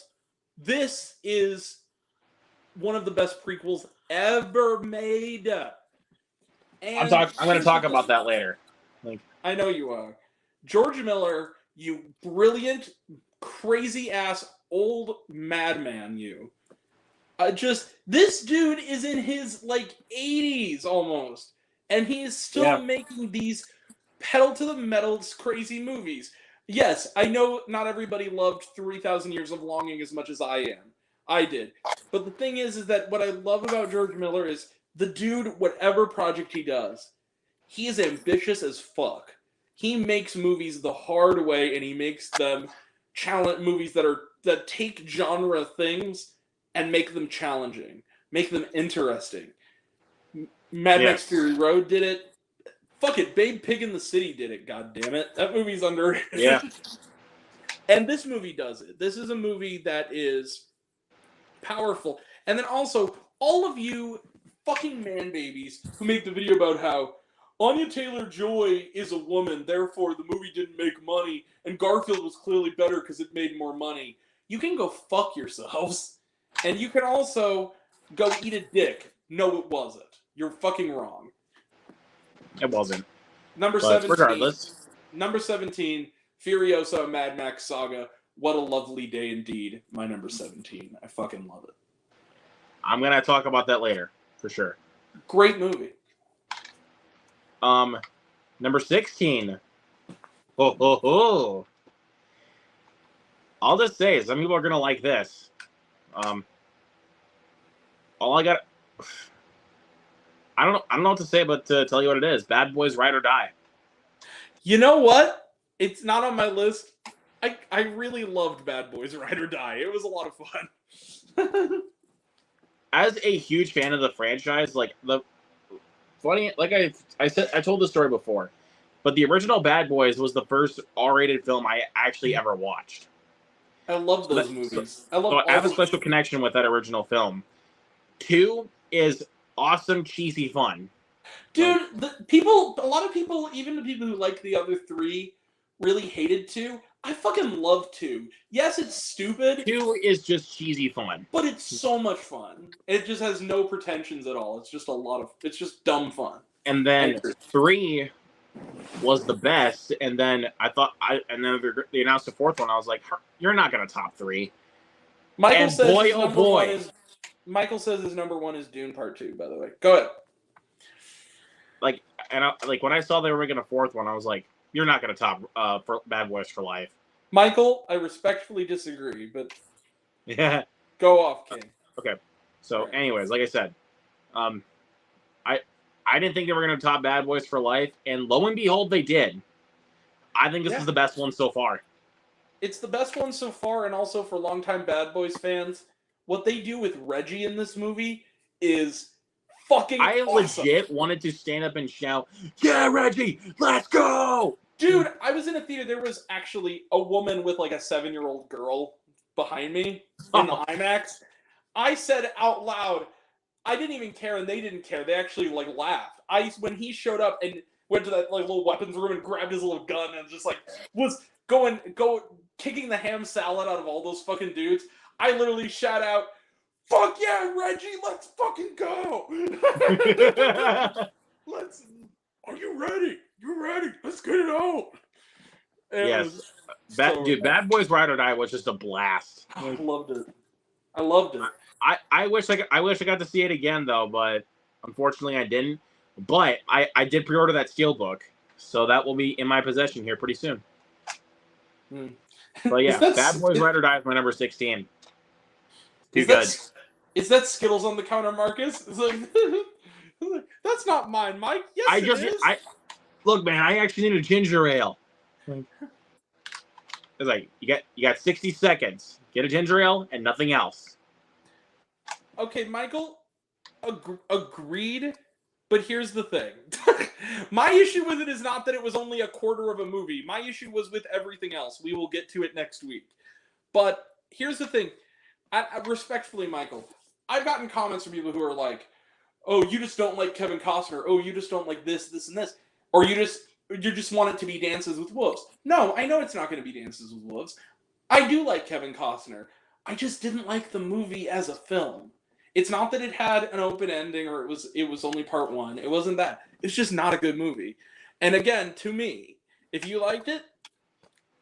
[SPEAKER 1] This is one of the best prequels ever made. And
[SPEAKER 2] I'm going to talk about that later.
[SPEAKER 1] I know you are. George Miller, you brilliant, crazy-ass old madman, you. This dude is in his, 80s almost. And he is still making these pedal-to-the-metal crazy movies. Yes, I know not everybody loved 3,000 Years of Longing as much as I am. I did. But the thing is that what I love about George Miller is The dude, whatever project he does, he is ambitious as fuck. He makes movies the hard way, and he makes them movies that take genre things and make them challenging, make them interesting. Mad Max
[SPEAKER 2] Yes.
[SPEAKER 1] Fury Road did it. Fuck it, Babe Pig in the City did it. God damn it, that movie's underrated.
[SPEAKER 2] Yeah.
[SPEAKER 1] And this movie does it. This is a movie that is powerful. And then also, all of you fucking man babies who make the video about how Anya Taylor-Joy is a woman, therefore the movie didn't make money, and Garfield was clearly better because it made more money. You can go fuck yourselves. And you can also go eat a dick. No, it wasn't. You're fucking wrong.
[SPEAKER 2] It wasn't.
[SPEAKER 1] Number
[SPEAKER 2] But
[SPEAKER 1] 17.
[SPEAKER 2] regardless,
[SPEAKER 1] Number 17, Furiosa Mad Max Saga. What a lovely day indeed. My number 17. I fucking love it.
[SPEAKER 2] I'm gonna talk about that later for sure.
[SPEAKER 1] Great movie.
[SPEAKER 2] Number 16. Ho ho ho. I'll just say, some people are gonna like this. All I got. I don't know what to say, but to tell you what it is. Bad Boys Ride or Die.
[SPEAKER 1] You know what? It's not on my list. I really loved Bad Boys Ride or Die. It was a lot of fun.
[SPEAKER 2] As a huge fan of the franchise, like I told the story before, but the original Bad Boys was the first R-rated film I actually ever watched.
[SPEAKER 1] I love those movies. I love.
[SPEAKER 2] So I have a special connection with that original film. 2 is awesome, cheesy fun.
[SPEAKER 1] Dude, a lot of people, even the people who like the other 3, really hated 2. I fucking love 2. Yes, it's stupid.
[SPEAKER 2] 2 is just cheesy fun.
[SPEAKER 1] But it's so much fun. It just has no pretensions at all. It's just it's just dumb fun.
[SPEAKER 2] And then 3 was the best. And then and then they announced the 4th one. I was like, you're not going to top 3.
[SPEAKER 1] Michael
[SPEAKER 2] And
[SPEAKER 1] says
[SPEAKER 2] boy,
[SPEAKER 1] his
[SPEAKER 2] oh
[SPEAKER 1] number
[SPEAKER 2] boy.
[SPEAKER 1] one is, Michael says his number 1 is Dune Part 2, by the way. Go ahead.
[SPEAKER 2] When I saw they were making a 4th one, I was like, you're not going to top for Bad Boys for Life.
[SPEAKER 1] Michael, I respectfully disagree, but
[SPEAKER 2] Yeah.
[SPEAKER 1] go off, King.
[SPEAKER 2] Okay. So, anyways, like I said, I didn't think they were going to top Bad Boys for Life, and lo and behold, they did. I think this is the best one so far.
[SPEAKER 1] It's the best one so far, and also for longtime Bad Boys fans, what they do with Reggie in this movie is fucking awesome.
[SPEAKER 2] Legit wanted to stand up and shout, "Yeah, Reggie, let's go!"
[SPEAKER 1] Dude, I was in a theater. There was actually a woman with like a 7-year-old girl behind me in the IMAX. I said out loud, I didn't even care, and they didn't care. They actually like laughed. When he showed up and went to that like little weapons room and grabbed his little gun and just like was kicking the ham salad out of all those fucking dudes. I literally shout out, "Fuck yeah, Reggie, let's fucking go!" Are you ready? You ready? Let's get it out.
[SPEAKER 2] Yes. Bad Boys Ride or Die was just a blast.
[SPEAKER 1] I loved it. I loved it.
[SPEAKER 2] I wish I got to see it again though, but unfortunately I didn't. But I did pre-order that steelbook, so that will be in my possession here pretty soon. But yeah, Bad Boys Ride or Die is my number 16. Too good.
[SPEAKER 1] Is that Skittles on the counter, Marcus? It's like, that's not mine, Mike. Yes, it is.
[SPEAKER 2] Look, man, I actually need a ginger ale. It's like you got 60 seconds. Get a ginger ale and nothing else.
[SPEAKER 1] Okay, Michael, agreed. But here's the thing. My issue with it is not that it was only a quarter of a movie. My issue was with everything else. We will get to it next week. But here's the thing. Respectfully, Michael, I've gotten comments from people who are like, "Oh, you just don't like Kevin Costner. Oh, you just don't like this, this, and this. Or you just want it to be Dances with Wolves." No, I know it's not going to be Dances with Wolves. I do like Kevin Costner. I just didn't like the movie as a film. It's not that it had an open ending or it was only part 1. It wasn't that. It's just not a good movie. And again, to me, if you liked it,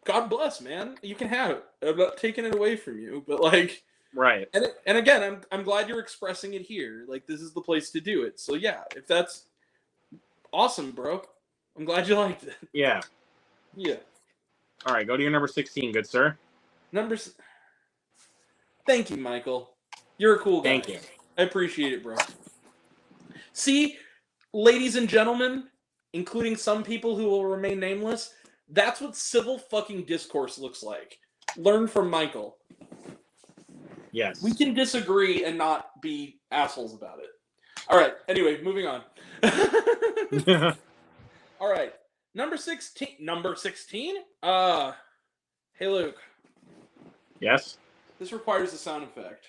[SPEAKER 1] God bless, man. You can have it. I'm not taking it away from you, but like,
[SPEAKER 2] right.
[SPEAKER 1] And again, I'm glad you're expressing it here. Like, this is the place to do it. So yeah, if that's awesome, bro. I'm glad you liked it.
[SPEAKER 2] Yeah.
[SPEAKER 1] Yeah.
[SPEAKER 2] All right, go to your number 16, good sir.
[SPEAKER 1] Thank you, Michael. You're a cool guy.
[SPEAKER 2] Thank you.
[SPEAKER 1] I appreciate it, bro. See, ladies and gentlemen, including some people who will remain nameless, that's what civil fucking discourse looks like. Learn from Michael.
[SPEAKER 2] Yes.
[SPEAKER 1] We can disagree and not be assholes about it. All right. Anyway, moving on. All right. Number 16. Number 16? Hey, Luke.
[SPEAKER 2] Yes?
[SPEAKER 1] This requires a sound effect.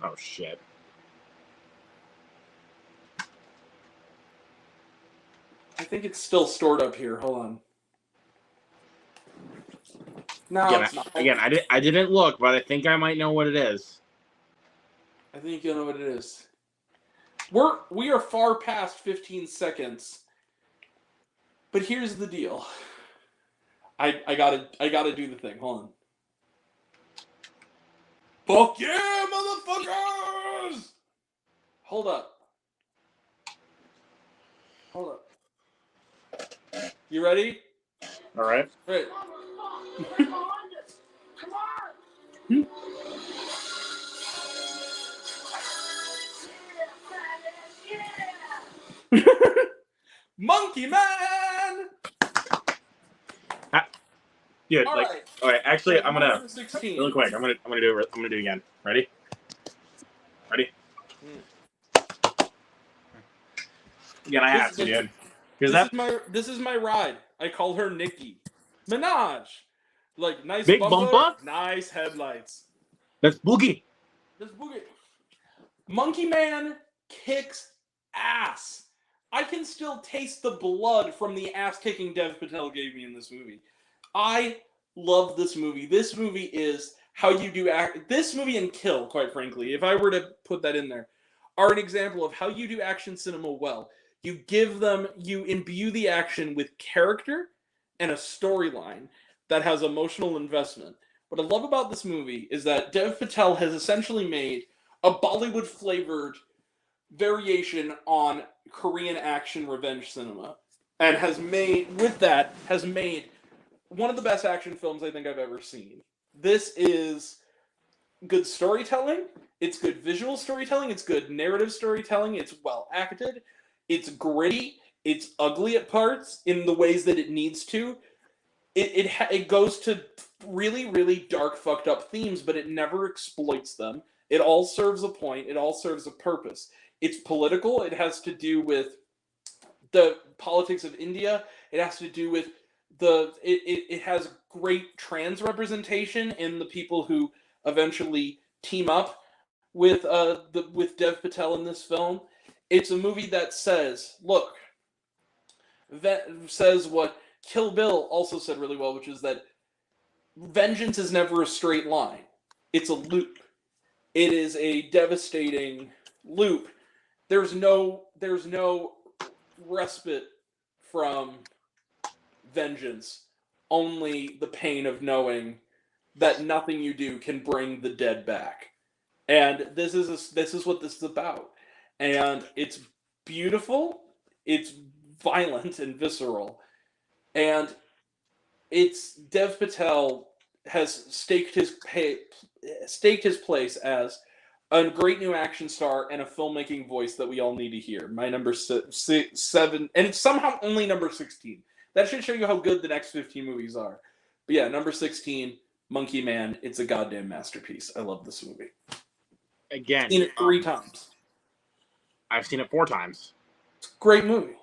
[SPEAKER 2] Oh, shit.
[SPEAKER 1] I think it's still stored up here. Hold on. No,
[SPEAKER 2] Again,
[SPEAKER 1] it's not.
[SPEAKER 2] I didn't look, but I think I might know what it is.
[SPEAKER 1] I think you'll know what it is. We are far past 15 seconds. But here's the deal. I gotta do the thing. Hold on. Fuck yeah, motherfuckers! Hold up. You ready?
[SPEAKER 2] All right.
[SPEAKER 1] Right.
[SPEAKER 3] Come on!
[SPEAKER 1] Monkey Man!
[SPEAKER 2] Dude,
[SPEAKER 1] All
[SPEAKER 2] like,
[SPEAKER 1] right.
[SPEAKER 2] all right. Actually, I'm gonna
[SPEAKER 1] Number 16.
[SPEAKER 2] really quick. I'm gonna do it again. Ready? Again, I have to, dude. Because
[SPEAKER 1] This is my ride. I call her Nikki Minaj. Like nice
[SPEAKER 2] Big
[SPEAKER 1] bumper,
[SPEAKER 2] bumper?
[SPEAKER 1] nice headlights.
[SPEAKER 2] that's boogie.
[SPEAKER 1] This boogie. Monkey Man kicks ass. I can still taste the blood from the ass kicking Dev Patel gave me in this movie. I love this movie. This movie is how you do act. This movie and Kill, quite frankly, if I were to put that in there, are an example of how you do action cinema well. You imbue the action with character and a storyline that has emotional investment. What I love about this movie is that Dev Patel has essentially made a Bollywood-flavored variation on Korean action revenge cinema, and has made one of the best action films I think I've ever seen. This is good storytelling, it's good visual storytelling, it's good narrative storytelling, it's well acted, it's gritty, it's ugly at parts in the ways that it needs to. It goes to really, really dark, fucked up themes, but it never exploits them. It all serves a point, it all serves a purpose. It's political, it has to do with the politics of India, it has to do with it has great trans representation in the people who eventually team up with Dev Patel in this film. It's a movie that says, look, that says what Kill Bill also said really well, which is that vengeance is never a straight line. It's a loop. It is a devastating loop. There's no respite from vengeance, only the pain of knowing that nothing you do can bring the dead back. And this is what this is about. And it's beautiful, it's violent and visceral, and it's Dev Patel has staked his place as a great new action star and a filmmaking voice that we all need to hear. My number 7, and it's somehow only number 16. That should show you how good the next 15 movies are. But yeah, number 16, Monkey Man. It's a goddamn masterpiece. I love this movie.
[SPEAKER 2] Again,
[SPEAKER 1] I've seen it 3 times.
[SPEAKER 2] I've seen it 4 times.
[SPEAKER 1] It's a great movie.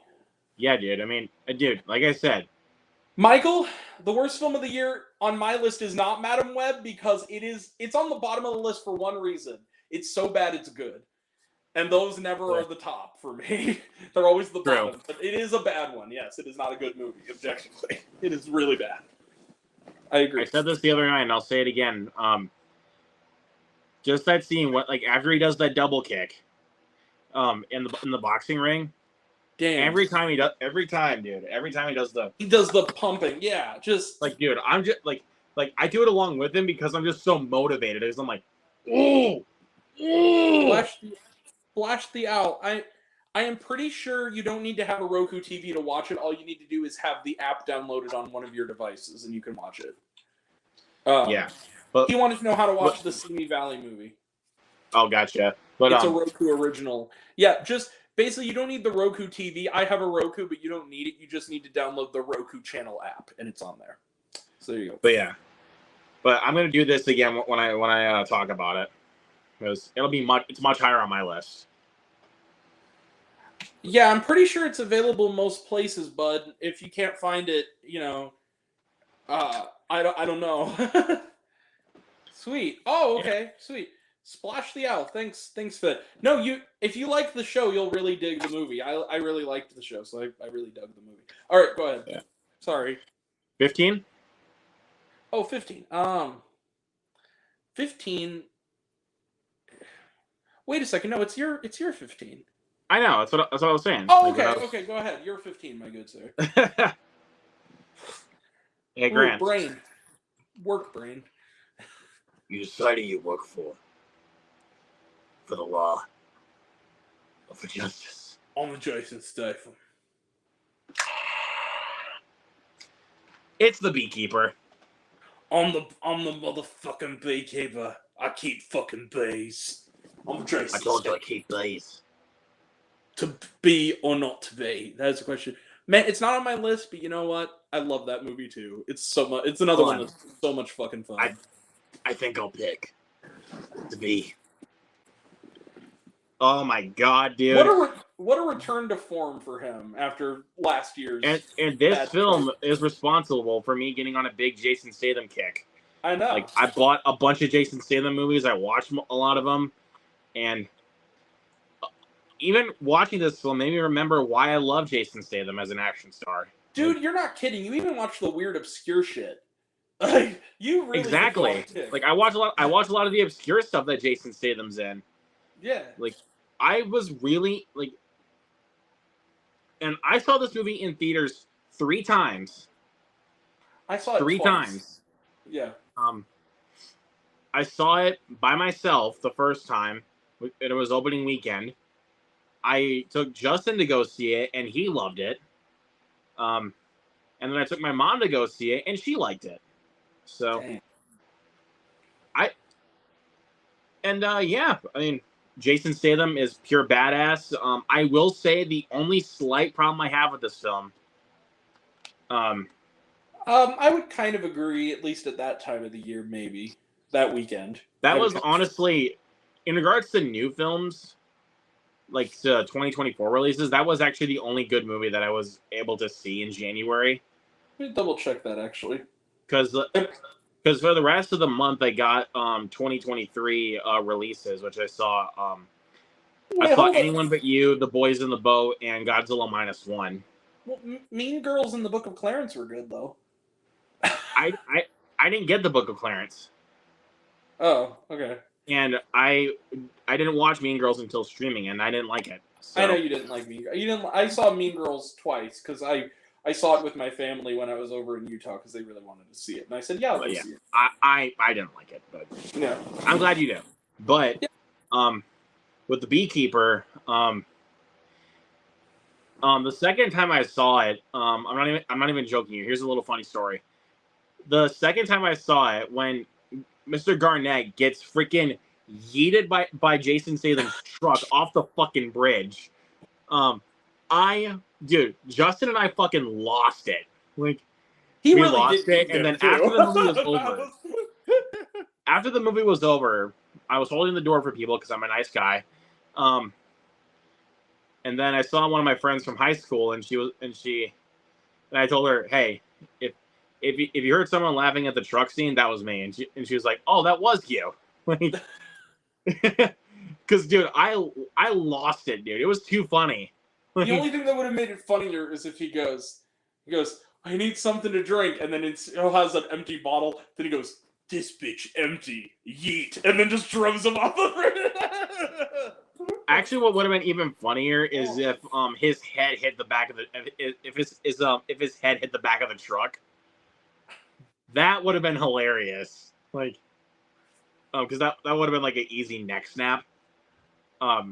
[SPEAKER 2] Yeah, dude. I mean, dude, like I said,
[SPEAKER 1] Michael, the worst film of the year on my list is not Madam Web because it's on the bottom of the list for one reason. It's so bad it's good. And those never are the top for me. They're always the bottom. But it is a bad one. Yes, it is not a good movie, objectively. It is really bad. I agree.
[SPEAKER 2] I said this the other night, and I'll say it again. Just that scene, after he does that double kick, in the boxing ring.
[SPEAKER 1] Damn.
[SPEAKER 2] Every time he does
[SPEAKER 1] he does the pumping. Yeah, just
[SPEAKER 2] dude, I'm just I do it along with him because I'm just so motivated. Because I'm like, oh,
[SPEAKER 1] flash the owl. I am pretty sure you don't need to have a Roku TV to watch it. All you need to do is have the app downloaded on one of your devices, and you can watch it.
[SPEAKER 2] Yeah, but
[SPEAKER 1] he wanted to know how to watch the Simi Valley movie.
[SPEAKER 2] Oh, gotcha. But
[SPEAKER 1] it's a Roku original. Yeah, just Basically, you don't need the Roku TV. I have a Roku, but you don't need it. You just need to download the Roku Channel app, and it's on there. So there you go.
[SPEAKER 2] But yeah, but I'm gonna do this again when I talk about it, because it's much higher on my list.
[SPEAKER 1] Yeah, I'm pretty sure it's available most places, bud. If you can't find it, I don't know. Sweet. Oh, okay. Sweet. Splash the Owl. Thanks for that. No, if you like the show, you'll really dig the movie. I really liked the show, so I really dug the movie. All right, go ahead.
[SPEAKER 2] Yeah.
[SPEAKER 1] Sorry.
[SPEAKER 2] 15?
[SPEAKER 1] Oh, 15. 15. Wait a second. No, it's your 15.
[SPEAKER 2] I know. That's what I was saying.
[SPEAKER 1] Oh, okay. Okay, go ahead. You're 15, my good sir.
[SPEAKER 2] Hey, Grant.
[SPEAKER 1] Ooh, brain. Work brain.
[SPEAKER 3] You decided you work for the law or for justice.
[SPEAKER 1] On the Jason Statham.
[SPEAKER 2] It's the Beekeeper.
[SPEAKER 1] I'm the motherfucking beekeeper. I keep fucking bees. I'm Jason.
[SPEAKER 3] I told you I keep bees.
[SPEAKER 1] To be or not to be? That's the question. Man, it's not on my list, but you know what? I love that movie too. It's so much. It's another one that's so much fucking fun.
[SPEAKER 3] I think I'll pick the bee.
[SPEAKER 2] Oh my god, dude!
[SPEAKER 1] What a return to form for him after last year's.
[SPEAKER 2] And this film is responsible for me getting on a big Jason Statham kick.
[SPEAKER 1] I know.
[SPEAKER 2] Like, I bought a bunch of Jason Statham movies. I watched a lot of them, and even watching this film made me remember why I love Jason Statham as an action star.
[SPEAKER 1] Dude, you're not kidding. You even watch the weird, obscure shit. Like, you really
[SPEAKER 2] exactly. Like, I watch a lot of the obscure stuff that Jason Statham's in.
[SPEAKER 1] Yeah.
[SPEAKER 2] Like, I was really like, and I saw this movie in theaters 3 times.
[SPEAKER 1] I saw it
[SPEAKER 2] 3
[SPEAKER 1] twice.
[SPEAKER 2] times.
[SPEAKER 1] Yeah.
[SPEAKER 2] I saw it by myself the first time. It was opening weekend. I took Justin to go see it, and he loved it. And then I took my mom to go see it, and she liked it. So,
[SPEAKER 1] Dang.
[SPEAKER 2] Yeah, I mean, Jason Statham is pure badass. I will say the only slight problem I have with this film.
[SPEAKER 1] I would kind of agree, at least at that time of the year, maybe that weekend.
[SPEAKER 2] That was honestly, in regards to new films, like to 2024 releases, that was actually the only good movie that I was able to see in January.
[SPEAKER 1] Let me double check that actually.
[SPEAKER 2] Because for the rest of the month, I got 2023 releases, which I saw. I saw Anyone But You, The Boys in the Boat, and Godzilla -1.
[SPEAKER 1] Well, Mean Girls and the Book of Clarence were good though.
[SPEAKER 2] I didn't get the Book of Clarence.
[SPEAKER 1] Oh, okay.
[SPEAKER 2] And I didn't watch Mean Girls until streaming, and I didn't like it. So.
[SPEAKER 1] I know you didn't like Mean Girls. I saw Mean Girls twice because I saw it with my family when I was over in Utah because they really wanted to see it, and I said, "Yeah, I'll go see it."
[SPEAKER 2] I didn't like it, but
[SPEAKER 1] yeah,
[SPEAKER 2] I'm glad you did. But with the Beekeeper, the second time I saw it, I'm not even joking you. Here's a little funny story. The second time I saw it, when Mr. Garnett gets freaking yeeted by Jason Statham's truck off the fucking bridge, dude, Justin and I fucking lost it. Like, we really lost it, and then after the movie was over, I was holding the door for people because I'm a nice guy. And then I saw one of my friends from high school, and I told her, "Hey, if you heard someone laughing at the truck scene, that was me." And she was like, "Oh, that was you." Like, because dude, I lost it, dude. It was too funny.
[SPEAKER 1] The only thing that would have made it funnier is if he goes, "I need something to drink," and then it has an empty bottle. Then he goes, "This bitch empty, yeet," and then just drums him off the bridge.
[SPEAKER 2] Actually, what would have been even funnier is if his head hit the back of the if his head hit the back of the truck. That would have been hilarious. Like, because that would have been like an easy neck snap. I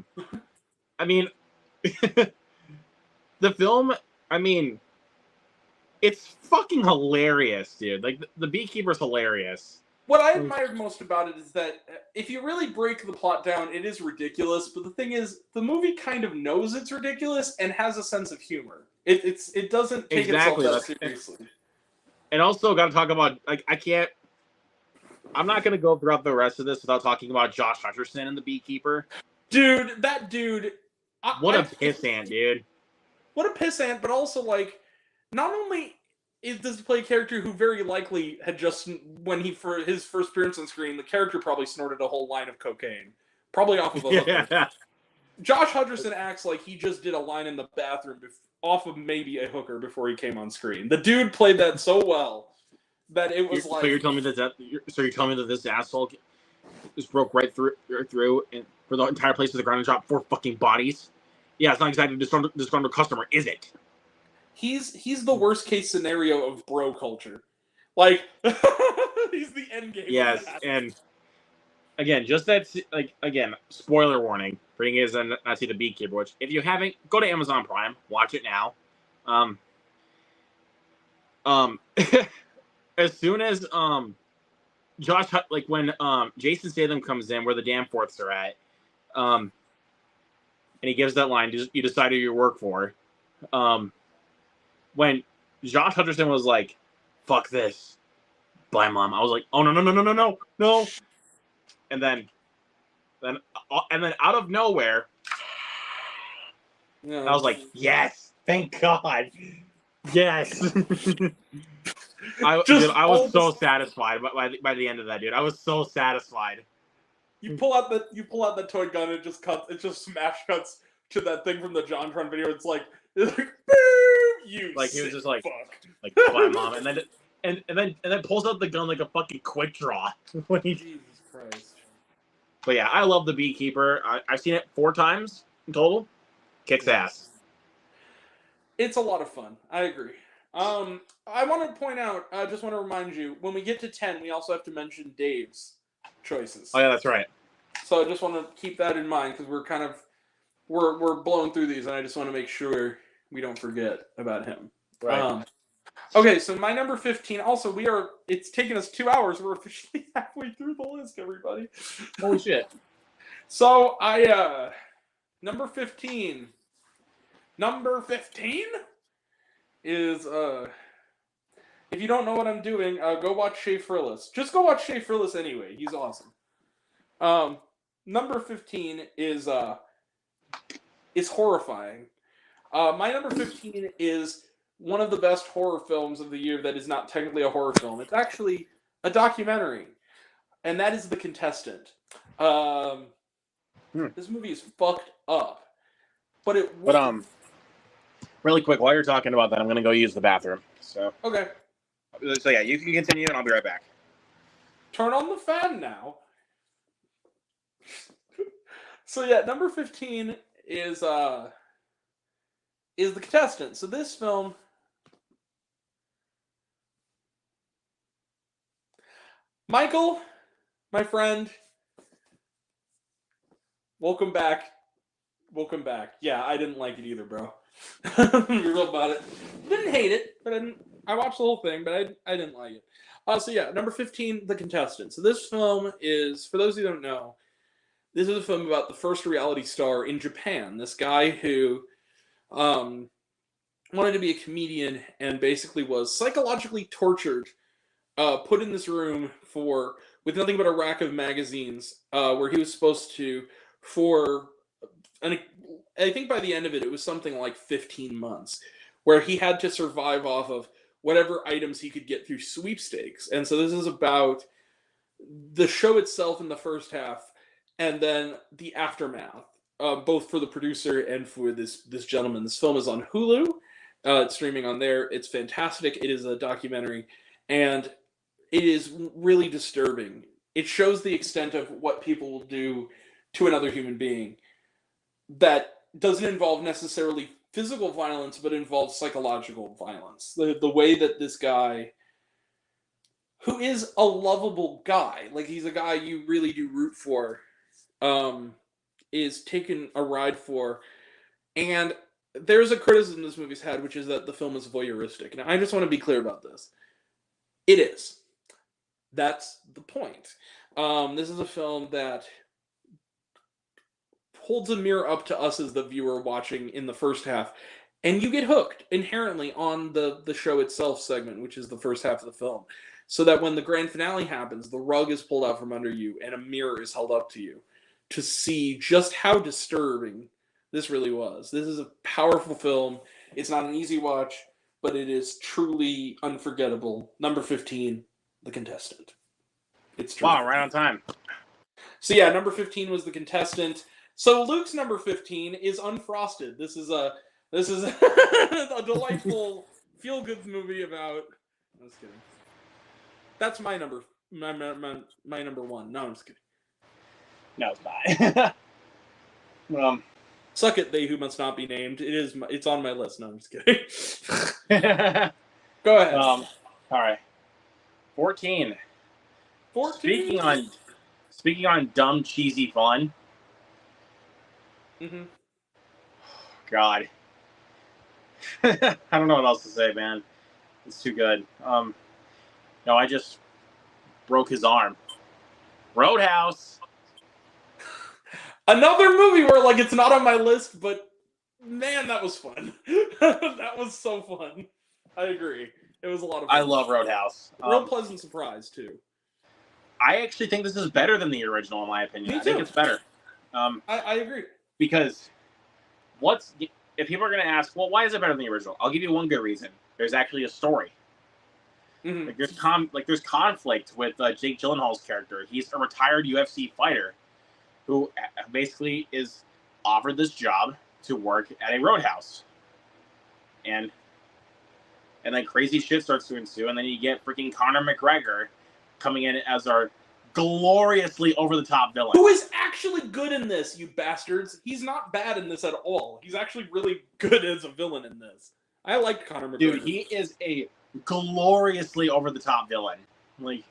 [SPEAKER 2] mean, the film. I mean, it's fucking hilarious, dude. Like the Beekeeper's hilarious.
[SPEAKER 1] What I admired most about it is that if you really break the plot down, it is ridiculous. But the thing is, the movie kind of knows it's ridiculous and has a sense of humor. It doesn't take
[SPEAKER 2] Exactly,
[SPEAKER 1] itself that
[SPEAKER 2] that's-
[SPEAKER 1] seriously.
[SPEAKER 2] And also, got to talk about like I'm not gonna go throughout the rest of this without talking about Josh Hutcherson and the Beekeeper.
[SPEAKER 1] Dude, that dude.
[SPEAKER 2] What a pissant, dude.
[SPEAKER 1] What a pissant, but also, like, not only is this play a character who very likely had just, when for his first appearance on screen, the character probably snorted a whole line of cocaine. Probably off of a hooker.
[SPEAKER 2] Yeah.
[SPEAKER 1] Josh Hutcherson acts like he just did a line in the bathroom off of maybe a hooker before he came on screen. The dude played that so well that it was like.
[SPEAKER 2] So you're telling me that this asshole just broke right through and for the entire place to the ground and dropped 4 fucking bodies? Yeah, it's not exactly disgruntled customer, is it?
[SPEAKER 1] He's the worst case scenario of bro culture. Like he's the end game.
[SPEAKER 2] Yes, and again, just that, like, again, spoiler warning for you guys that not see the Beekeeper, which if you haven't, go to Amazon Prime, watch it now. As soon as Josh, like when Jason Statham comes in where the Danforths are at, and he gives that line, you decide who you work for. When Josh Hutcherson was like, "Fuck this, bye, mom," I was like, "Oh no!" And then out of nowhere,
[SPEAKER 1] Yeah.
[SPEAKER 2] I was like, "Yes, thank God, yes." I was so satisfied by the end of that, dude. I was so satisfied.
[SPEAKER 1] You pull out the toy gun and it just smash cuts to that thing from the JonTron video. It's like boom, you
[SPEAKER 2] Like he was just like,
[SPEAKER 1] fuck.
[SPEAKER 2] "Bye, mom," and then pulls out the gun like a fucking quick draw. When he,
[SPEAKER 1] Jesus Christ.
[SPEAKER 2] but yeah, I love the Beekeeper. I've seen it 4 times in total. Kicks ass.
[SPEAKER 1] It's a lot of fun. I agree. I want to point out, I just want to remind you, when we get to 10, we also have to mention Dave's choices.
[SPEAKER 2] Oh yeah, that's right.
[SPEAKER 1] So I just want to keep that in mind because we're blowing through these, and I just want to make sure we don't forget about him.
[SPEAKER 2] Right.
[SPEAKER 1] Okay, so my number 15. Also, it's taken us 2 hours. We're officially halfway through the list, everybody.
[SPEAKER 2] Holy shit.
[SPEAKER 1] So number 15. Number 15 is if you don't know what I'm doing, go watch Shea Frillis. Just go watch Shea Frillis anyway. He's awesome. Number 15 is horrifying. My number 15 is one of the best horror films of the year that is not technically a horror film. It's actually a documentary, and that is The Contestant. This movie is fucked up, but
[SPEAKER 2] really quick, while you're talking about that, I'm gonna go use the bathroom. So
[SPEAKER 1] okay.
[SPEAKER 2] So yeah, you can continue, and I'll be right back.
[SPEAKER 1] Turn on the fan now. So yeah, number 15 is The Contestant. So this film, Michael, my friend, welcome back. Welcome back. Yeah, I didn't like it either, bro. Be real about it. Didn't hate it, but I watched the whole thing, but I didn't like it. So yeah, number 15, The Contestant. So this film is, for those who don't know, this is a film about the first reality star in Japan. This guy who wanted to be a comedian and basically was psychologically tortured, put in this room with nothing but a rack of magazines, where he was supposed to, I think by the end of it, it was something like 15 months, where he had to survive off of whatever items he could get through sweepstakes. And so this is about the show itself in the first half, and then the aftermath, both for the producer and for this gentleman. This film is on Hulu. It's streaming on there. It's fantastic. It is a documentary, and it is really disturbing. It shows the extent of what people will do to another human being that doesn't involve necessarily physical violence, but involves psychological violence. The way that this guy, who is a lovable guy, like he's a guy you really do root for, is taken a ride for. And there's a criticism this movie's had, which is that the film is voyeuristic. And I just want to be clear about this. It is. That's the point. This is a film that holds a mirror up to us as the viewer watching in the first half, and you get hooked inherently on the show itself segment, which is the first half of the film, so that when the grand finale happens, the rug is pulled out from under you and a mirror is held up to you to see just how disturbing this really was. This is a powerful film. It's not an easy watch, but it is truly unforgettable. Number 15, The Contestant. It's true.
[SPEAKER 2] Wow, right on time.
[SPEAKER 1] So yeah, number 15 was The Contestant. So Luke's number 15 is Unfrosted. This is a a delightful feel-good movie about. I'm just kidding. That's my number one. No, I'm just kidding.
[SPEAKER 2] No, it's not.
[SPEAKER 1] Suck it, they who must not be named. It's on my list. No, I'm just kidding. Go ahead.
[SPEAKER 2] All right. 14.
[SPEAKER 1] 14.
[SPEAKER 2] Speaking on dumb, cheesy fun.
[SPEAKER 1] Mm-hmm.
[SPEAKER 2] God. I don't know what else to say, man. It's too good. No, I just broke his arm. Roadhouse.
[SPEAKER 1] Another movie where like it's not on my list, but man, that was fun. That was so fun. I agree. It was a lot of fun.
[SPEAKER 2] I love Roadhouse.
[SPEAKER 1] Real pleasant surprise too.
[SPEAKER 2] I actually think this is better than the original, in my opinion.
[SPEAKER 1] Me
[SPEAKER 2] I think
[SPEAKER 1] too.
[SPEAKER 2] it's better.
[SPEAKER 1] I agree.
[SPEAKER 2] Because if people are going to ask, well, why is it better than the original? I'll give you one good reason. There's actually a story.
[SPEAKER 1] Mm-hmm.
[SPEAKER 2] There's conflict with Jake Gyllenhaal's character. He's a retired UFC fighter who basically is offered this job to work at a roadhouse, and then crazy shit starts to ensue, and then you get freaking Conor McGregor coming in as our gloriously over-the-top villain.
[SPEAKER 1] Who is actually good in this, you bastards? He's not bad in this at all. He's actually really good as a villain in this. I like Conor McGregor.
[SPEAKER 2] Dude, he is a gloriously over-the-top villain. Like,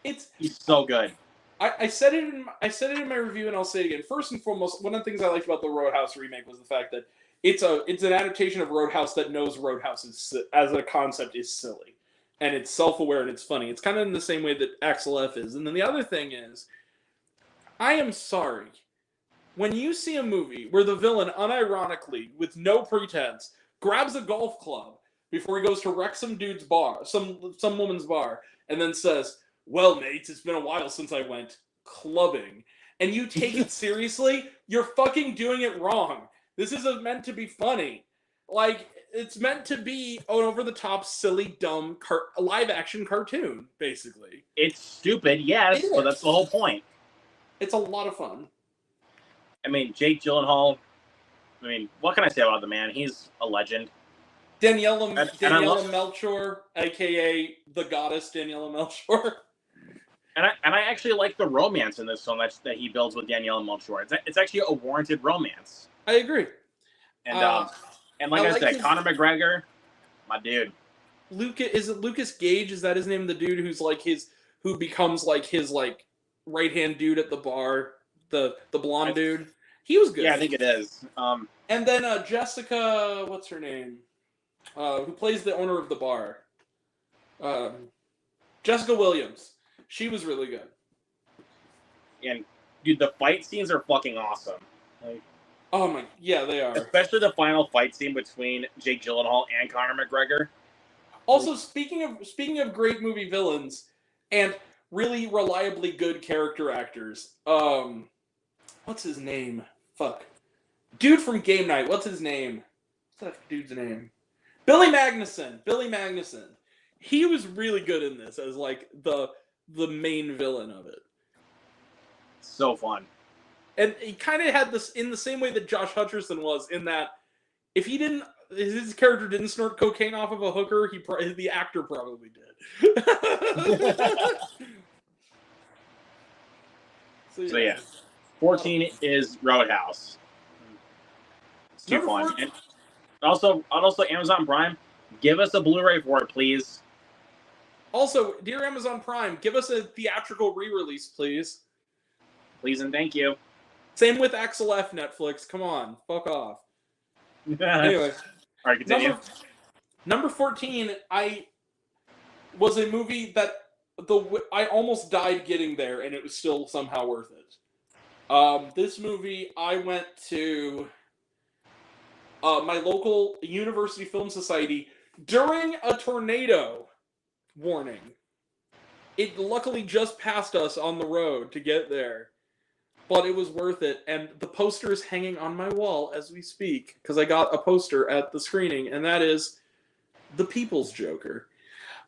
[SPEAKER 2] he's so good.
[SPEAKER 1] I said it in my review, and I'll say it again. First and foremost, one of the things I liked about the Roadhouse remake was the fact that it's an adaptation of Roadhouse that knows Roadhouse as a concept is silly. And it's self-aware and it's funny. It's kind of in the same way that Axel F is. And then the other thing is, I am sorry. When you see a movie where the villain, unironically, with no pretense, grabs a golf club before he goes to wreck some dude's bar, some woman's bar, and then says, well, mates, it's been a while since I went clubbing, and you take it seriously, you're fucking doing it wrong. This isn't meant to be funny. Like, it's meant to be an over-the-top, silly, dumb, live-action cartoon, basically.
[SPEAKER 2] It's stupid, yes, but that's the whole point.
[SPEAKER 1] It's a lot of fun.
[SPEAKER 2] I mean, Jake Gyllenhaal, what can I say about the man? He's a legend.
[SPEAKER 1] Daniela Melchior, a.k.a. the goddess Daniela Melchior.
[SPEAKER 2] And I actually like the romance in this film that he builds with Daniela Melchior. It's actually a warranted romance.
[SPEAKER 1] I agree.
[SPEAKER 2] And like I said, Conor McGregor, my dude.
[SPEAKER 1] Is it Lucas Gage? Is that his name? The dude who becomes like his like right hand dude at the bar, the blonde dude. He was good.
[SPEAKER 2] Yeah, I think it is.
[SPEAKER 1] And then Jessica, what's her name? Who plays the owner of the bar? Jessica Williams. She was really good.
[SPEAKER 2] And dude, the fight scenes are fucking awesome. Like,
[SPEAKER 1] oh my, yeah, they are.
[SPEAKER 2] Especially the final fight scene between Jake Gyllenhaal and Conor McGregor.
[SPEAKER 1] Also, speaking of great movie villains and really reliably good character actors, what's his name? Fuck. Dude from Game Night, what's his name? What's that dude's name? Billy Magnuson. He was really good in this as like the main villain of it.
[SPEAKER 2] So fun.
[SPEAKER 1] And he kind of had this in the same way that Josh Hutcherson was, in that if his character didn't snort cocaine off of a hooker, the actor probably did. So yeah.
[SPEAKER 2] 14 is Roadhouse. It's too fun. And also Amazon Prime, give us a Blu-ray for it, please.
[SPEAKER 1] Also, dear Amazon Prime, give us a theatrical re-release, please.
[SPEAKER 2] Please and thank you.
[SPEAKER 1] Same with Axel F. Netflix. Come on, fuck off. Anyway,
[SPEAKER 2] all right, continue.
[SPEAKER 1] Number 14, was a movie that I almost died getting there, and it was still somehow worth it. This movie, I went to my local University Film Society during a tornado warning. It luckily just passed us on the road to get there, but it was worth it. And the poster is hanging on my wall as we speak, because I got a poster at the screening, and that is The People's Joker.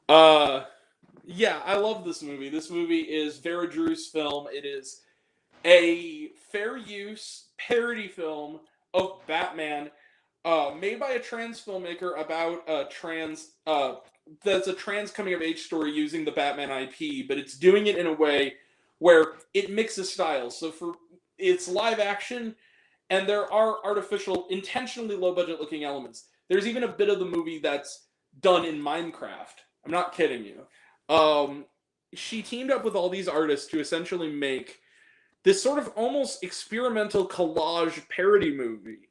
[SPEAKER 1] Yeah, I love this movie. This movie is Vera Drew's film. It is a fair use parody film of Batman, made by a trans filmmaker about a trans that's a trans coming of age story using the Batman IP, but it's doing it in a way where it mixes styles. So it's live action, and there are artificial, intentionally low budget looking elements. There's even a bit of the movie that's done in Minecraft. I'm not kidding you. She teamed up with all these artists to essentially make this sort of almost experimental collage parody movie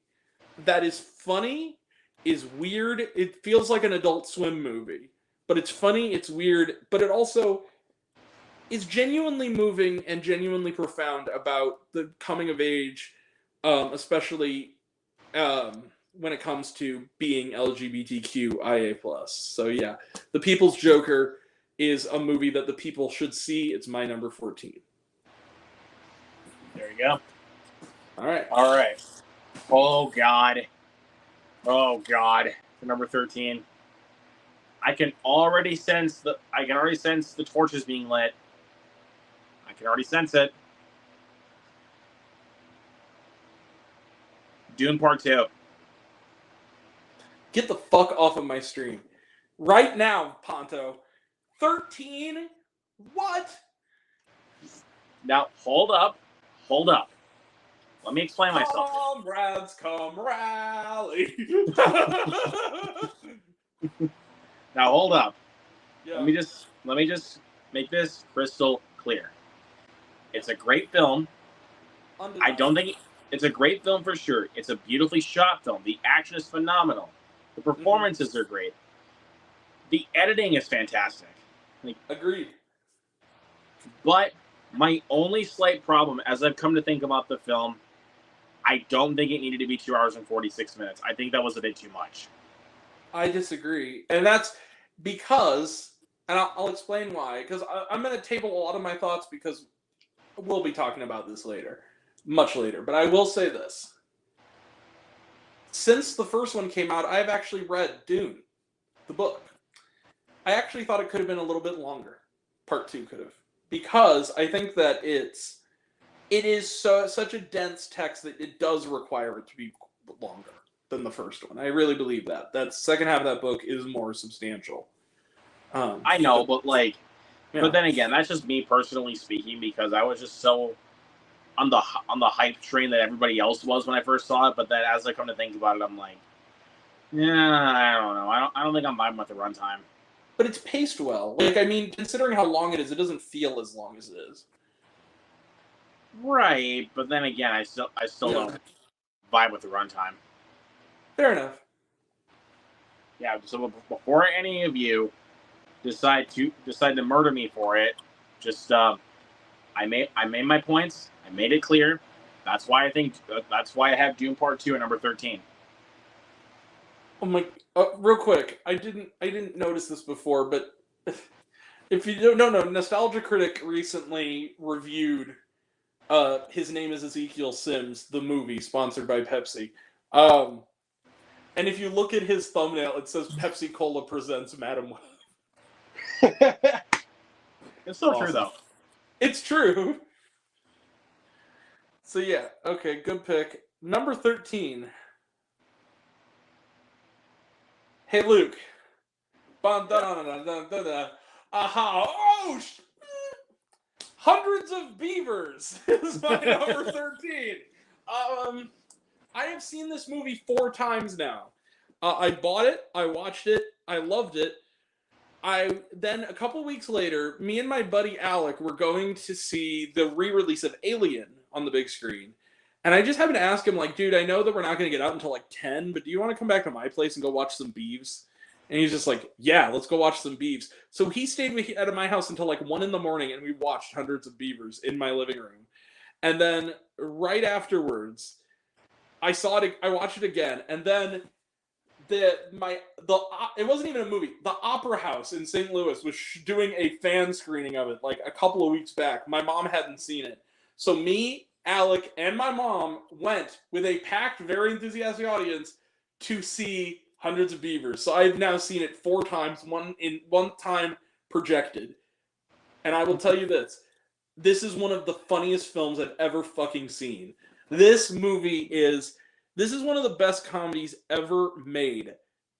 [SPEAKER 1] that is funny, is weird. It feels like an Adult Swim movie, but it's funny, it's weird, but it also is genuinely moving and genuinely profound about the coming of age, especially when it comes to being LGBTQIA+. So yeah, The People's Joker is a movie that the people should see. It's my number 14.
[SPEAKER 2] There you go.
[SPEAKER 1] All right.
[SPEAKER 2] All right. Oh God. For number 13. I can already sense the torches being lit. I can already sense it. Dune Part 2.
[SPEAKER 1] Get the fuck off of my stream. Right now, Ponto. 13? What?
[SPEAKER 2] Now, hold up. Let me explain myself.
[SPEAKER 1] Comrades, come rally.
[SPEAKER 2] Now, hold up.
[SPEAKER 1] Yeah.
[SPEAKER 2] Let me just make this crystal clear. It's a great film. I don't think it's a great film for sure. It's a beautifully shot film. The action is phenomenal. The performances are great. The editing is fantastic.
[SPEAKER 1] Agreed.
[SPEAKER 2] But my only slight problem, as I've come to think about the film, I don't think it needed to be 2 hours and 46 minutes. I think that was a bit too much.
[SPEAKER 1] I disagree. And that's because, and I'll explain why, because I'm going to table a lot of my thoughts because we'll be talking about this later, much later. But I will say this. Since the first one came out, I've actually read Dune, the book. I actually thought it could have been a little bit longer. Part 2 could have. Because I think that it is such a dense text that it does require it to be longer than the first one. I really believe that. That second half of that book is more substantial.
[SPEAKER 2] I know, but then again, that's just me personally speaking, because I was just so on the hype train that everybody else was when I first saw it. But then as I come to think about it, I'm like, yeah, I don't know. I don't think I'm vibing with the runtime.
[SPEAKER 1] But it's paced well. Considering how long it is, it doesn't feel as long as it is.
[SPEAKER 2] Right, but then again, I still don't vibe with the runtime.
[SPEAKER 1] Fair enough.
[SPEAKER 2] Yeah. So before any of you decide to murder me for it, just I made my points. I made it clear. That's why I have Dune Part 2 at number 13.
[SPEAKER 1] Oh my! Real quick, I didn't notice this before, but if you don't know, Nostalgia Critic recently reviewed. His name is Ezekiel Sims, the movie sponsored by Pepsi. And if you look at his thumbnail, it says Pepsi Cola presents Madam Web.
[SPEAKER 2] It's so awesome. True, though.
[SPEAKER 1] It's true. So yeah, okay, good pick. Number 13. Hey Luke. Aha! Oh! Hundreds of Beavers is my number 13. I have seen this movie 4 times now. I bought it, I watched it, I loved it. Then a couple weeks later, me and my buddy Alec were going to see the re-release of Alien on the big screen. And I just happened to ask him, dude, I know that we're not going to get out until 10, but do you want to come back to my place and go watch some Beeves? And he's just like, yeah, let's go watch some beavs. So he stayed at my house until like 1 a.m, and we watched Hundreds of Beavers in my living room. And then right afterwards, I watched it again, and then it wasn't even a movie. The Opera House in St. Louis was doing a fan screening of it like a couple of weeks back. My mom hadn't seen it, so me, Alec, and my mom went with a packed, very enthusiastic audience to see Hundreds of Beavers. So I've now seen it 4 times, one time projected. And I will tell you this. This is one of the funniest films I've ever fucking seen. This is one of the best comedies ever made.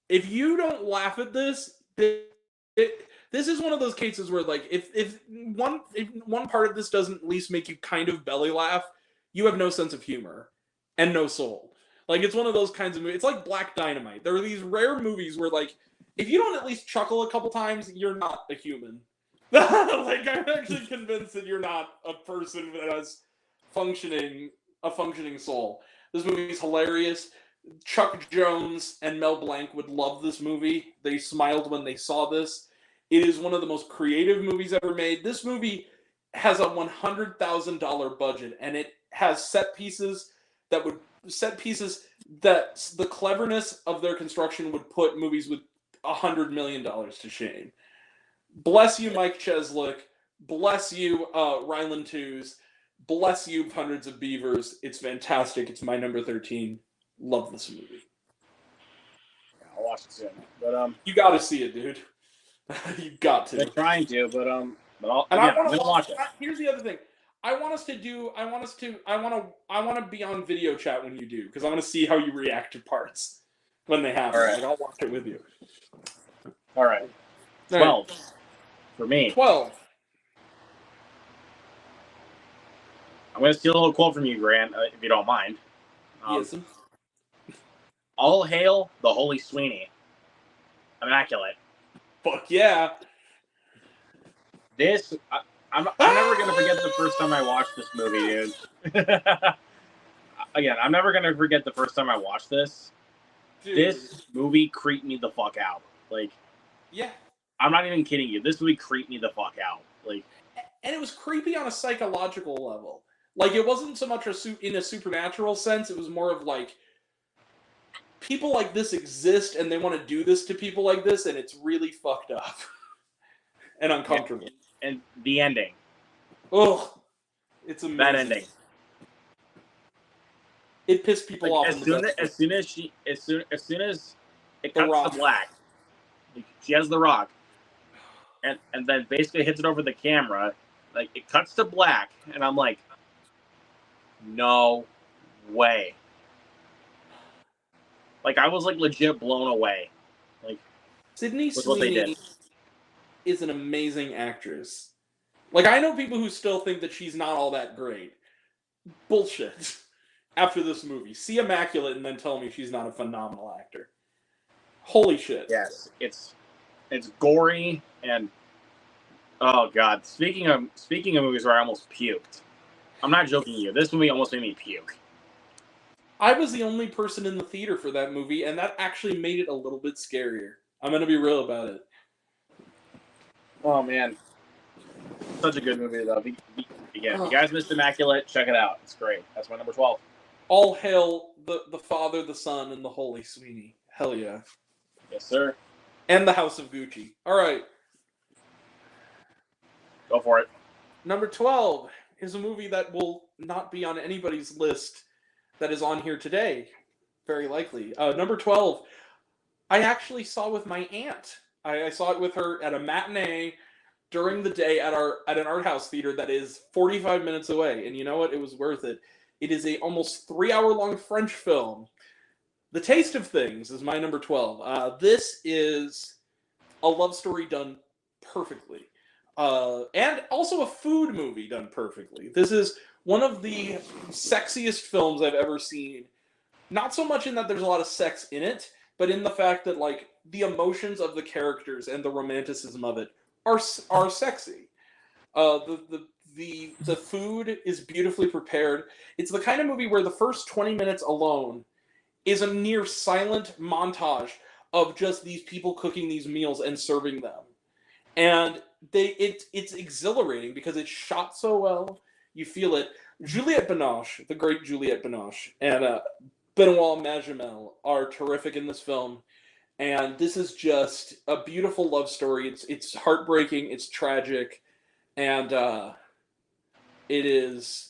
[SPEAKER 1] If you don't laugh at this, this is one of those cases where, like, if one part of this doesn't at least make you kind of belly laugh, you have no sense of humor and no soul. Like, it's one of those kinds of movies. It's like Black Dynamite. There are these rare movies where, like, if you don't at least chuckle a couple times, you're not a human. Like, I'm actually convinced that you're not a person that has a functioning soul. This movie is hilarious. Chuck Jones and Mel Blanc would love this movie. They smiled when they saw this. It is one of the most creative movies ever made. This movie has a $100,000 budget, and it has set pieces that the cleverness of their construction would put movies with $100 million to shame. Bless you, Mike Cheslick. Bless you, Ryland Twos. Bless you, Hundreds of Beavers. It's fantastic. It's my number 13. Love this movie.
[SPEAKER 2] Yeah, I'll watch it soon. But
[SPEAKER 1] you got to see it, dude. You got to.
[SPEAKER 2] They're trying to, but I'm gonna watch it.
[SPEAKER 1] Here's the other thing. I want to be on video chat when you do, because I want to see how you react to parts when they happen.
[SPEAKER 2] All right.
[SPEAKER 1] Like, I'll watch it with you.
[SPEAKER 2] All right. 12 for me.
[SPEAKER 1] 12.
[SPEAKER 2] I'm going to steal a little quote from you, Grant, if you don't mind.
[SPEAKER 1] Yes.
[SPEAKER 2] All hail the Holy Sweeney. Immaculate.
[SPEAKER 1] Fuck yeah.
[SPEAKER 2] This, I'm never going to forget the first time I watched this movie, dude. Again, I'm never going to forget the first time I watched this.
[SPEAKER 1] Dude.
[SPEAKER 2] This movie creeped me the fuck out. Like,
[SPEAKER 1] yeah.
[SPEAKER 2] I'm not even kidding you. This movie creeped me the fuck out. Like,
[SPEAKER 1] and it was creepy on a psychological level. Like, it wasn't so much in a supernatural sense. It was more of like, people like this exist, and they want to do this to people like this, and it's really fucked up and uncomfortable.
[SPEAKER 2] And the ending.
[SPEAKER 1] Ugh, it's amazing.
[SPEAKER 2] That ending.
[SPEAKER 1] It pissed people off.
[SPEAKER 2] As soon as it cuts to black, she has the rock, and then basically hits it over the camera. Like, it cuts to black, and I'm like, no way. Like, I was like legit blown away. Like,
[SPEAKER 1] Sydney
[SPEAKER 2] with what they
[SPEAKER 1] Sweeney
[SPEAKER 2] did.
[SPEAKER 1] is an amazing actress. Like, I know people who still think that she's not all that great. Bullshit. After this movie, see Immaculate and then tell me she's not a phenomenal actor. Holy shit.
[SPEAKER 2] Yes, it's gory and oh god. Speaking of movies where I almost puked, I'm not joking you. This movie almost made me puke.
[SPEAKER 1] I was the only person in the theater for that movie, and that actually made it a little bit scarier. I'm gonna be real about it.
[SPEAKER 2] Oh man, such a good movie though. Again, if you guys missed Immaculate, check it out. It's great. That's my number 12.
[SPEAKER 1] All hail the Father, the Son, and the Holy Sweeney. Hell yeah.
[SPEAKER 2] Yes, sir.
[SPEAKER 1] And the House of Gucci. All right.
[SPEAKER 2] Go for it.
[SPEAKER 1] Number 12 is a movie that will not be on anybody's list that is on here today. Very likely. Number 12, I actually saw with my aunt. I saw it with her at a matinee during the day at an art house theater that is 45 minutes away. And you know what? It was worth it. It is a almost 3-hour-long French film. The Taste of Things is my number 12. This is a love story done perfectly. And also a food movie done perfectly. This is one of the sexiest films I've ever seen. Not so much in that there's a lot of sex in it, but in the fact that, like, the emotions of the characters and the romanticism of it are sexy. The food is beautifully prepared. It's the kind of movie where the first 20 minutes alone is a near silent montage of just these people cooking these meals and serving them. And it's exhilarating because it's shot so well. You feel it. Juliette Binoche, the great Juliette Binoche, and Benoit Magimel are terrific in this film. And this is just a beautiful love story. It's heartbreaking, it's tragic, and it is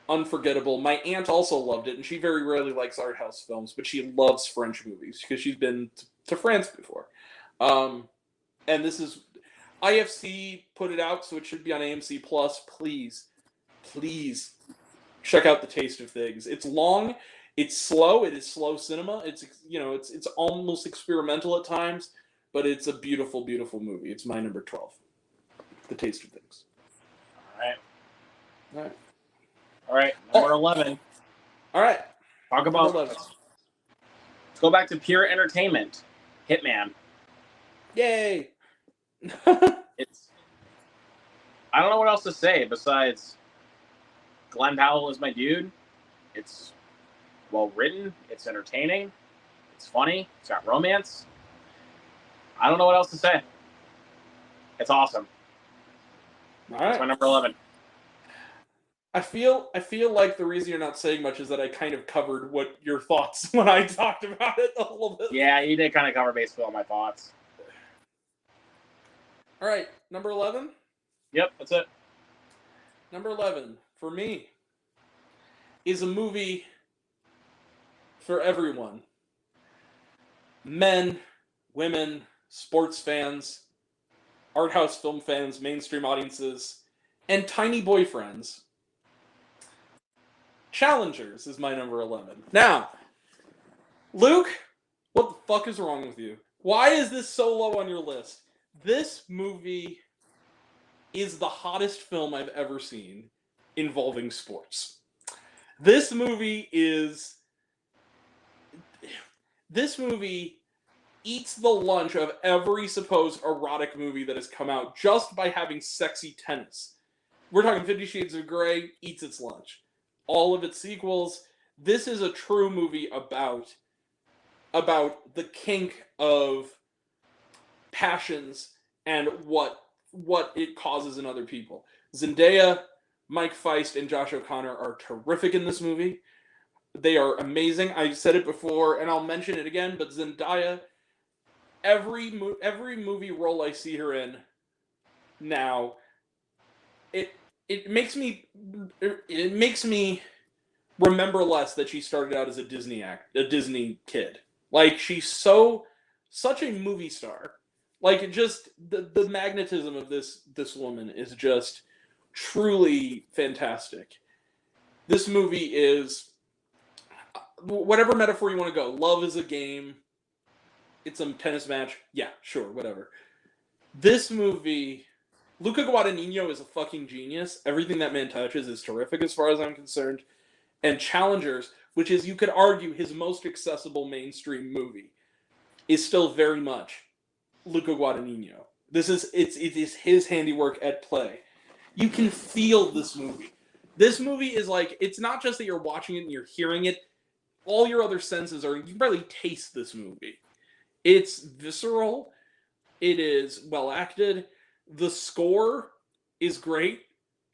[SPEAKER 1] unforgettable. My aunt also loved it, and she very rarely likes art house films, but she loves French movies because she's been to France before. And this is IFC put it out, so it should be on AMC Plus. Please check out The Taste of Things. It's long, it's slow, it is slow cinema. It's it's almost experimental at times, but it's a beautiful, beautiful movie. It's my number 12. The Taste of Things.
[SPEAKER 2] All right. Number 11.
[SPEAKER 1] All right.
[SPEAKER 2] Talk about.
[SPEAKER 1] 11.
[SPEAKER 2] Let's go back to pure entertainment. Hitman.
[SPEAKER 1] Yay!
[SPEAKER 2] It's. I don't know what else to say besides. Glenn Powell is my dude. It's well written. It's entertaining. It's funny. It's got romance. I don't know what else to say. It's awesome.
[SPEAKER 1] All
[SPEAKER 2] That's my
[SPEAKER 1] right.
[SPEAKER 2] number 11.
[SPEAKER 1] I feel like the reason you're not saying much is that I kind of covered what your thoughts when I talked about it a little bit.
[SPEAKER 2] Yeah, you did kind of cover basically all my thoughts.
[SPEAKER 1] All right, number 11.
[SPEAKER 2] Yep, that's it.
[SPEAKER 1] Number 11 for me is a movie for everyone. Men, women, sports fans, art house film fans, mainstream audiences, and tiny boyfriends. Challengers is my number 11. Now, Luke, what the fuck is wrong with you? Why is this so low on your list? This movie is the hottest film I've ever seen involving sports. This movie eats the lunch of every supposed erotic movie that has come out just by having sexy tennis. We're talking 50 Shades of Grey eats its lunch. All of its sequels. This is a true movie about the kink of passions and what it causes in other people. Zendaya, Mike Feist, and Josh O'Connor are terrific in this movie. They are amazing. I said it before, and I'll mention it again, but Zendaya, every movie role I see her in now, it makes me remember less that she started out as a Disney kid. Like, she's such a movie star. Like, just the magnetism of this woman is just truly fantastic. This movie is, whatever metaphor you want to go, love is a game, it's a tennis match, yeah, sure, whatever. This movie, Luca Guadagnino is a fucking genius. Everything that man touches is terrific as far as I'm concerned. And Challengers, which is, you could argue, his most accessible mainstream movie, is still very much Luca Guadagnino. It is his handiwork at play. You can feel this movie. This movie is like, it's not just that you're watching it and you're hearing it. All your other senses are, you can barely taste this movie. It's visceral. It is well acted. The score is great.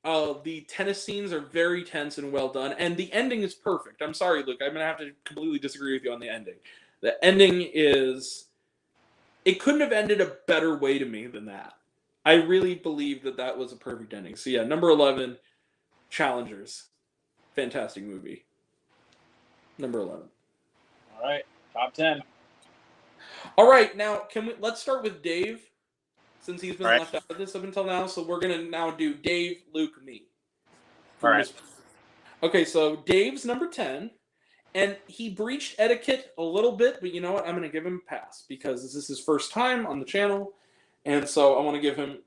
[SPEAKER 1] The tennis scenes are very tense and well done. And the ending is perfect. I'm sorry, Luke. I'm going to have to completely disagree with you on the ending. The ending is... It couldn't have ended a better way to me than that. I really believe that was a perfect ending. So yeah, number 11, Challengers. Fantastic movie. Number 11.
[SPEAKER 2] All right, top 10.
[SPEAKER 1] All right, now let's start with Dave, since he's been
[SPEAKER 2] All right.
[SPEAKER 1] left out of this up until now. So we're gonna now do Dave, Luke, me.
[SPEAKER 2] All right.
[SPEAKER 1] Okay, so Dave's number 10, and he breached etiquette a little bit, but you know what? I'm gonna give him a pass because this is his first time on the channel, and so I want to give him,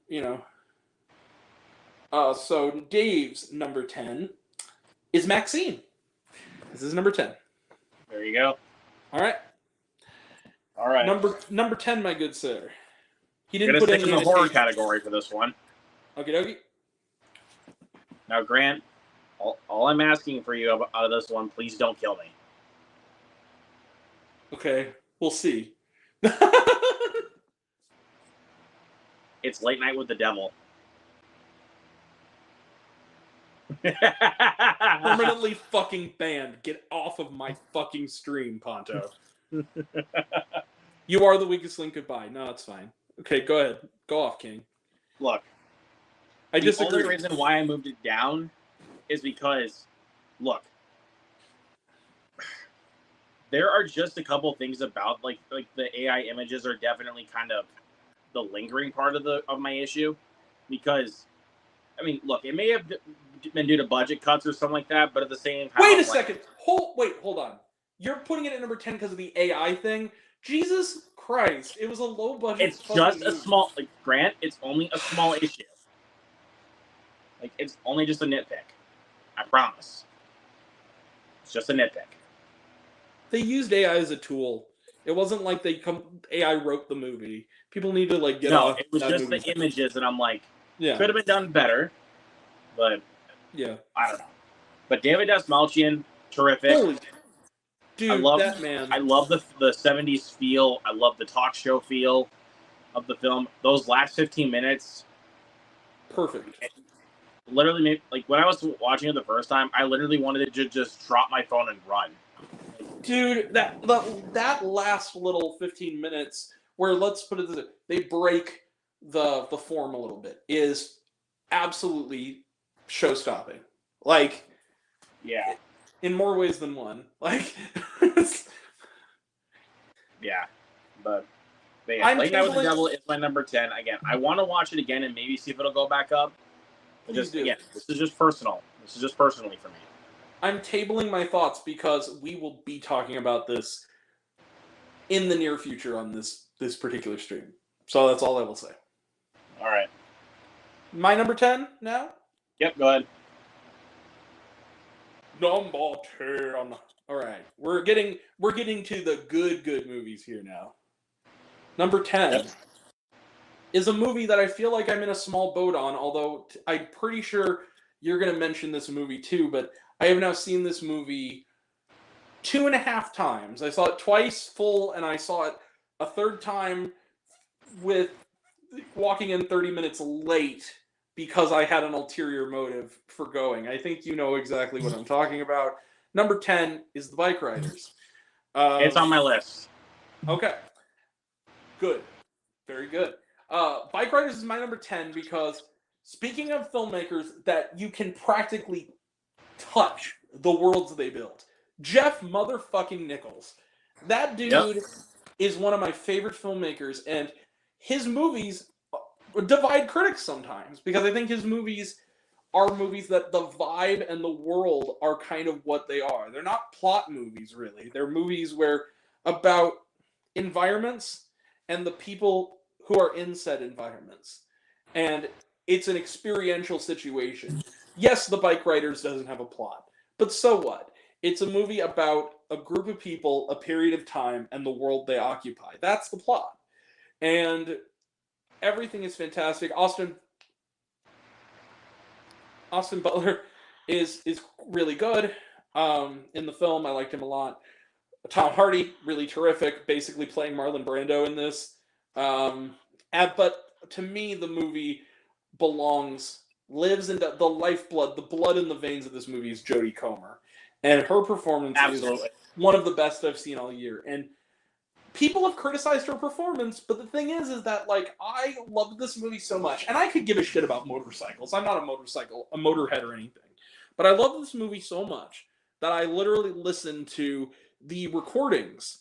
[SPEAKER 1] so Dave's number 10 is Maxine. This is number 10.
[SPEAKER 2] There you go.
[SPEAKER 1] All right.
[SPEAKER 2] All right.
[SPEAKER 1] Number 10, my good sir. He
[SPEAKER 2] I'm
[SPEAKER 1] didn't
[SPEAKER 2] gonna
[SPEAKER 1] put
[SPEAKER 2] stick
[SPEAKER 1] any
[SPEAKER 2] in the horror
[SPEAKER 1] indication.
[SPEAKER 2] category for this one.
[SPEAKER 1] Okie dokie.
[SPEAKER 2] Now, Grant, all I'm asking for you out of this one, please don't kill me.
[SPEAKER 1] Okay, we'll see.
[SPEAKER 2] It's Late Night with the Devil.
[SPEAKER 1] Permanently fucking banned. Get off of my fucking stream, Ponto. You are the weakest link. Goodbye. No, it's fine. Okay, go ahead. Go off, King.
[SPEAKER 2] Look,
[SPEAKER 1] I
[SPEAKER 2] the
[SPEAKER 1] disagree.
[SPEAKER 2] only reason why I moved it down is because, look, there are just a couple things about like the AI images are definitely kind of the lingering part of my issue, because, I mean, look, it may have been due to budget cuts or something like that, but at the same time,
[SPEAKER 1] Wait a second. Hold on. You're putting it at number 10 because of the AI thing? Jesus Christ! It was a low budget.
[SPEAKER 2] It's just a small, like, Grant. It's only a small issue. Like, it's only just a nitpick. I promise. It's just a nitpick.
[SPEAKER 1] They used AI as a tool. It wasn't like AI wrote the movie. People need to like get off.
[SPEAKER 2] It was
[SPEAKER 1] that
[SPEAKER 2] just
[SPEAKER 1] movie.
[SPEAKER 2] the images, and I'm like,
[SPEAKER 1] Yeah.
[SPEAKER 2] could have been done better, but
[SPEAKER 1] Yeah.
[SPEAKER 2] I don't know. But David Dastmalchian, terrific.
[SPEAKER 1] Holy dude,
[SPEAKER 2] I love
[SPEAKER 1] that man.
[SPEAKER 2] I love the 70s feel. I love the talk show feel of the film. Those last 15 minutes,
[SPEAKER 1] Perfect.
[SPEAKER 2] literally made, like, when I was watching it the first time, I literally wanted to just drop my phone and run.
[SPEAKER 1] Dude, that last little 15 minutes where, let's put it this way, they break the form a little bit is absolutely show-stopping. Like,
[SPEAKER 2] Yeah.
[SPEAKER 1] in more ways than one. Like,
[SPEAKER 2] Yeah. But yeah,
[SPEAKER 1] I'm
[SPEAKER 2] Late Night with the
[SPEAKER 1] tabling-
[SPEAKER 2] Devil is my number 10. Again, I want to watch it again and maybe see if it'll go back up. But
[SPEAKER 1] Please
[SPEAKER 2] just,
[SPEAKER 1] do.
[SPEAKER 2] again, this is just personal. This is just personally for me.
[SPEAKER 1] I'm tabling my thoughts because we will be talking about this in the near future on this particular stream. So that's all I will say.
[SPEAKER 2] All right.
[SPEAKER 1] My number 10 now?
[SPEAKER 2] Yep, go ahead.
[SPEAKER 1] Number 10. All right. We're getting to the good movies here now. Number 10
[SPEAKER 2] Yep.
[SPEAKER 1] is a movie that I feel like I'm in a small boat on, although I'm pretty sure you're going to mention this movie too, but I have now seen this movie 2.5 times. I saw it twice full, and I saw it a third time with walking in 30 minutes late because I had an ulterior motive for going. I think you know exactly what I'm talking about. Number 10 is The Bike Riders.
[SPEAKER 2] It's on my list.
[SPEAKER 1] Okay. Good. Very good. Bike Riders is my number 10 because, speaking of filmmakers that you can practically touch the worlds they built, Jeff motherfucking Nichols. That dude is one of my favorite filmmakers, and his movies divide critics sometimes because I think his movies are movies that the vibe and the world are kind of what they are. They're not plot movies, really. They're movies where about environments and the people who are in said environments. And it's an experiential situation. Yes, The Bike Riders doesn't have a plot, but so what? It's a movie about a group of people, a period of time, and the world they occupy. That's the plot. And everything is fantastic. Austin Butler is really good in the film. I liked him a lot. Tom Hardy, really terrific, basically playing Marlon Brando in this. But to me, the movie lives in the lifeblood, the blood in the veins of this movie is Jodie Comer. And her performance is one of the best I've seen all year. And people have criticized her performance, but the thing is that, like, I loved this movie so much. And I could give a shit about motorcycles. I'm not a motorhead or anything. But I love this movie so much that I literally listened to the recordings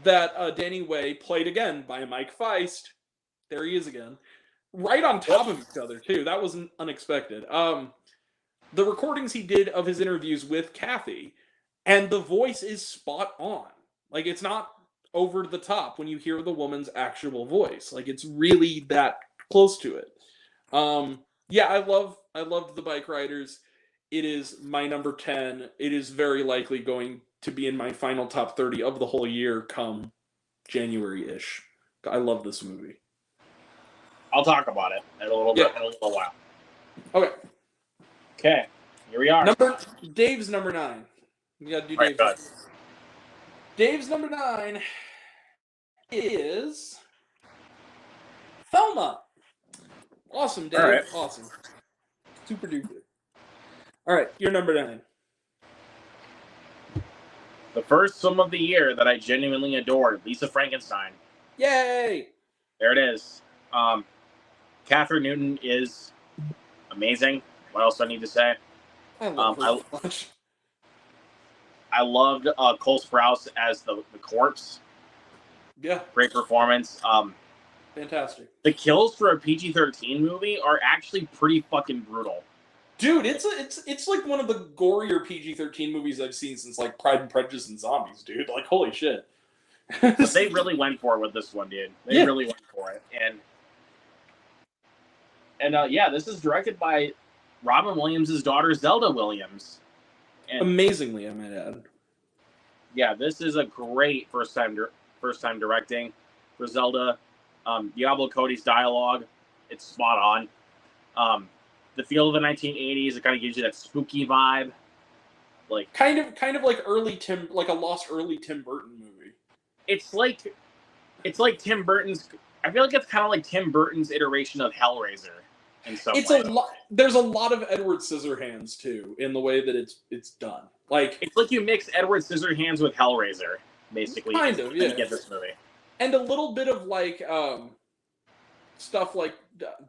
[SPEAKER 1] that Danny Way played again by Mike Feist. There he is again. Right on top of each other, too. That was unexpected. The recordings he did of his interviews with Kathy, and the voice is spot on. Like, it's not over the top when you hear the woman's actual voice. Like, it's really that close to it. Yeah, I loved The Bike Riders. It is my number 10. It is very likely going to be in my final top 30 of the whole year come January-ish. I love this movie.
[SPEAKER 2] I'll talk about it in a little bit, in a little while.
[SPEAKER 1] Okay.
[SPEAKER 2] Okay, here we are.
[SPEAKER 1] Dave's number 9. You gotta do
[SPEAKER 2] All right,
[SPEAKER 1] Dave's. Dave's number 9 is Thelma. Awesome, Dave.
[SPEAKER 2] All right.
[SPEAKER 1] Awesome. Super duper. All right, you're number 9.
[SPEAKER 2] The first film of the year that I genuinely adored, Lisa Frankenstein.
[SPEAKER 1] Yay!
[SPEAKER 2] There it is. Catherine Newton is amazing. What else do I need to say?
[SPEAKER 1] I love her so much.
[SPEAKER 2] I loved Cole Sprouse as the corpse.
[SPEAKER 1] Yeah,
[SPEAKER 2] Great performance.
[SPEAKER 1] fantastic.
[SPEAKER 2] The kills for a PG-13 movie are actually pretty fucking brutal.
[SPEAKER 1] Dude, it's like one of the gorier PG-13 movies I've seen since like Pride and Prejudice and Zombies, dude. Like, holy shit.
[SPEAKER 2] But they really went for it with this one, dude. They really went for it. And yeah, this is directed by Robin Williams' daughter, Zelda Williams. And
[SPEAKER 1] amazingly, I might add.
[SPEAKER 2] yeah, this is a great first time directing for Zelda. Diablo Cody's dialogue, it's spot on. The feel of the 1980s, it kind of gives you that spooky vibe, like
[SPEAKER 1] kind of like a lost early Tim Burton movie.
[SPEAKER 2] It's like Tim Burton's. I feel like it's kind of like Tim Burton's iteration of Hellraiser. In some way.
[SPEAKER 1] There's a lot of Edward Scissorhands too in the way that it's done. Like
[SPEAKER 2] it's like you mix Edward Scissorhands with Hellraiser, basically.
[SPEAKER 1] Kind of, yeah.
[SPEAKER 2] To get this movie.
[SPEAKER 1] And a little bit of like stuff like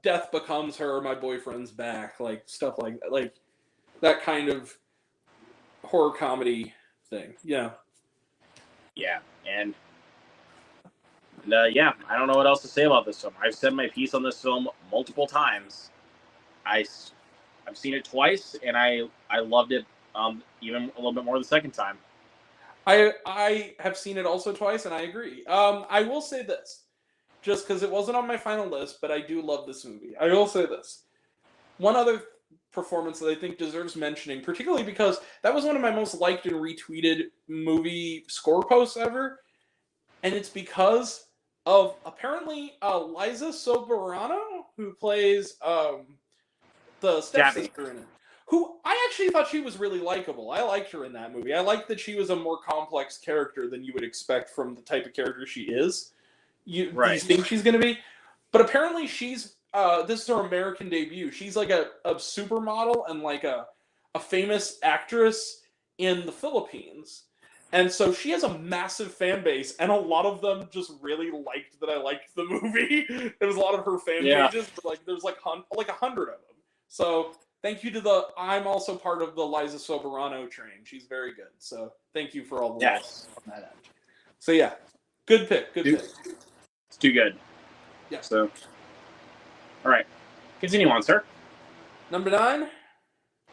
[SPEAKER 1] Death Becomes Her, My Boyfriend's Back, like stuff like that kind of horror comedy thing. Yeah.
[SPEAKER 2] Yeah, and yeah, I don't know what else to say about this film. I've said my piece on this film multiple times. I've seen it twice, and I loved it even a little bit more the second time.
[SPEAKER 1] I have seen it also twice, and I agree. I will say this, just because it wasn't on my final list, but I do love this movie. I will say this. One other performance that I think deserves mentioning, particularly because that was one of my most liked and retweeted movie score posts ever, and it's because of apparently Liza Soberano, who plays the stepsister in it. Who I actually thought she was really likable. I liked her in that movie. I liked that she was a more complex character than you would expect from the type of character she is. You think she's going to be. But apparently she's, this is her American debut. She's like a supermodel and like a famous actress in the Philippines. And so she has a massive fan base, and a lot of them just really liked that I liked the movie. There was a lot of her fan pages, but like there's like 100 of them. So thank you to I'm also part of the Liza Soberano train. She's very good. So thank you for all the love on that end. So yeah, good pick. Good pick.
[SPEAKER 2] It's too good.
[SPEAKER 1] Yeah.
[SPEAKER 2] So, all right, continue on, sir.
[SPEAKER 1] Number 9.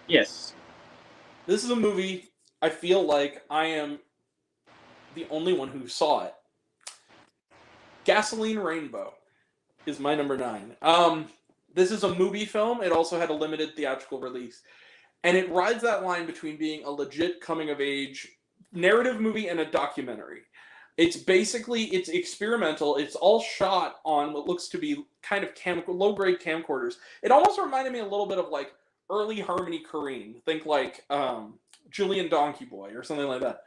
[SPEAKER 2] Yes.
[SPEAKER 1] This is a movie I feel like I am the only one who saw it. Gasoline Rainbow is my number 9. This is a movie film. It also had a limited theatrical release. And it rides that line between being a legit coming-of-age narrative movie and a documentary. It's experimental. It's all shot on what looks to be kind of low-grade camcorders. It almost reminded me a little bit of like early Harmony Korine. Think like Julian Donkey Boy or something like that.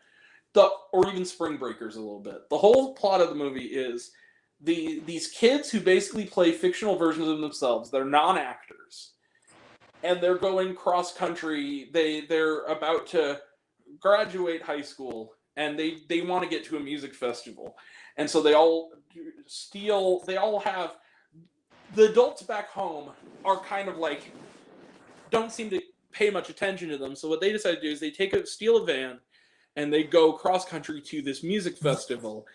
[SPEAKER 1] Or even Spring Breakers a little bit. The whole plot of the movie is these kids who basically play fictional versions of themselves. They're non-actors. And they're going cross-country. They're about to graduate high school, and they want to get to a music festival. And so they all have... The adults back home are kind of like... don't seem to pay much attention to them. So what they decide to do is they steal a van, and they go cross-country to this music festival,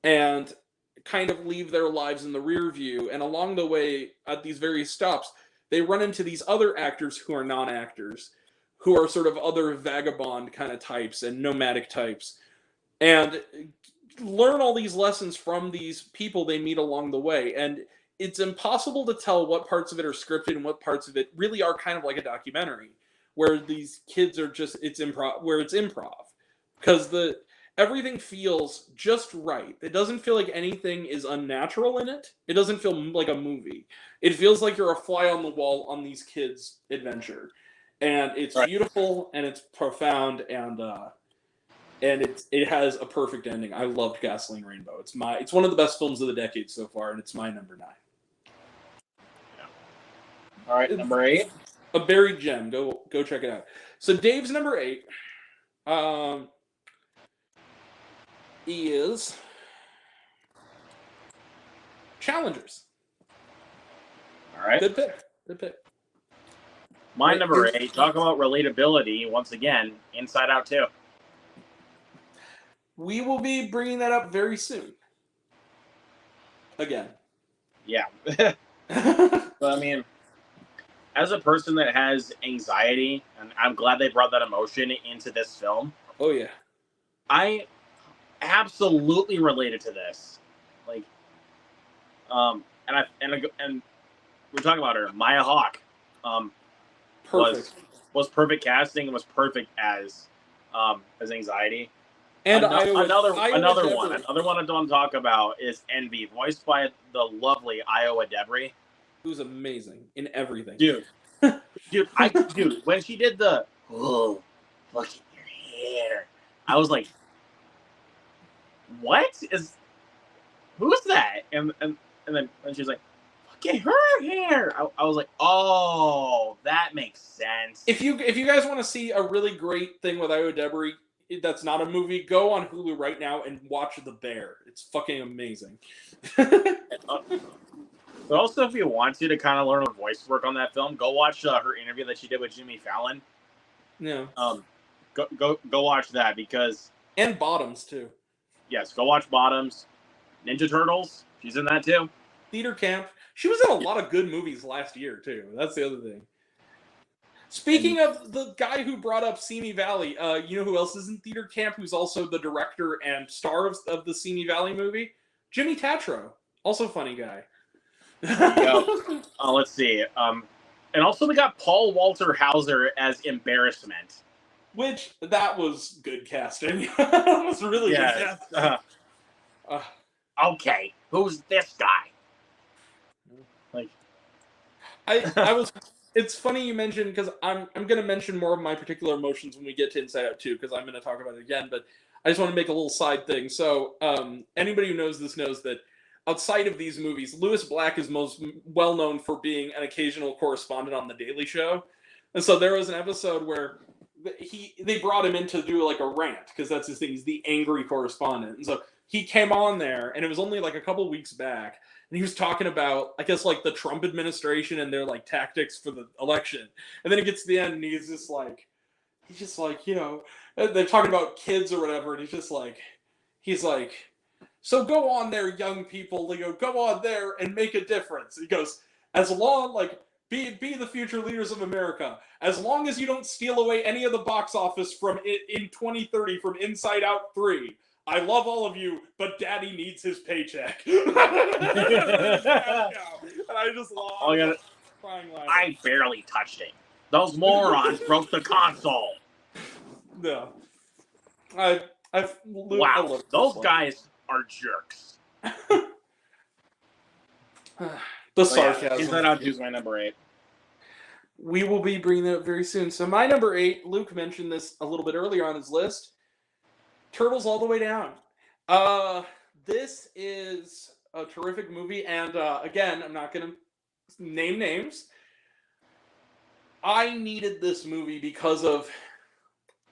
[SPEAKER 1] and kind of leave their lives in the rear view. And along the way, at these various stops, they run into these other actors who are non-actors, who are sort of other vagabond kind of types and nomadic types, and learn all these lessons from these people they meet along the way. And it's impossible to tell what parts of it are scripted and what parts of it really are kind of like a documentary, where these kids are it's improv. Because everything feels just right. It doesn't feel like anything is unnatural in it. It doesn't feel like a movie. It feels like you're a fly on the wall on these kids' adventure. And it's beautiful, and it's profound, and and it has a perfect ending. I loved Gasoline Rainbow. It's one of the best films of the decade so far, and it's my number 9.
[SPEAKER 2] All right, number 8.
[SPEAKER 1] A buried gem. Go check it out. So Dave's number 8 is Challengers.
[SPEAKER 2] All right.
[SPEAKER 1] Good pick.
[SPEAKER 2] My number 8. Talk about relatability once again. Inside Out 2.
[SPEAKER 1] We will be bringing that up very soon. Again.
[SPEAKER 2] Yeah. But I mean, as a person that has anxiety, and I'm glad they brought that emotion into this film.
[SPEAKER 1] Oh yeah.
[SPEAKER 2] I absolutely related to this. Like, and we're talking about her, Maya Hawke.
[SPEAKER 1] Perfect.
[SPEAKER 2] Was perfect casting and was perfect as anxiety.
[SPEAKER 1] And
[SPEAKER 2] another one I don't want to talk about is Envy, voiced by the lovely Iowa Debris,
[SPEAKER 1] who's amazing in everything.
[SPEAKER 2] Dude, when she did the look at your hair, I was like, who's that? And then she's like, look at her hair. I was like, oh, that makes sense.
[SPEAKER 1] If you guys want to see a really great thing with Iowa Debris that's not a movie, go on Hulu right now and watch The Bear. It's fucking amazing.
[SPEAKER 2] But also, if you want to kind of learn her voice work on that film, go watch her interview that she did with Jimmy Fallon.
[SPEAKER 1] Yeah.
[SPEAKER 2] Go watch that because.
[SPEAKER 1] And Bottoms too.
[SPEAKER 2] Yes, go watch Bottoms. Ninja Turtles, she's in that too.
[SPEAKER 1] Theater Camp. She was in a lot of good movies last year too. That's the other thing. Speaking of the guy who brought up Simi Valley, you know who else is in Theater Camp? Who's also the director and star of the Simi Valley movie? Jimmy Tatro, also funny guy.
[SPEAKER 2] Let's see. And also we got Paul Walter Hauser as Embarrassment.
[SPEAKER 1] Which, that was good casting. That was really good casting.
[SPEAKER 2] Okay, who's this guy? Like,
[SPEAKER 1] I was. It's funny you mentioned, because I'm going to mention more of my particular emotions when we get to Inside Out 2, because I'm going to talk about it again, but I just want to make a little side thing. So, anybody who knows this knows that outside of these movies, Lewis Black is most well known for being an occasional correspondent on The Daily Show. And so there was an episode where they brought him in to do like a rant, because that's his thing. He's the angry correspondent. And so he came on there, and it was only like a couple weeks back, and he was talking about, I guess, like the Trump administration and their like tactics for the election. And then it gets to the end, and he's just like, you know, they're talking about kids or whatever, and he's like, so go on there, young people, go on there and make a difference. He goes, as long, like, be the future leaders of America. As long as you don't steal away any of the box office from it in 2030 from Inside Out 3. I love all of you, but Daddy needs his paycheck. And I just lost crying laughing.
[SPEAKER 2] I barely touched it. Those morons broke the console.
[SPEAKER 1] No.
[SPEAKER 2] Wow, those guys are jerks.
[SPEAKER 1] The sarcasm.
[SPEAKER 2] Inside Out 2 is my number 8.
[SPEAKER 1] We will be bringing that up very soon. So my number 8, Luke mentioned this a little bit earlier on his list. Turtles All the Way Down. This is a terrific movie, and again, I'm not going to name names. I needed this movie because of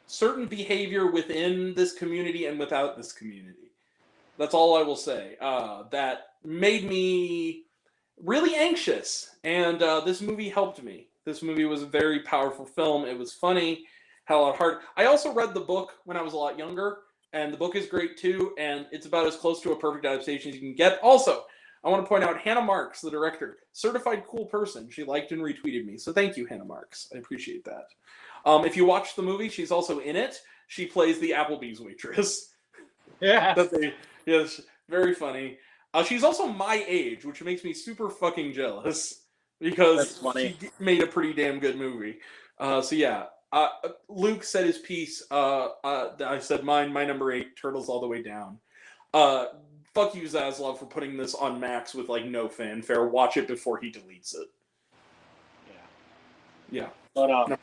[SPEAKER 1] certain behavior within this community and without this community. That's all I will say. That made me really anxious, and this movie helped me. This movie was a very powerful film. It was funny, had a lot of heart. I also read the book when I was a lot younger, and the book is great too, and it's about as close to a perfect adaptation as you can get. Also, I want to point out Hannah Marks, the director, certified cool person. She liked and retweeted me, so thank you, Hannah Marks. I appreciate that. If you watch the movie, she's also in it. She plays the Applebee's waitress.
[SPEAKER 2] Yeah.
[SPEAKER 1] Yes, very funny. She's also my age, which makes me super fucking jealous, because she made a pretty damn good movie. So yeah. Luke said his piece. I said mine. My number 8, Turtles All the Way Down. Fuck you, Zaslav, for putting this on Max with like no fanfare. Watch it before he deletes it. Yeah.
[SPEAKER 2] But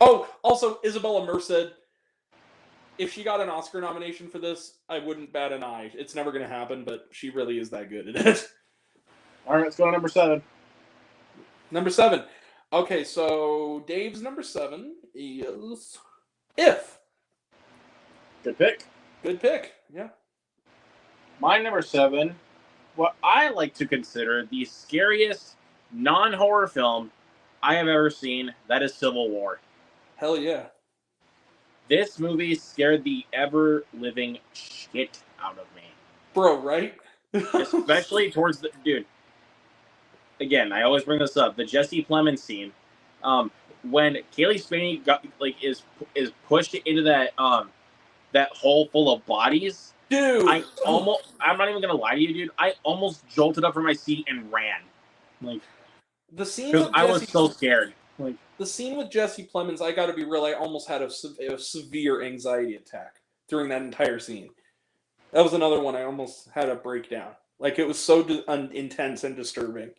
[SPEAKER 1] Oh, also Isabella Merced if she got an Oscar nomination for this, I wouldn't bat an eye. It's never going to happen, but she really is that good at it.
[SPEAKER 2] All right, let's go to number 7.
[SPEAKER 1] Number 7. Okay, so Dave's number 7 is If.
[SPEAKER 2] Good pick.
[SPEAKER 1] Good pick. Yeah.
[SPEAKER 2] My number 7, what I like to consider the scariest non-horror film I have ever seen, that is Civil War.
[SPEAKER 1] Hell yeah.
[SPEAKER 2] This movie scared the ever-living shit out of me.
[SPEAKER 1] Bro, right?
[SPEAKER 2] Especially towards the... Dude. Again, I always bring this up. The Jesse Plemons scene. When Kaylee Spaney is pushed into that hole full of bodies...
[SPEAKER 1] Dude!
[SPEAKER 2] I'm not even going to lie to you, dude. I almost jolted up from my seat and ran.
[SPEAKER 1] The scene
[SPEAKER 2] Because
[SPEAKER 1] with
[SPEAKER 2] I was
[SPEAKER 1] Jesse,
[SPEAKER 2] so scared.
[SPEAKER 1] the scene with Jesse Plemons, I gotta be real, I almost had a severe anxiety attack during that entire scene. That was another one I almost had a breakdown. Like, it was so intense and disturbing.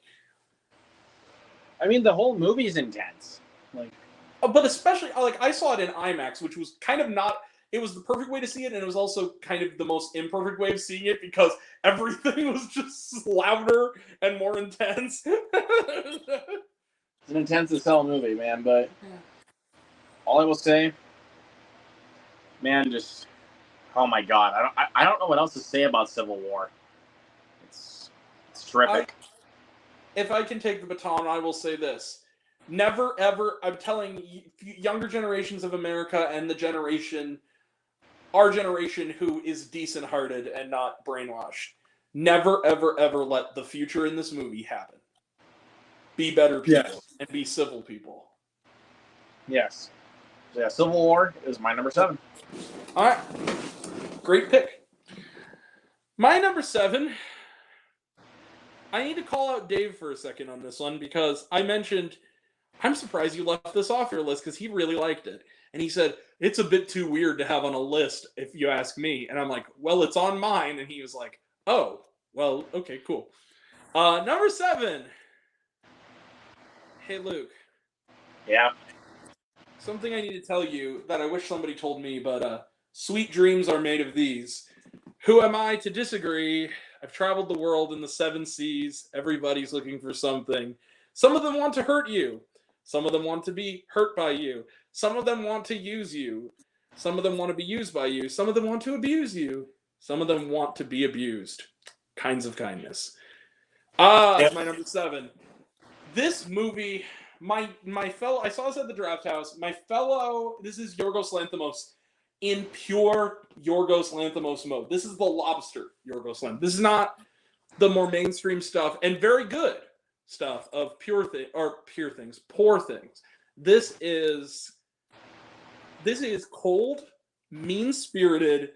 [SPEAKER 2] I mean, the whole movie's intense.
[SPEAKER 1] But especially, I saw it in IMAX, which was kind of not... It was the perfect way to see it, and it was also kind of the most imperfect way of seeing it because everything was just louder and more intense.
[SPEAKER 2] It's an intense as hell movie, man, but all I will say, man, just... Oh my god, I don't know what else to say about Civil War. It's terrific.
[SPEAKER 1] If I can take the baton, I will say this. Never, ever, I'm telling younger generations of America and our generation who is decent-hearted and not brainwashed, never, ever, ever let the future in this movie happen. Be better people and be civil people.
[SPEAKER 2] Yes. So yeah, Civil War is my number 7.
[SPEAKER 1] All right. Great pick. My number 7, I need to call out Dave for a second on this one because I mentioned, I'm surprised you left this off your list because he really liked it. And he said, it's a bit too weird to have on a list if you ask me. And I'm like, well, it's on mine. And he was like, oh, well, okay, cool. Number 7. Hey, Luke.
[SPEAKER 2] Yeah.
[SPEAKER 1] Something I need to tell you that I wish somebody told me, but sweet dreams are made of these. Who am I to disagree? I've traveled the world in the 7 seas. Everybody's looking for something. Some of them want to hurt you. Some of them want to be hurt by you. Some of them want to use you. Some of them want to be used by you. Some of them want to abuse you. Some of them want to be abused. Kinds of kindness. That's my number 7. This movie, my fellow, I saw this at the Draft House. This is Yorgos Lanthimos in pure Yorgos Lanthimos mode. This is the Lobster Yorgos Lanthimos. This is not the more mainstream stuff and very good stuff of poor things. This is cold, mean-spirited,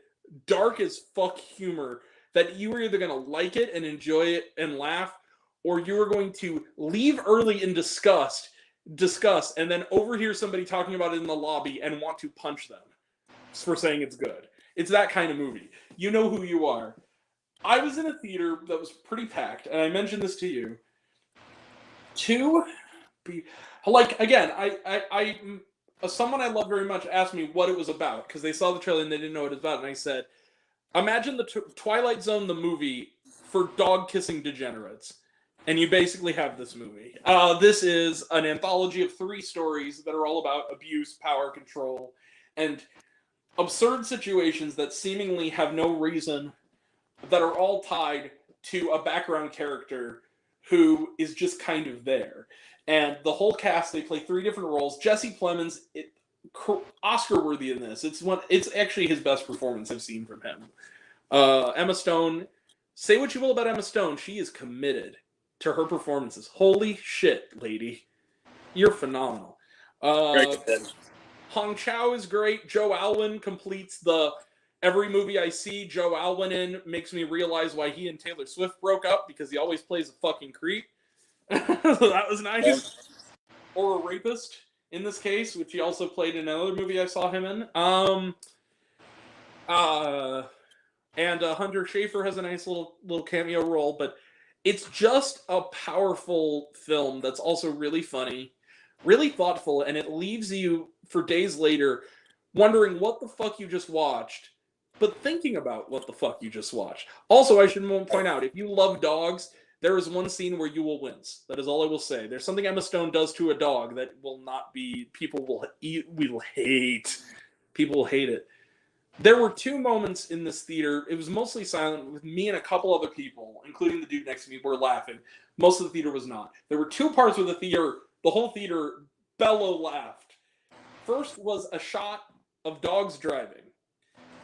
[SPEAKER 1] dark as fuck humor that you are either going to like it and enjoy it and laugh, or you are going to leave early in disgust, and then overhear somebody talking about it in the lobby and want to punch them for saying it's good. It's that kind of movie. You know who you are. I was in a theater that was pretty packed, and I mentioned this to you. Someone I love very much asked me what it was about because they saw the trailer and they didn't know what it was about, and I said, imagine the Twilight Zone, the movie, for dog-kissing degenerates. And you basically have this movie. This is an anthology of 3 stories that are all about abuse, power, control, and absurd situations that seemingly have no reason, that are all tied to a background character who is just kind of there. And the whole cast, they play 3 different roles. Jesse Plemons, Oscar-worthy in this. It's actually his best performance I've seen from him. Emma Stone, say what you will about Emma Stone, she is committed to her performances. Holy shit, lady. You're phenomenal. Hong Chow is great. Joe Alwyn completes the every movie I see Joe Alwyn in makes me realize why he and Taylor Swift broke up, because he always plays a fucking creep. So that was nice. Yeah. Or a rapist in this case, which he also played in another movie I saw him in. And Hunter Schafer has a nice little cameo role, but it's just a powerful film that's also really funny, really thoughtful, and it leaves you for days later wondering what the fuck you just watched, but thinking about what the fuck you just watched. Also, I should point out, if you love dogs, there is one scene where you will wince. That is all I will say. There's something Emma Stone does to a dog that will not be, people will hate. People will hate it. There were 2 moments in this theater. It was mostly silent with me and a couple other people, including the dude next to me, were laughing. Most of the theater was not. There were 2 parts where the whole theater bellow laughed. First was a shot of dogs driving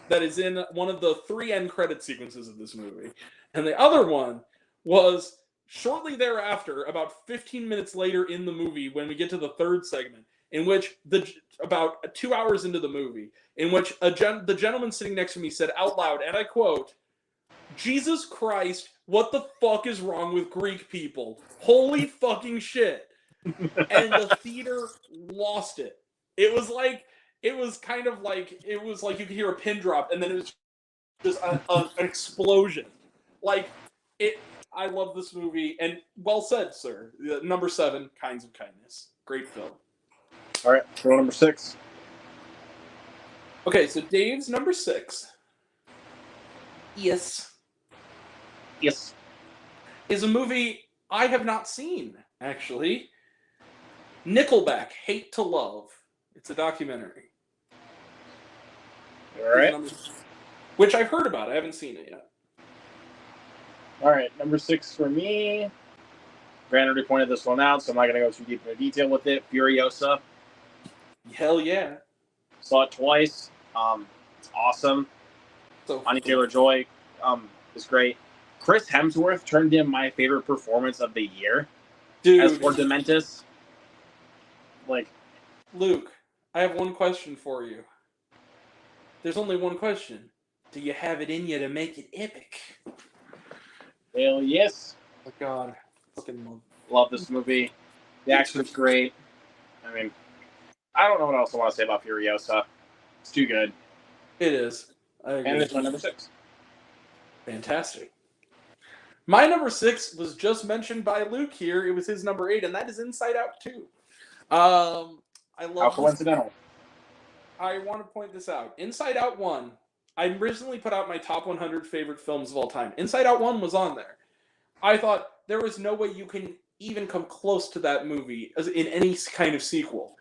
[SPEAKER 1] that is in one of the 3 end credit sequences of this movie. And the other one was shortly thereafter, about 15 minutes later in the movie, when we get to the 3rd segment, in which about 2 hours into the movie, in which the gentleman sitting next to me said out loud, and I quote, "Jesus Christ, what the fuck is wrong with Greek people? Holy fucking shit." And the theater lost it. It was like you could hear a pin drop, and then it was just an explosion. Like, I love this movie, and well said, sir. Number 7, Kinds of Kindness. Great film.
[SPEAKER 2] All right, film number 6.
[SPEAKER 1] Okay, so Dave's number 6. Yes. Is a movie I have not seen, actually. Nickelback, Hate to Love. It's a documentary.
[SPEAKER 2] All right.
[SPEAKER 1] Which I've heard about. I haven't seen it yet.
[SPEAKER 2] All right, number 6 for me. Brandon already pointed this one out, so I'm not going to go too deep into detail with it. Furiosa.
[SPEAKER 1] Hell yeah.
[SPEAKER 2] Saw it twice. It's awesome.
[SPEAKER 1] So
[SPEAKER 2] Anya Taylor-Joy is great. Chris Hemsworth turned in my favorite performance of the year.
[SPEAKER 1] Dude.
[SPEAKER 2] As for Dementis. Like,
[SPEAKER 1] Luke, I have one question for you. There's only one question. Do you have it in you to make it epic?
[SPEAKER 2] hell yes.
[SPEAKER 1] Oh God. Fucking
[SPEAKER 2] Love this movie. The action's great. I mean, I don't know what else I want to say about Furiosa. It's too good.
[SPEAKER 1] It is. I agree.
[SPEAKER 2] And it's my number 6.
[SPEAKER 1] Fantastic. My number 6 was just mentioned by Luke here. It was his number 8, and that is Inside Out 2. I love.
[SPEAKER 2] How coincidental.
[SPEAKER 1] I want to point this out. Inside Out 1. I originally put out my top 100 favorite films of all time. Inside Out 1 was on there. I thought there was no way you can even come close to that movie as in any kind of sequel.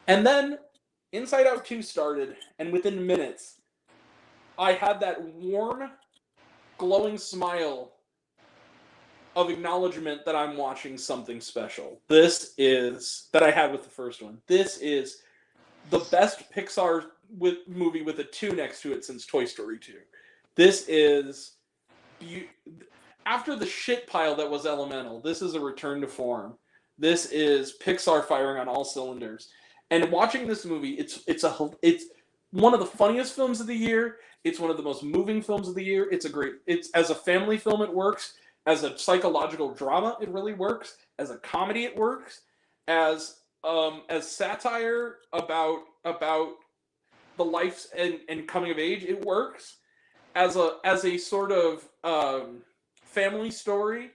[SPEAKER 1] And then Inside Out 2 started, and within minutes, I had that warm, glowing smile of acknowledgement that I'm watching something special. This is, that I had with the first one. This is the best Pixar movie with a 2 next to it since Toy Story 2. This is, after the shit pile that was Elemental, this is a return to form. This is Pixar firing on all cylinders. And watching this movie, it's one of the funniest films of the year. It's one of the most moving films of the year. It's as a family film, it works. As a psychological drama, it really works. As a comedy, it works. As satire about the life and coming of age, it works. As a sort of family story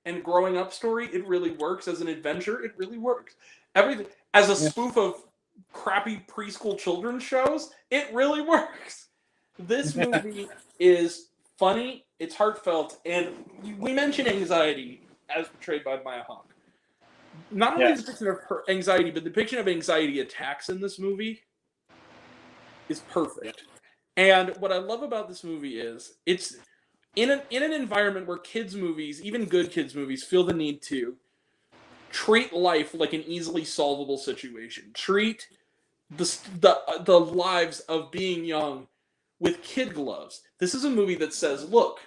[SPEAKER 1] and growing up story, it really works. As an adventure, it really works. Everything as a spoof of crappy preschool children's shows, it really works. This movie is funny, it's heartfelt, and we mentioned anxiety as portrayed by Maya Hawke. Not only the depiction of her anxiety, but the depiction of anxiety attacks in this movie is perfect. And what I love about this movie is it's in an environment where kids' movies, even good kids' movies, feel the need to treat life like an easily solvable situation. Treat the lives of being young with kid gloves. This is a movie that says, look,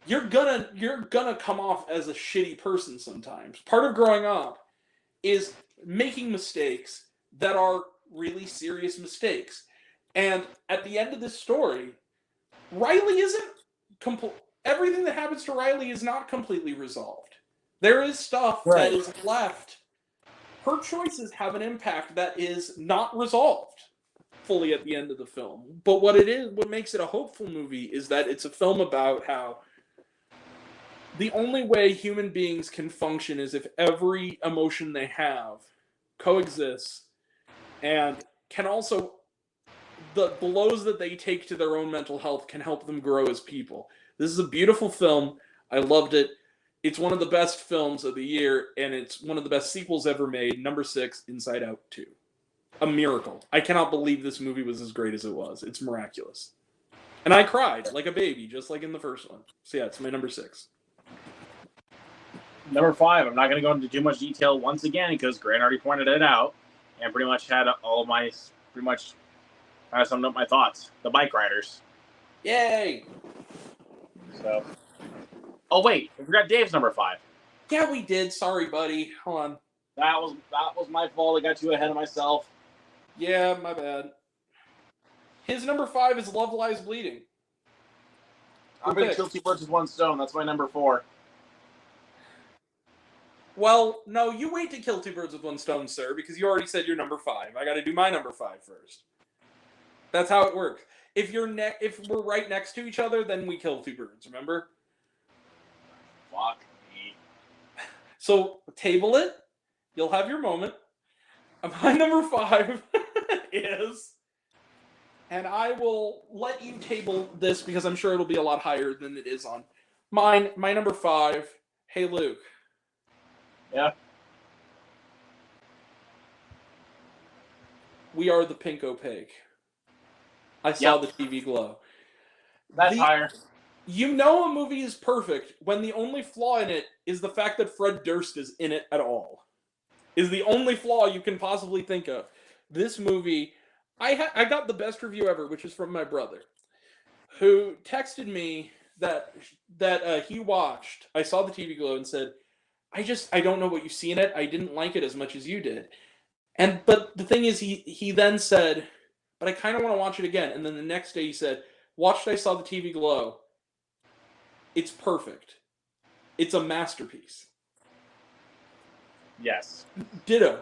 [SPEAKER 1] you're gonna come off as a shitty person sometimes. Part of growing up is making mistakes that are really serious mistakes. And at the end of this story, Riley isn't everything that happens to Riley is not completely resolved. There is stuff that is left. Her choices have an impact that is not resolved fully at the end of the film. But what makes it a hopeful movie is that it's a film about how the only way human beings can function is if every emotion they have coexists and can also the blows that they take to their own mental health can help them grow as people. This is a beautiful film. I loved it. It's one of the best films of the year, and it's one of the best sequels ever made. Number 6, Inside Out 2. A miracle. I cannot believe this movie was as great as it was. It's miraculous. And I cried like a baby, just like in the first one. So yeah, it's my number 6.
[SPEAKER 2] Number 5, I'm not going to go into too much detail once again because Grant already pointed it out and pretty much had all of my, pretty much kind of summed up my thoughts. The Bike Riders.
[SPEAKER 1] Yay!
[SPEAKER 2] So, oh wait, I forgot Dave's number 5.
[SPEAKER 1] Yeah, we did. Sorry, buddy. Hold on.
[SPEAKER 2] That was my fault. I got too ahead of myself.
[SPEAKER 1] Yeah, my bad. His number 5 is Love Lies Bleeding.
[SPEAKER 2] I'm going to kill 2 birds with 1 stone. That's my number 4.
[SPEAKER 1] Well, no, you wait to kill 2 birds with 1 stone, sir, because you already said you're number 5. I got to do my number 5 first. That's how it works. If we're right next to each other, then we kill 2 birds. Remember?
[SPEAKER 2] Fuck me.
[SPEAKER 1] So table it. You'll have your moment. My number 5 is, and I will let you table this because I'm sure it'll be a lot higher than it is on mine. My number 5. Hey, Luke.
[SPEAKER 2] Yeah.
[SPEAKER 1] We Are the Pink Opaque. I saw the TV glow.
[SPEAKER 2] That's higher.
[SPEAKER 1] You know a movie is perfect when the only flaw in it is the fact that Fred Durst is in it at all. Is the only flaw you can possibly think of. This movie, I got the best review ever, which is from my brother, who texted me that he watched. I saw the TV glow and said, I don't know what you see in it. I didn't like it as much as you did. But the thing is, he then said, but I kind of want to watch it again. And then the next day he said, watched I saw the TV glow. It's perfect. It's a masterpiece.
[SPEAKER 2] Yes.
[SPEAKER 1] Ditto.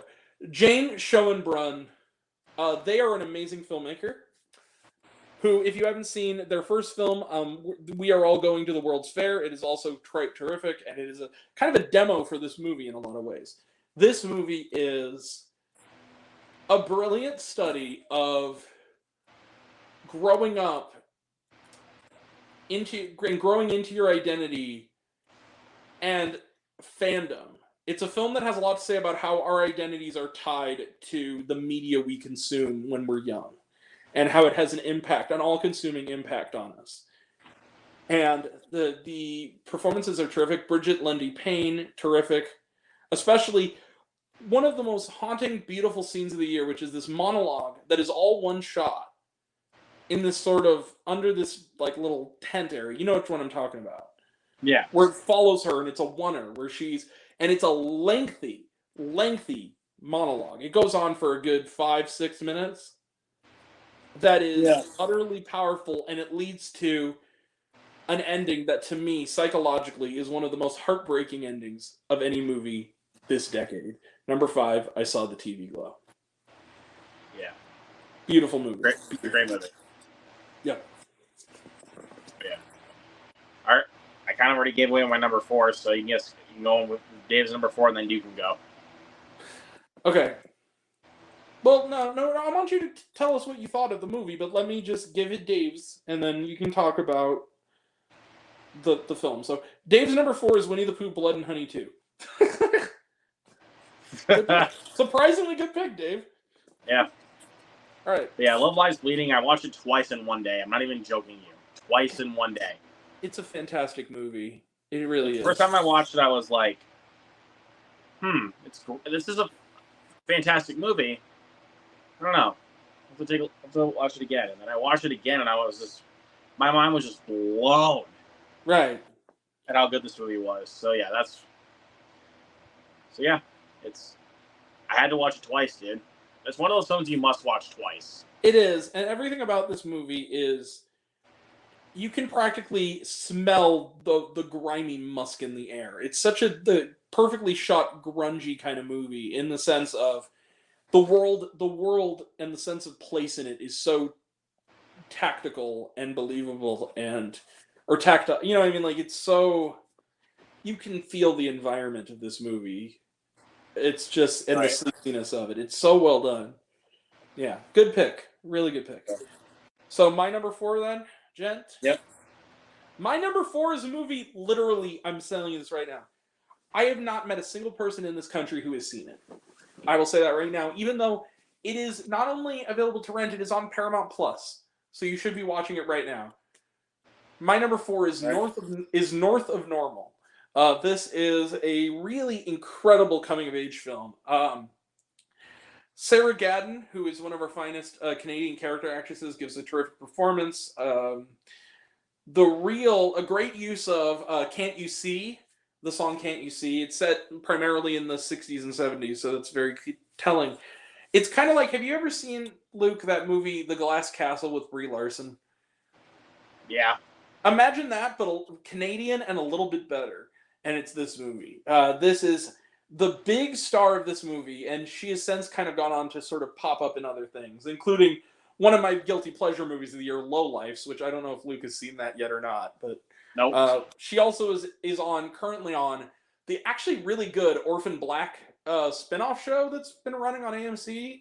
[SPEAKER 1] Jane Schoenbrunn, they are an amazing filmmaker who, if you haven't seen their first film, We Are All Going to the World's Fair, it is also terrific, and it is a kind of a demo for this movie in a lot of ways. This movie is a brilliant study of growing up growing into your identity and fandom. It's a film that has a lot to say about how our identities are tied to the media we consume when we're young, and how it has an impact, an all-consuming impact on us. And the performances are terrific. Bridget Lundy Payne, terrific. Especially one of the most haunting, beautiful scenes of the year, which is this monologue that is all one shot in this sort of, under this like little tent area. You know which one I'm talking about.
[SPEAKER 2] Yeah.
[SPEAKER 1] Where it follows her, and it's a oneer, and it's a lengthy monologue. It goes on for a good 5-6 minutes. That is utterly powerful, and it leads to an ending that, to me, psychologically, is one of the most heartbreaking endings of any movie this decade. Number 5, I Saw the TV Glow.
[SPEAKER 2] Yeah.
[SPEAKER 1] Beautiful movie.
[SPEAKER 2] Great movie.
[SPEAKER 1] Yeah.
[SPEAKER 2] Yeah. All right. I kind of already gave away my number 4, so you can go with Dave's number 4, and then you can go.
[SPEAKER 1] Okay. Well, no, I want you to tell us what you thought of the movie, but let me just give it Dave's, and then you can talk about the film. So, Dave's number 4 is Winnie the Pooh, Blood and Honey 2. Surprisingly good pick, Dave.
[SPEAKER 2] Yeah.
[SPEAKER 1] All right.
[SPEAKER 2] Yeah, Love Lies Bleeding, I watched it twice in one day. I'm not even joking you. Twice in one day.
[SPEAKER 1] It's a fantastic movie. It really is.
[SPEAKER 2] First time I watched it, I was like, this is a fantastic movie. I don't know. I have to watch it again. And then I watched it again, and my mind was just blown.
[SPEAKER 1] Right.
[SPEAKER 2] At how good this movie was. So yeah, I had to watch it twice, dude. It's one of those films you must watch twice.
[SPEAKER 1] It is, and everything about this movie is, you can practically smell the grimy musk in the air. It's such the perfectly shot, grungy kind of movie in the sense of the world and the sense of place in it is so tactical and believable or tactile. You know what I mean? Like, it's so, you can feel the environment of this movie. It's just, and the sleepiness of it. It's so well done. Yeah, good pick. Really good pick. So my number 4 then, gent?
[SPEAKER 2] Yep.
[SPEAKER 1] My number 4 is a movie, literally, I'm telling you this right now. I have not met a single person in this country who has seen it. I will say that right now, even though it is not only available to rent, it is on Paramount Plus. So you should be watching it right now. My number 4 is North of Normal. This is a really incredible coming-of-age film. Sarah Gadon, who is one of our finest Canadian character actresses, gives a terrific performance. A great use of Can't You See, the song Can't You See. It's set primarily in the 60s and 70s, so that's very telling. It's kind of like, have you ever seen, Luke, that movie, The Glass Castle with Brie Larson?
[SPEAKER 2] Yeah.
[SPEAKER 1] Imagine that, but Canadian and a little bit better. And it's this movie. This is the big star of this movie, and she has since kind of gone on to sort of pop up in other things, including one of my guilty pleasure movies of the year, Lowlifes, which I don't know if Luke has seen that yet or not. But
[SPEAKER 2] Nope.
[SPEAKER 1] she also is currently on the actually really good Orphan Black spinoff show that's been running on AMC.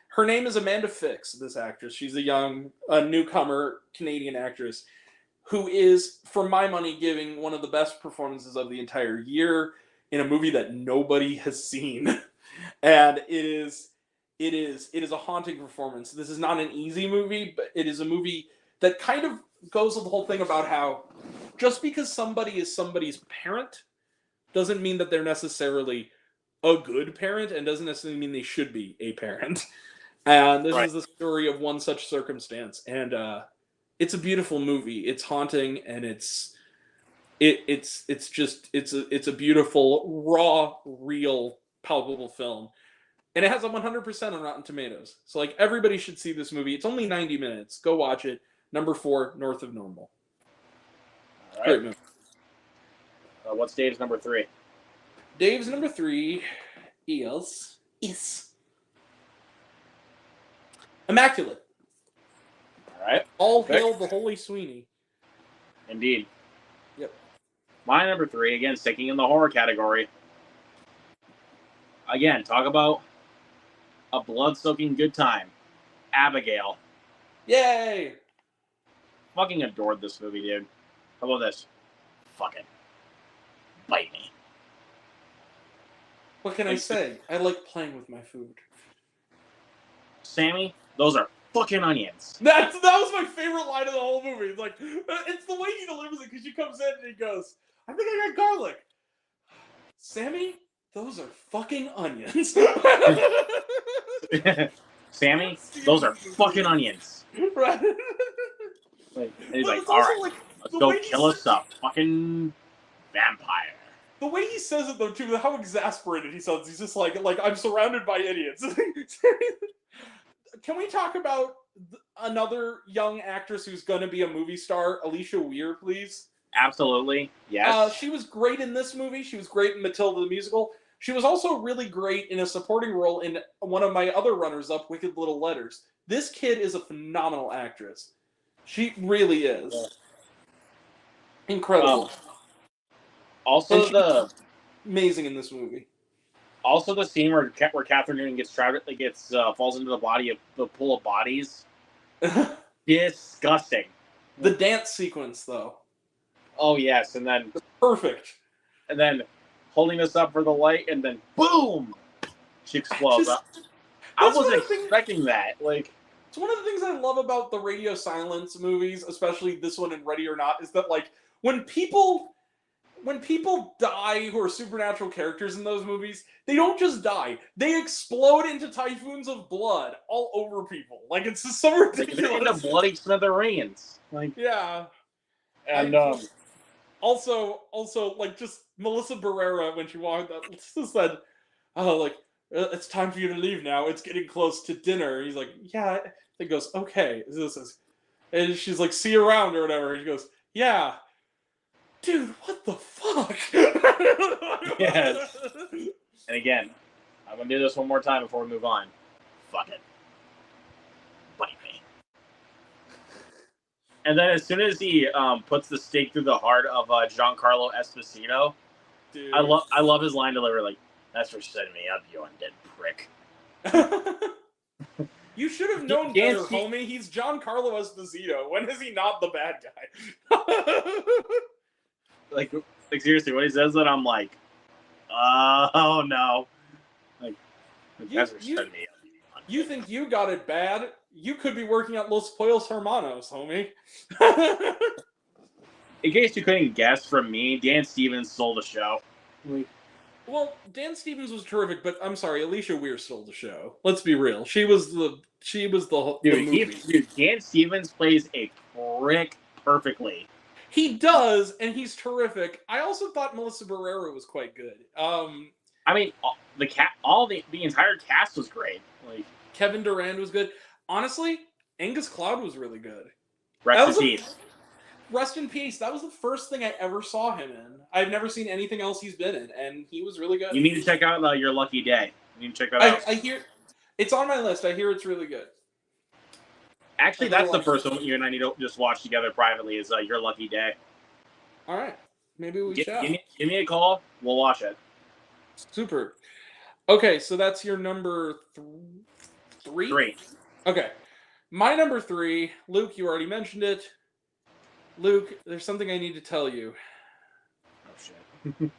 [SPEAKER 1] Her name is Amanda Fix, this actress. She's a newcomer Canadian actress who is, for my money, giving one of the best performances of the entire year in a movie that nobody has seen. And it is a haunting performance. This is not an easy movie, but it is a movie that kind of goes with the whole thing about how just because somebody is somebody's parent doesn't mean that they're necessarily a good parent, and doesn't necessarily mean they should be a parent. And this is the story of one such circumstance. And it's a beautiful movie. It's haunting, and it's a beautiful, raw, real, palpable film. And it has a 100% on Rotten Tomatoes. So like everybody should see this movie. It's only 90 minutes. Go watch it. Number 4, North of Normal.
[SPEAKER 2] All right.
[SPEAKER 1] Great movie.
[SPEAKER 2] What's Dave's number 3?
[SPEAKER 1] Dave's number 3 is Immaculate.
[SPEAKER 2] All right.
[SPEAKER 1] All hail the Holy Sweeney.
[SPEAKER 2] Indeed.
[SPEAKER 1] Yep.
[SPEAKER 2] My number 3, again, sticking in the horror category. Again, talk about a blood-soaking good time. Abigail.
[SPEAKER 1] Yay!
[SPEAKER 2] Fucking adored this movie, dude. How about this? Fucking bite me.
[SPEAKER 1] What can I say? I like playing with my food.
[SPEAKER 2] Sammy, those are fucking onions.
[SPEAKER 1] That was my favorite line of the whole movie. It's like, it's the way he delivers it, because she comes in and he goes, I think I got garlic. Sammy, those are fucking onions.
[SPEAKER 2] Sammy, those are fucking onions.
[SPEAKER 1] Right.
[SPEAKER 2] And he's like, all right, let's go kill us a fucking vampire.
[SPEAKER 1] The way he says it, though, too, how exasperated he sounds. He's just like I'm surrounded by idiots. Can we talk about another young actress who's going to be a movie star, Alicia Weir, please?
[SPEAKER 2] Absolutely, yes.
[SPEAKER 1] She was great in this movie. She was great in Matilda the Musical. She was also really great in a supporting role in one of my other runners-up, Wicked Little Letters. This kid is a phenomenal actress. She really is. Yeah. Incredible.
[SPEAKER 2] Also,
[SPEAKER 1] amazing in this movie.
[SPEAKER 2] Also, the scene where Catherine Newton falls into the body of the pool of bodies. Disgusting.
[SPEAKER 1] The dance sequence, though.
[SPEAKER 2] Oh yes, and then
[SPEAKER 1] perfect.
[SPEAKER 2] And then holding this up for the light, and then boom, she explodes. I wasn't expecting that. Like,
[SPEAKER 1] it's one of the things I love about the radio silence movies, especially this one in Ready or Not, is that like when people die who are supernatural characters in those movies, they don't just die. They explode into typhoons of blood all over people. Like, it's just so ridiculous.
[SPEAKER 2] Into bloody smithereens. Like,
[SPEAKER 1] yeah.
[SPEAKER 2] And
[SPEAKER 1] also, like, just Melissa Barrera, when she walked up, said, oh, like, it's time for you to leave now. It's getting close to dinner. He's like, yeah. He goes, okay. And she's like, see you around or whatever. And he goes, yeah. Dude, what the fuck?
[SPEAKER 2] Yes. And again, I'm going to do this one more time before we move on. Fuck it. Bite me. And then as soon as he puts the stake through the heart of Giancarlo Esposito, dude. I love his line delivery, like, that's for setting me up, you undead prick.
[SPEAKER 1] You should have known
[SPEAKER 2] Dan
[SPEAKER 1] better,
[SPEAKER 2] Ste-
[SPEAKER 1] homie. He's Giancarlo Esposito. When is he not the bad guy?
[SPEAKER 2] like seriously, when he says that, I'm like, oh no. Like that's what
[SPEAKER 1] you,
[SPEAKER 2] shut me up.
[SPEAKER 1] you think you got it bad? You could be working at Los Pollos Hermanos, homie.
[SPEAKER 2] In case you couldn't guess from me, Dan Stevens stole the show.
[SPEAKER 1] Well, Dan Stevens was terrific, but I'm sorry, Alicia Weir stole the show. Let's be real. She was the movie.
[SPEAKER 2] Dude, Dan Stevens plays a prick perfectly.
[SPEAKER 1] He does, and he's terrific. I also thought Melissa Barrera was quite good.
[SPEAKER 2] I mean, the entire cast was great. Like
[SPEAKER 1] Kevin Durand was good. Honestly, Angus Cloud was really good.
[SPEAKER 2] rest in peace.
[SPEAKER 1] Rest in peace. That was the first thing I ever saw him in. I've never seen anything else he's been in, and he was really good.
[SPEAKER 2] You need to check out Your Lucky Day. You need to check that out.
[SPEAKER 1] I hear it's on my list. I hear it's really good.
[SPEAKER 2] Actually, that's the first one you and I need to just watch together privately. Is Your Lucky Day.
[SPEAKER 1] All right, maybe we shall.
[SPEAKER 2] Give me a call. We'll watch it.
[SPEAKER 1] Super. Okay, so that's your number 3?
[SPEAKER 2] 3.
[SPEAKER 1] Okay. My number 3, Luke, you already mentioned it. Luke, there's something I need to tell you.
[SPEAKER 2] Oh, shit.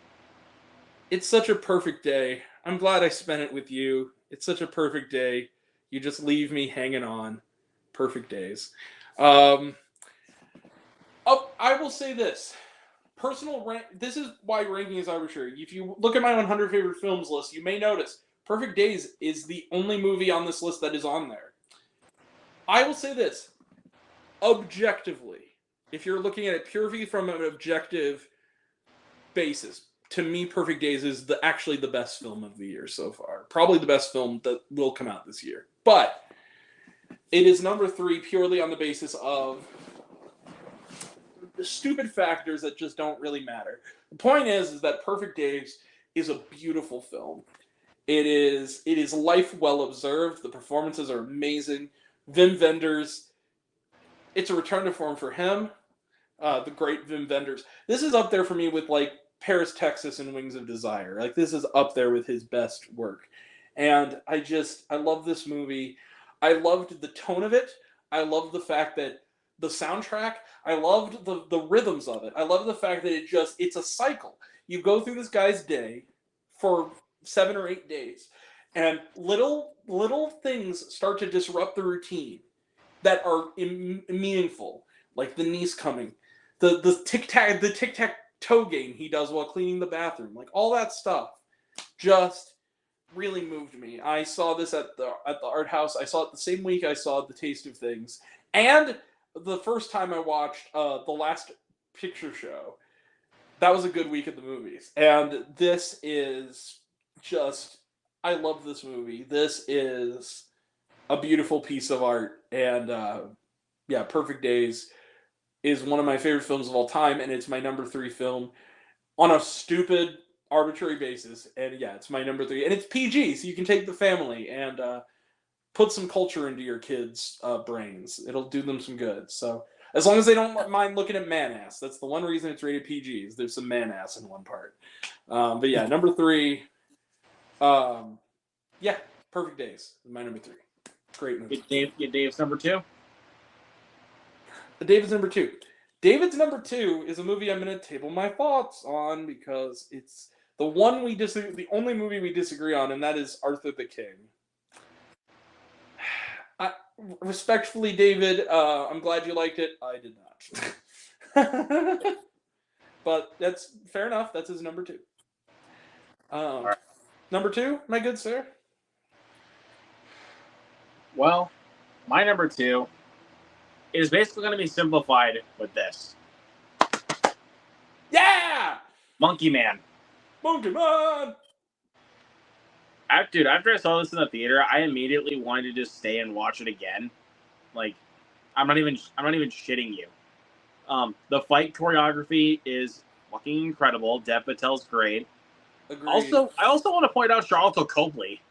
[SPEAKER 1] It's such a perfect day. I'm glad I spent it with you. It's such a perfect day. You just leave me hanging on. Perfect days. I will say this. This is why ranking is arbitrary. If you look at my 100 favorite films list, you may notice Perfect Days is the only movie on this list that is on there. I will say this. Objectively, if you're looking at it purely from an objective basis, to me, Perfect Days is actually the best film of the year so far. Probably the best film that will come out this year. But it is number 3 purely on the basis of the stupid factors that just don't really matter. The point is that Perfect Days is a beautiful film. It is life well observed. The performances are amazing. Wim Wenders, it's a return to form for him. The great Wim Wenders. This is up there for me with like Paris, Texas, and Wings of Desire. Like this is up there with his best work. And I love this movie. I loved the tone of it. I loved the fact that the soundtrack, I loved the rhythms of it. I love the fact that it's a cycle. You go through this guy's day for 7 or 8 days, and little things start to disrupt the routine that are meaningful, like the niece coming, the tic-tac-toe game he does while cleaning the bathroom, like all that stuff just really moved me. I saw this at the art house. I saw it the same week I saw The Taste of Things, and the first time I watched The Last Picture Show. That was a good week at the movies. And this is just, I love this movie. This is a beautiful piece of art. And yeah, Perfect Days is one of my favorite films of all time. And it's my number 3 film on a stupid, arbitrary basis. And yeah, it's my number 3. And it's PG, so you can take the family and put some culture into your kids' brains. It'll do them some good. So as long as they don't mind looking at man-ass. That's the one reason it's rated PG, is there's some man-ass in one part. But yeah, number 3. Yeah, Perfect Days. My number 3. Great movie.
[SPEAKER 2] Dave's number 2?
[SPEAKER 1] David's number 2. David's number 2 is a movie I'm going to table my thoughts on because it's the only movie we disagree on, and that is Arthur the King. Respectfully, David, I'm glad you liked it. I did not. But that's fair enough. That's his number 2.
[SPEAKER 2] Right.
[SPEAKER 1] Number 2, my good sir?
[SPEAKER 2] Well, my number 2 is basically going to be simplified with this.
[SPEAKER 1] Yeah!
[SPEAKER 2] Monkey Man.
[SPEAKER 1] Monkey Man!
[SPEAKER 2] Dude, after I saw this in the theater, I immediately wanted to just stay and watch it again. Like, I'm not even shitting you. The fight choreography is fucking incredible. Dev Patel's great.
[SPEAKER 1] Agreed.
[SPEAKER 2] I also want to point out Charlton Copley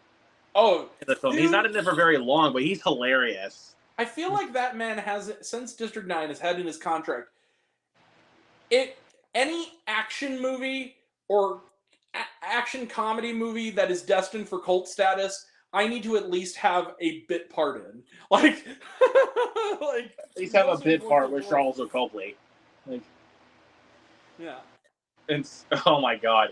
[SPEAKER 1] Oh,
[SPEAKER 2] in the film.
[SPEAKER 1] dude,
[SPEAKER 2] He's not in there for very long, but he's hilarious.
[SPEAKER 1] I feel like that man has, since District 9 has had in his contract, any action movie or action comedy movie that is destined for cult status, I need to at least have a bit part in. Like, like
[SPEAKER 2] At least have a
[SPEAKER 1] also
[SPEAKER 2] bit
[SPEAKER 1] going
[SPEAKER 2] part
[SPEAKER 1] to
[SPEAKER 2] with
[SPEAKER 1] work.
[SPEAKER 2] Charles Oakley. Like,
[SPEAKER 1] Yeah.
[SPEAKER 2] it's oh my god,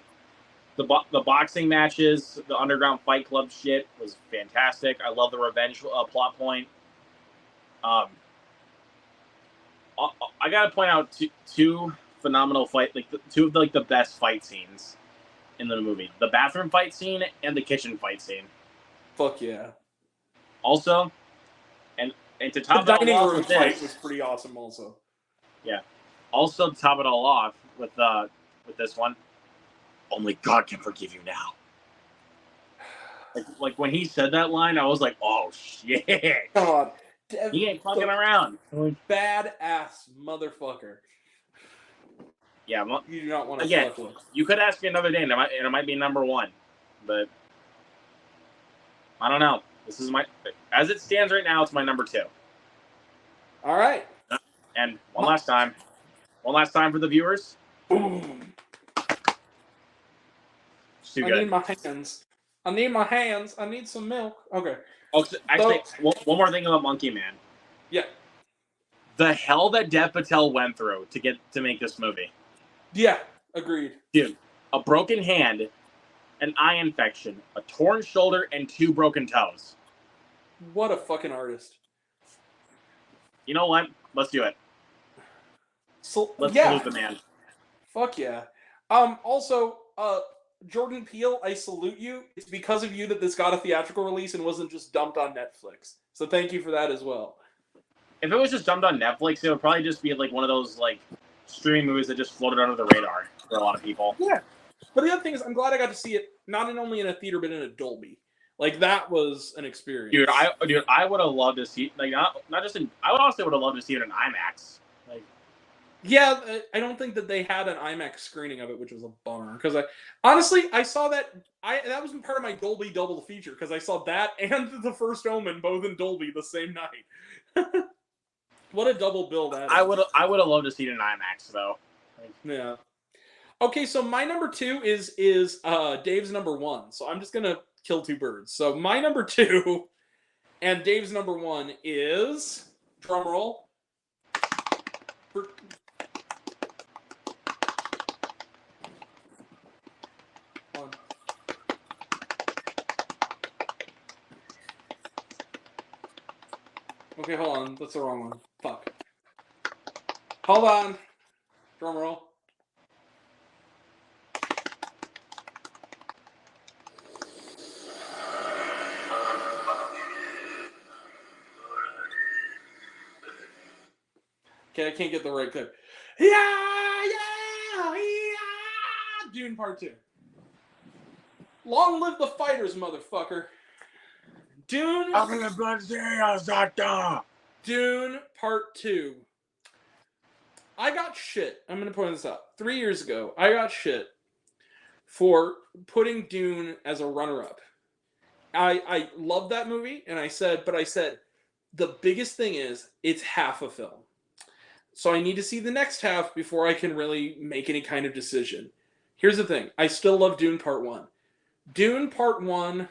[SPEAKER 2] the boxing matches, the Underground Fight Club shit was fantastic. I love the revenge plot point. I gotta point out two phenomenal two of the best fight scenes in the movie: the bathroom fight scene and the kitchen fight scene.
[SPEAKER 1] Fuck yeah.
[SPEAKER 2] Also, and to
[SPEAKER 1] The
[SPEAKER 2] top it all
[SPEAKER 1] dining
[SPEAKER 2] off
[SPEAKER 1] room
[SPEAKER 2] with
[SPEAKER 1] fight
[SPEAKER 2] this,
[SPEAKER 1] was pretty awesome also.
[SPEAKER 2] yeah. Also, to top it all off with this one, only God can forgive you now. Like when he said that line, I was like, oh shit,
[SPEAKER 1] God.
[SPEAKER 2] he ain't fucking around.
[SPEAKER 1] Badass motherfucker.
[SPEAKER 2] Yeah,
[SPEAKER 1] You do not want to
[SPEAKER 2] again,
[SPEAKER 1] fuck with.
[SPEAKER 2] you could ask me another day, and it might be number one, but I don't know. This is as it stands right now, it's my number 2.
[SPEAKER 1] All right.
[SPEAKER 2] And one last time for the viewers.
[SPEAKER 1] Boom.
[SPEAKER 2] It's too
[SPEAKER 1] I
[SPEAKER 2] good.
[SPEAKER 1] need my hands. I need some milk. Okay.
[SPEAKER 2] Oh, actually, one more thing about Monkey Man.
[SPEAKER 1] Yeah.
[SPEAKER 2] The hell that Dev Patel went through to make this movie.
[SPEAKER 1] Yeah. Agreed.
[SPEAKER 2] Dude, a broken hand, an eye infection, a torn shoulder, and 2 broken toes.
[SPEAKER 1] What a fucking artist.
[SPEAKER 2] You know what? Let's do it.
[SPEAKER 1] So
[SPEAKER 2] Let's
[SPEAKER 1] yeah.
[SPEAKER 2] salute the man.
[SPEAKER 1] Fuck yeah. Also, Jordan Peele, I salute you. It's because of you that this got a theatrical release and wasn't just dumped on Netflix. So thank you for that as well.
[SPEAKER 2] If it was just dumped on Netflix, it would probably just be like one of those like streaming movies that just floated under the radar for a lot of people.
[SPEAKER 1] Yeah. But the other thing is, I'm glad I got to see it not only in a theater but in a Dolby. Like that was an experience.
[SPEAKER 2] Dude, I would have loved to see not just in. I would also would have loved to see it in IMAX. Like,
[SPEAKER 1] yeah, I don't think that they had an IMAX screening of it, which was a bummer. Because I saw that. That was part of my Dolby double feature because I saw that and The First Omen both in Dolby the same night. What a double bill that is.
[SPEAKER 2] I would have loved to see it in IMAX though.
[SPEAKER 1] Yeah. Okay, so my number 2 is Dave's number 1. So I'm just gonna kill 2 birds. So my number 2 and Dave's number 1 is drum roll. Okay, hold on. That's the wrong one. Fuck. Hold on. Drum roll. Okay, I can't get the right clip. Yeah! Dune Part 2. Long live the fighters, motherfucker. Dune Part 2. I got shit. I'm going to point this out. 3 years ago, I got shit for putting Dune as a runner-up. I loved that movie, and I said, the biggest thing is it's half a film. So I need to see the next half before I can really make any kind of decision. Here's the thing. I still love Dune Part 1. Dune Part 1...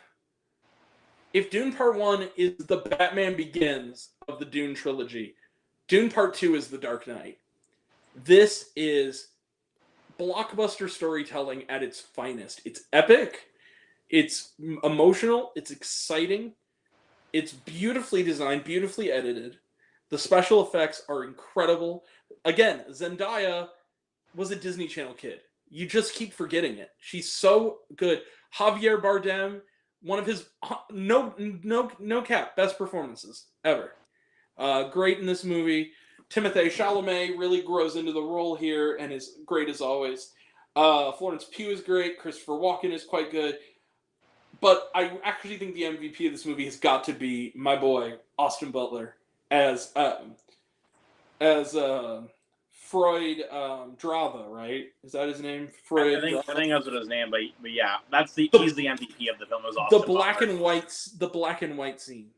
[SPEAKER 1] If Dune Part 1 is the Batman Begins of the Dune trilogy, Dune Part 2 is The Dark Knight. This is blockbuster storytelling at its finest. It's epic. It's emotional. It's exciting. It's beautifully designed, beautifully edited. The special effects are incredible. Again, Zendaya was a Disney Channel kid. You just keep forgetting it. She's so good. Javier Bardem, one of his no cap best performances ever. Great in this movie. Timothée Chalamet really grows into the role here and is great as always. Florence Pugh is great. Christopher Walken is quite good. But I actually think the MVP of this movie has got to be my boy Austin Butler as Freud Drava, right? Is that his name? Freud.
[SPEAKER 2] I think that's what his name, but yeah, he's the MVP of the film.
[SPEAKER 1] The black and white scene.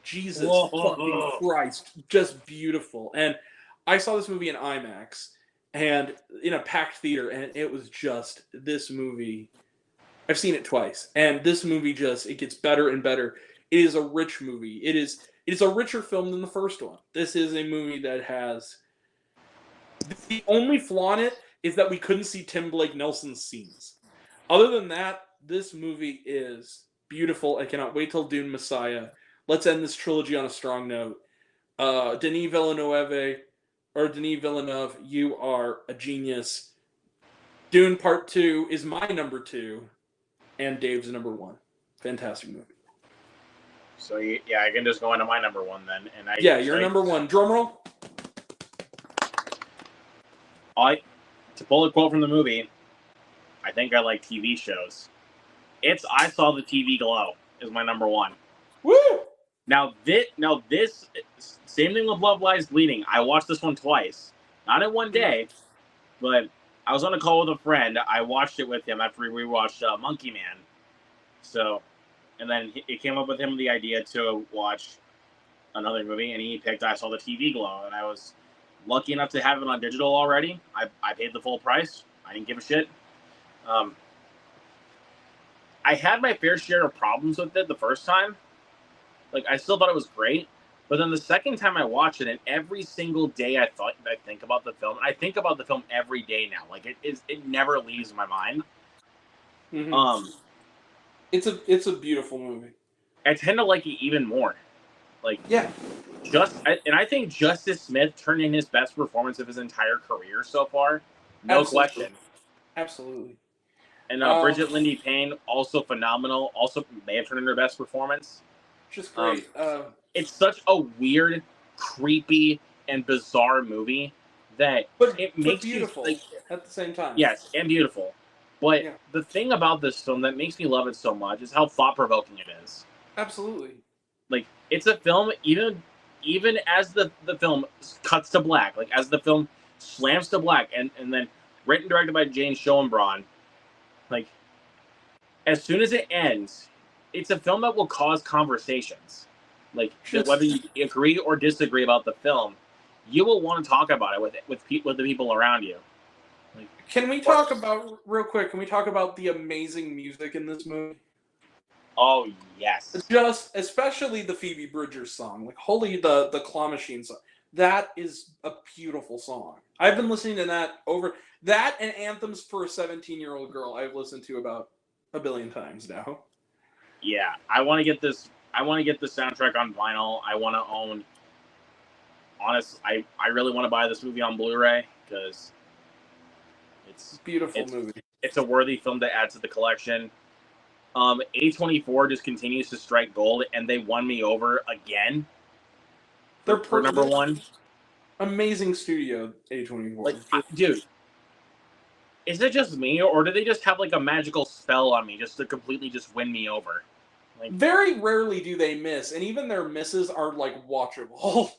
[SPEAKER 1] Jesus fucking Christ, just beautiful. And I saw this movie in IMAX and in a packed theater, and it was just this movie I've seen it twice, and this movie it gets better and better. It is a rich movie. It is a richer film than the first one. This is a movie that has the only flaw in it is that we couldn't see Tim Blake Nelson's scenes. Other than that, this movie is beautiful. I cannot wait till Dune Messiah. Let's end this trilogy on a strong note. Denis Villeneuve, you are a genius. Dune Part 2 is my number 2, and Dave's number 1. Fantastic movie.
[SPEAKER 2] So I can just go into my number 1 then, and
[SPEAKER 1] You're number 1. Drum roll.
[SPEAKER 2] To pull a quote from the movie, I think I like TV shows. I Saw the TV Glow is my number 1.
[SPEAKER 1] Woo!
[SPEAKER 2] Now this same thing with Love Lies Bleeding. I watched this one twice, not in one day, but I was on a call with a friend. I watched it with him after we watched Monkey Man. So, and then it came up with him the idea to watch another movie, and he picked I Saw the TV Glow, and I was lucky enough to have it on digital already. I paid the full price. I didn't give a shit. I had my fair share of problems with it the first time. Like, I still thought it was great. But then the second time I watched it, and every single day I think about the film. I think about the film every day now. Like, it never leaves my mind.
[SPEAKER 1] Mm-hmm. It's a beautiful movie.
[SPEAKER 2] I tend to like it even more. Like,
[SPEAKER 1] yeah.
[SPEAKER 2] I think Justice Smith turned in his best performance of his entire career so far. No question.
[SPEAKER 1] Absolutely.
[SPEAKER 2] And Bridget Lindy Payne, also phenomenal. Also may have turned in her best performance.
[SPEAKER 1] Just great.
[SPEAKER 2] It's such a weird, creepy, and bizarre movie that it makes
[SPEAKER 1] beautiful
[SPEAKER 2] you
[SPEAKER 1] at the same time.
[SPEAKER 2] Yes, and beautiful. But the thing about this film that makes me love it so much is how thought-provoking it is.
[SPEAKER 1] Absolutely.
[SPEAKER 2] Like, it's a film, even as the film cuts to black, like as the film slams to black, and then written and directed by Jane Schoenbraun, like, as soon as it ends, it's a film that will cause conversations. Like, whether you agree or disagree about the film, you will want to talk about it with the people around you. Like,
[SPEAKER 1] can we talk about the amazing music in this movie?
[SPEAKER 2] Oh yes.
[SPEAKER 1] Especially the Phoebe Bridgers song. Like, holy, the Claw Machine song. That is a beautiful song. I've been listening to that and anthems for a 17-year-old girl I've listened to about a billion times now.
[SPEAKER 2] Yeah, I want to get this soundtrack on vinyl. I want to own. I really want to buy this movie on Blu-ray because it's
[SPEAKER 1] a beautiful movie.
[SPEAKER 2] It's a worthy film to add to the collection. A24 just continues to strike gold, and they won me over again.
[SPEAKER 1] They're
[SPEAKER 2] for number 1.
[SPEAKER 1] Amazing studio, A24.
[SPEAKER 2] Like, dude, is it just me, or do they just have like a magical spell on me just to completely just win me over? Like,
[SPEAKER 1] very rarely do they miss, and even their misses are like watchable.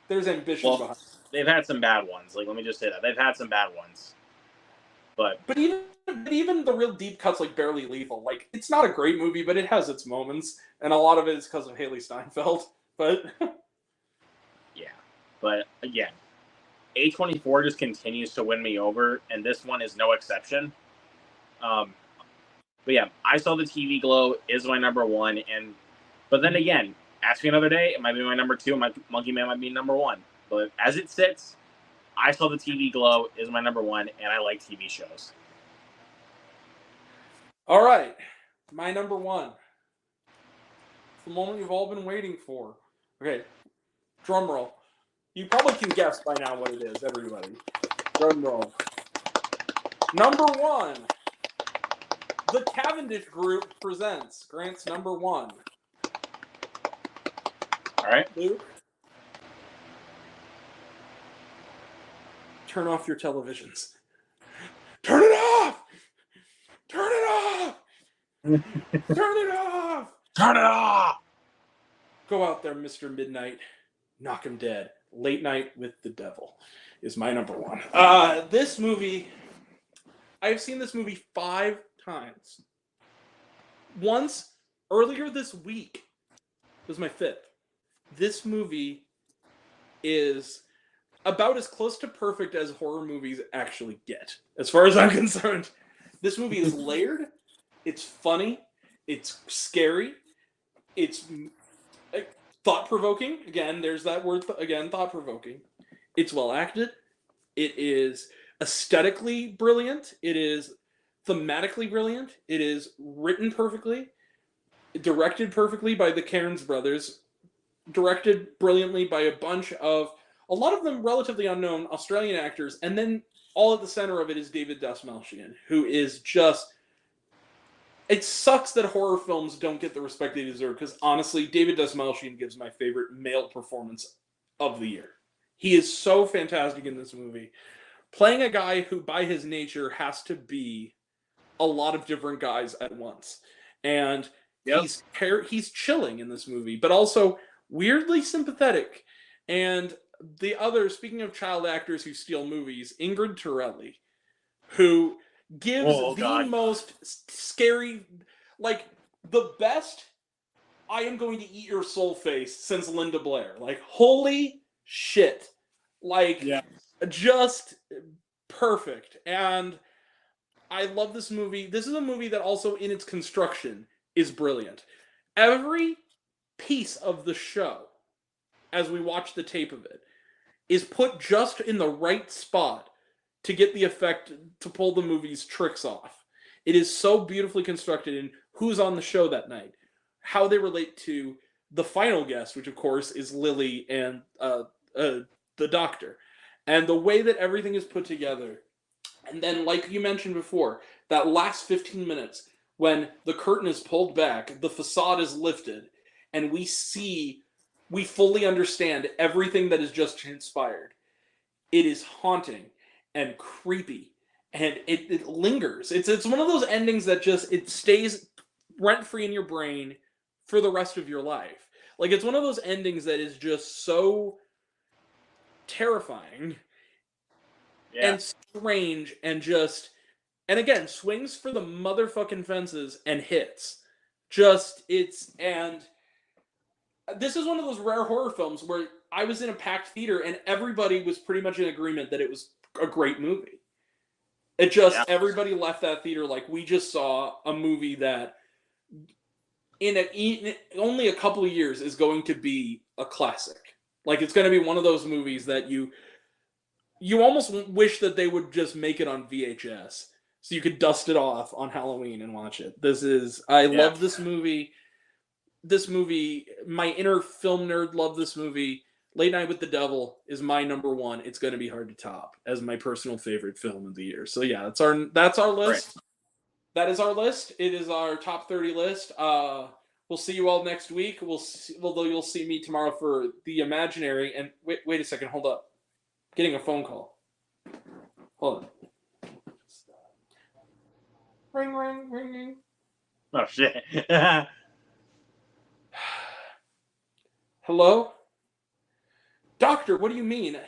[SPEAKER 1] There's ambition behind.
[SPEAKER 2] They've had some bad ones. Like, let me just say that they've had some bad ones. But
[SPEAKER 1] even the real deep cuts, like Barely Lethal, like, it's not a great movie, but it has its moments, and a lot of it is because of Haley Steinfeld. But
[SPEAKER 2] yeah, but again, A24 just continues to win me over, and this one is no exception. But yeah, I Saw the TV Glow is my number 1, but then again, ask me another day, it might be my number 2. Monkey Man might be number 1. But as it sits, I Saw the TV Glow is my number 1, and I like TV shows.
[SPEAKER 1] All right, my number 1. It's the moment you've all been waiting for. Okay, drum roll. You probably can guess by now what it is, everybody. Drum roll. Number 1. The Cavendish Group presents Grant's number 1.
[SPEAKER 2] All right.
[SPEAKER 1] Luke, turn off your televisions. Turn it off! Turn it off! Turn it off!
[SPEAKER 2] Turn it off!
[SPEAKER 1] Go out there, Mr. Midnight. Knock him dead. Late Night with the Devil is my number 1. This movie, I've seen this movie 5 times. Once, earlier this week, was my 5th. This movie is about as close to perfect as horror movies actually get, as far as I'm concerned. This movie is layered. It's funny. It's scary. It's thought-provoking. Again, there's that word again, thought-provoking. It's well acted. It is aesthetically brilliant. It is thematically brilliant. It is written perfectly, directed perfectly by the Cairns brothers, directed brilliantly by a lot of them relatively unknown Australian actors, and then all at the center of it is David Dastmalchian, who is just... It sucks that horror films don't get the respect they deserve, because honestly, David Dastmalchian gives my favorite male performance of the year. He is so fantastic in this movie. Playing a guy who, by his nature, has to be a lot of different guys at once. And he's chilling in this movie, but also weirdly sympathetic. And the other, speaking of child actors who steal movies, Ingrid Torelli, who gives most scary, like, the best I am going to eat your soul face since Linda Blair. Like, holy shit. Like, just perfect. And I love this movie. This is a movie that also, in its construction, is brilliant. Every piece of the show, as we watch the tape of it, is put just in the right spot to get the effect, to pull the movie's tricks off. It is so beautifully constructed in who's on the show that night, how they relate to the final guest, which of course is Lily and the doctor, and the way that everything is put together. And then, like you mentioned before, that last 15 minutes, when the curtain is pulled back, the facade is lifted, and we fully understand everything that has just transpired. It is haunting and creepy, and it lingers. It's one of those endings that just, it stays rent-free in your brain for the rest of your life. Like, it's one of those endings that is just so terrifying and strange, and just, and again, swings for the motherfucking fences and hits. And this is one of those rare horror films where I was in a packed theater and everybody was pretty much in agreement that it was a great movie. Everybody left that theater like, we just saw a movie that in only a couple of years is going to be a classic. Like, it's going to be one of those movies that you almost wish that they would just make it on VHS so you could dust it off on Halloween and watch it. I love this movie. This movie, my inner film nerd loved this movie. Late Night with the Devil is my number one. It's going to be hard to top as my personal favorite film of the year. So yeah, that's our list. Right. That is our list. It is our top 30 list. We'll see you all next week. Although you'll see me tomorrow for The Imaginary. And wait a second, hold up. Getting a phone call. Hold on. Ring, ring, ring.
[SPEAKER 2] Oh shit.
[SPEAKER 1] Hello? Doctor, what do you mean?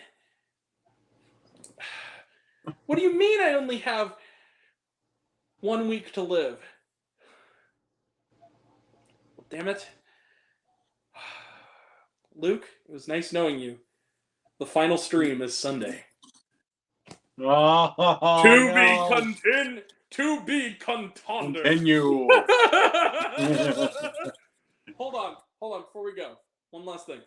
[SPEAKER 1] What do you mean I only have 1 week to live? Damn it. Luke, it was nice knowing you. The final stream is Sunday. To be continued.
[SPEAKER 2] Continue.
[SPEAKER 1] Hold on, before we go. One last thing.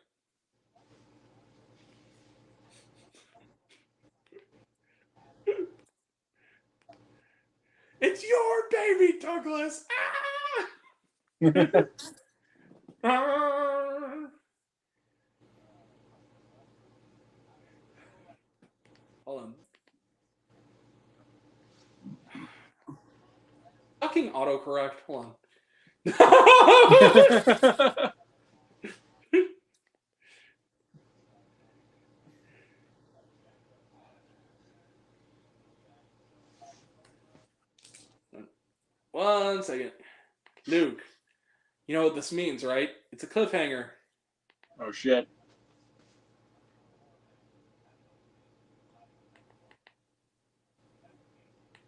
[SPEAKER 1] It's your baby, Douglas! Hold on. Fucking autocorrect. Hold on. One second. Luke, you know what this means, right? It's a cliffhanger.
[SPEAKER 2] Oh, shit.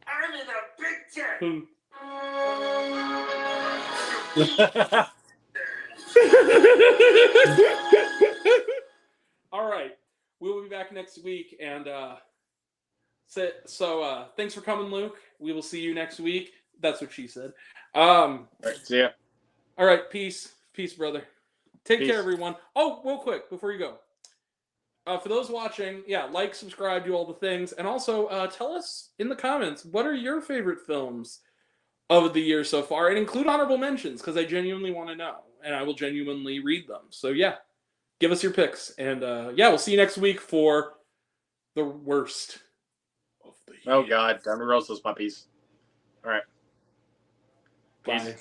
[SPEAKER 3] I'm in a picture!
[SPEAKER 1] All right. We'll be back next week, and So thanks for coming, Luke. We will see you next week. That's what she said.
[SPEAKER 2] All right, see ya.
[SPEAKER 1] All right, peace, brother. Take
[SPEAKER 2] Peace.
[SPEAKER 1] care, everyone. Oh, real quick before you go. For those watching, like, subscribe, do all the things, and also tell us in the comments what are your favorite films of the year so far, and include honorable mentions because I genuinely want to know, and I will genuinely read them. So yeah, give us your picks, and we'll see you next week for the worst of the year.
[SPEAKER 2] Oh God, time to roast those puppies. All right. Peace.
[SPEAKER 1] Bye.